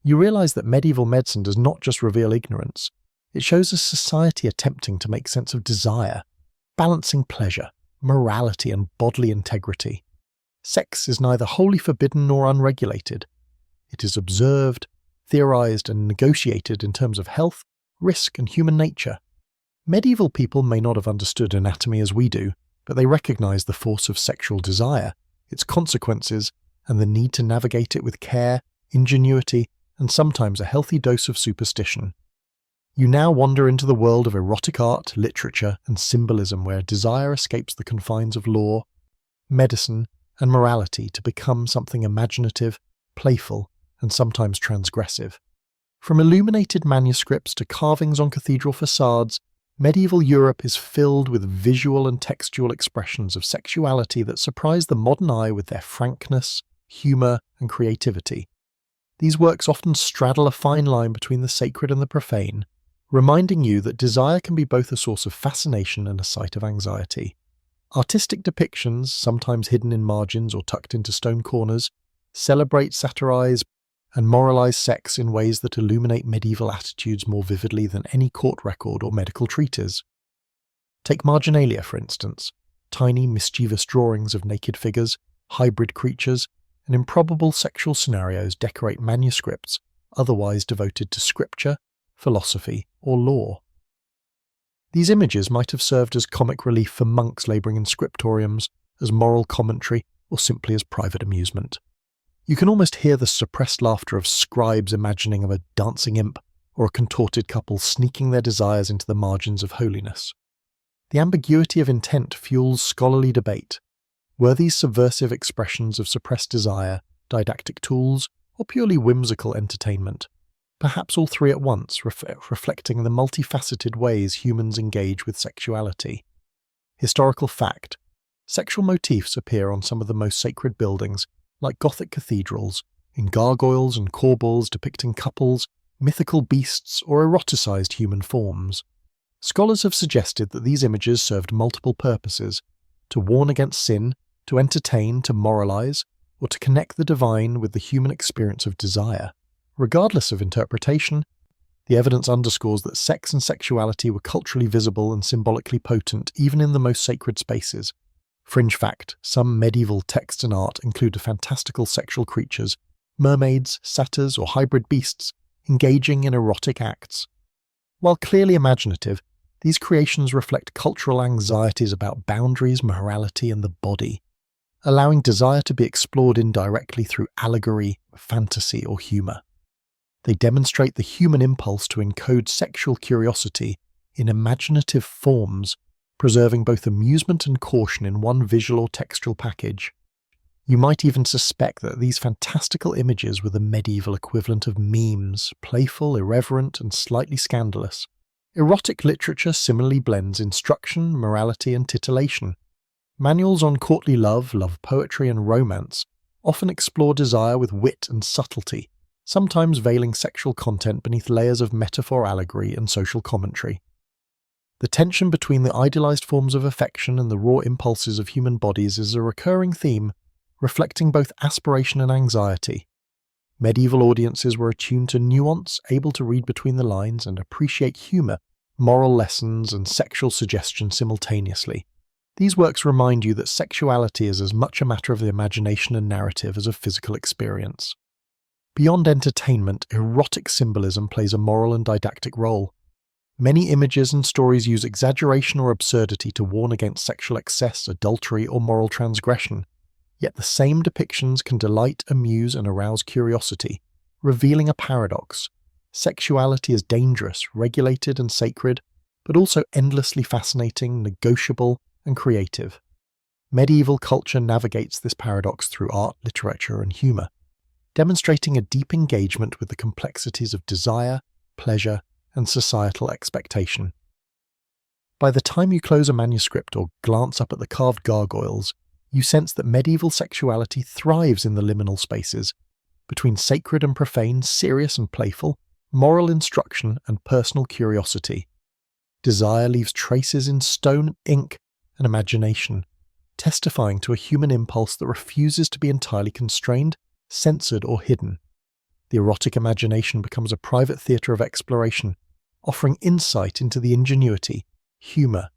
you realize that medieval medicine does not just reveal ignorance. It shows a society attempting to make sense of desire, balancing pleasure, morality, and bodily integrity. Sex is neither wholly forbidden nor unregulated. It is observed, theorized, and negotiated in terms of health, risk, and human nature. Medieval people may not have understood anatomy as we do, but they recognized the force of sexual desire, its consequences, and the need to navigate it with care, ingenuity, and sometimes a healthy dose of superstition. You now wander into the world of erotic art, literature, and symbolism where desire escapes the confines of law, medicine, and morality to become something imaginative, playful, and sometimes transgressive. From illuminated manuscripts to carvings on cathedral facades, medieval Europe is filled with visual and textual expressions of sexuality that surprise the modern eye with their frankness, humour, and creativity. These works often straddle a fine line between the sacred and the profane, reminding you that desire can be both a source of fascination and a site of anxiety. Artistic depictions, sometimes hidden in margins or tucked into stone corners, celebrate, satirize, and moralize sex in ways that illuminate medieval attitudes more vividly than any court record or medical treatise. Take marginalia, for instance, tiny, mischievous drawings of naked figures, hybrid creatures, and improbable sexual scenarios decorate manuscripts otherwise devoted to scripture, philosophy, or law. These images might have served as comic relief for monks labouring in scriptoriums, as moral commentary, or simply as private amusement. You can almost hear the suppressed laughter of scribes imagining of a dancing imp or a contorted couple sneaking their desires into the margins of holiness. The ambiguity of intent fuels scholarly debate. Were these subversive expressions of suppressed desire didactic tools or purely whimsical entertainment? Perhaps all three at once, reflecting the multifaceted ways humans engage with sexuality. Historical fact: sexual motifs appear on some of the most sacred buildings, like Gothic cathedrals, in gargoyles and corbels depicting couples, mythical beasts, or eroticized human forms. Scholars have suggested that these images served multiple purposes: to warn against sin, to entertain, to moralize, or to connect the divine with the human experience of desire. Regardless of interpretation, the evidence underscores that sex and sexuality were culturally visible and symbolically potent even in the most sacred spaces. Fringe fact: some medieval texts and art included fantastical sexual creatures, mermaids, satyrs, or hybrid beasts, engaging in erotic acts. While clearly imaginative, these creations reflect cultural anxieties about boundaries, morality, and the body, allowing desire to be explored indirectly through allegory, fantasy, or humour. They demonstrate the human impulse to encode sexual curiosity in imaginative forms, preserving both amusement and caution in one visual or textual package. You might even suspect that these fantastical images were the medieval equivalent of memes, playful, irreverent, and slightly scandalous. Erotic literature similarly blends instruction, morality, and titillation. Manuals on courtly love, love poetry, and romance often explore desire with wit and subtlety, sometimes veiling sexual content beneath layers of metaphor, allegory, and social commentary. The tension between the idealized forms of affection and the raw impulses of human bodies is a recurring theme, reflecting both aspiration and anxiety. Medieval audiences were attuned to nuance, able to read between the lines and appreciate humor, moral lessons, and sexual suggestion simultaneously. These works remind you that sexuality is as much a matter of the imagination and narrative as of physical experience. Beyond entertainment, erotic symbolism plays a moral and didactic role. Many images and stories use exaggeration or absurdity to warn against sexual excess, adultery, or moral transgression. Yet the same depictions can delight, amuse, and arouse curiosity, revealing a paradox. Sexuality is dangerous, regulated, and sacred, but also endlessly fascinating, negotiable, and creative. Medieval culture navigates this paradox through art, literature, and humour, demonstrating a deep engagement with the complexities of desire, pleasure, and societal expectation. By the time you close a manuscript or glance up at the carved gargoyles, you sense that medieval sexuality thrives in the liminal spaces, between sacred and profane, serious and playful, moral instruction and personal curiosity. Desire leaves traces in stone, ink, and imagination, testifying to a human impulse that refuses to be entirely constrained, censored, or hidden. The erotic imagination becomes a private theatre of exploration, offering insight into the ingenuity, humour,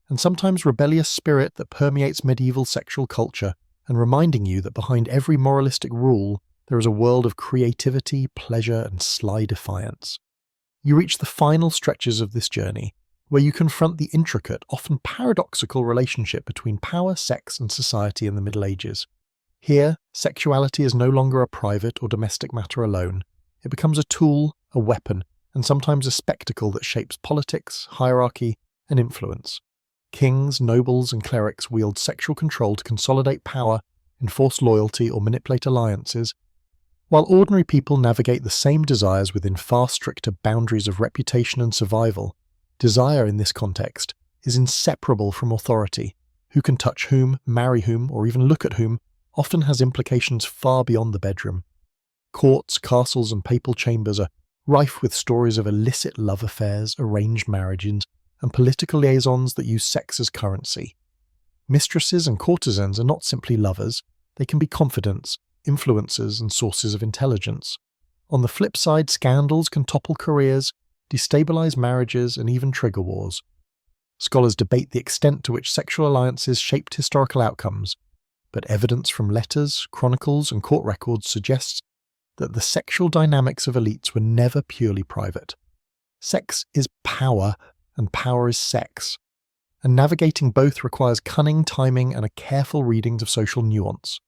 and sometimes rebellious spirit that permeates medieval sexual culture, and reminding you that behind every moralistic rule there is a world of creativity, pleasure, and sly defiance. You reach the final stretches of this journey, where you confront the intricate, often paradoxical relationship between power, sex, and society in the Middle Ages. Here, sexuality is no longer a private or domestic matter alone. It becomes a tool, a weapon, and sometimes a spectacle that shapes politics, hierarchy, and influence. Kings, nobles, and clerics wield sexual control to consolidate power, enforce loyalty, or manipulate alliances, while ordinary people navigate the same desires within far stricter boundaries of reputation and survival. Desire in this context is inseparable from authority. Who can touch whom, marry whom, or even look at whom often has implications far beyond the bedroom. Courts, castles, and papal chambers are rife with stories of illicit love affairs, arranged marriages, and political liaisons that use sex as currency. Mistresses and courtesans are not simply lovers, they can be confidants, influencers, and sources of intelligence. On the flip side, scandals can topple careers, destabilize marriages, and even trigger wars. Scholars debate the extent to which sexual alliances shaped historical outcomes, but evidence from letters, chronicles, and court records suggests that the sexual dynamics of elites were never purely private. Sex is power, and power is sex, and navigating both requires cunning timing and a careful reading of social nuance.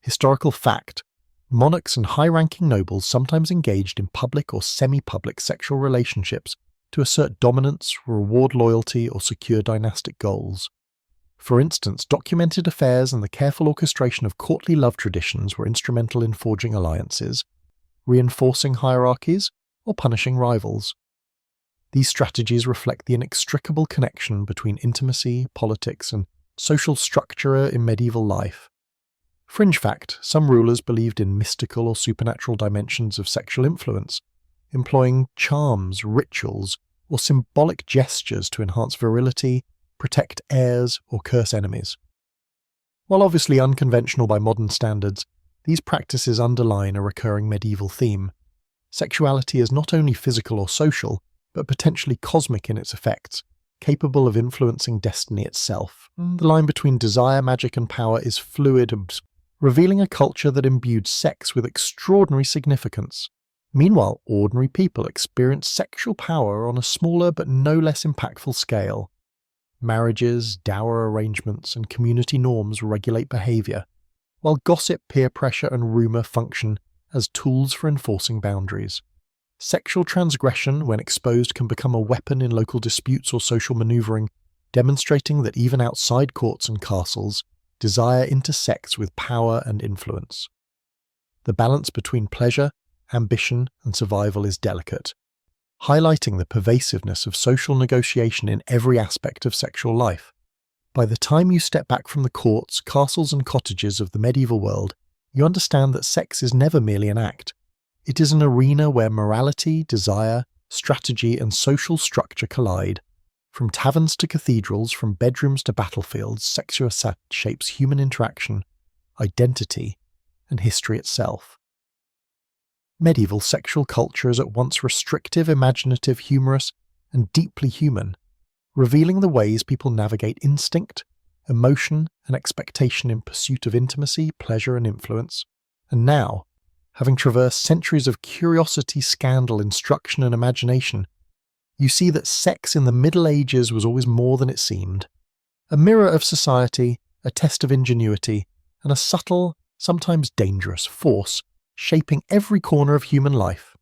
Historical fact: monarchs and high-ranking nobles sometimes engaged in public or semi-public sexual relationships to assert dominance, reward loyalty, or secure dynastic goals. For instance, documented affairs and the careful orchestration of courtly love traditions were instrumental in forging alliances, reinforcing hierarchies, or punishing rivals. These strategies reflect the inextricable connection between intimacy, politics, and social structure in medieval life. Fringe fact: some rulers believed in mystical or supernatural dimensions of sexual influence, employing charms, rituals, or symbolic gestures to enhance virility, protect heirs, or curse enemies. While obviously unconventional by modern standards, these practices underline a recurring medieval theme. Sexuality is not only physical or social, but potentially cosmic in its effects, capable of influencing destiny itself. The line between desire, magic, and power is fluid, revealing a culture that imbued sex with extraordinary significance. Meanwhile, ordinary people experience sexual power on a smaller but no less impactful scale. Marriages, dower arrangements, and community norms regulate behavior, while gossip, peer pressure, and rumor function as tools for enforcing boundaries. Sexual transgression, when exposed, can become a weapon in local disputes or social maneuvering, demonstrating that even outside courts and castles, desire intersects with power and influence. The balance between pleasure, ambition, and survival is delicate, highlighting the pervasiveness of social negotiation in every aspect of sexual life. By the time you step back from the courts, castles, and cottages of the medieval world, you understand that sex is never merely an act. It is an arena where morality, desire, strategy, and social structure collide. From taverns to cathedrals, from bedrooms to battlefields, sexuality shapes human interaction, identity, and history itself. Medieval sexual culture is at once restrictive, imaginative, humorous, and deeply human, revealing the ways people navigate instinct, emotion, and expectation in pursuit of intimacy, pleasure, and influence. And now, having traversed centuries of curiosity, scandal, instruction, and imagination, you see that sex in the Middle Ages was always more than it seemed. A mirror of society, a test of ingenuity, and a subtle, sometimes dangerous force shaping every corner of human life.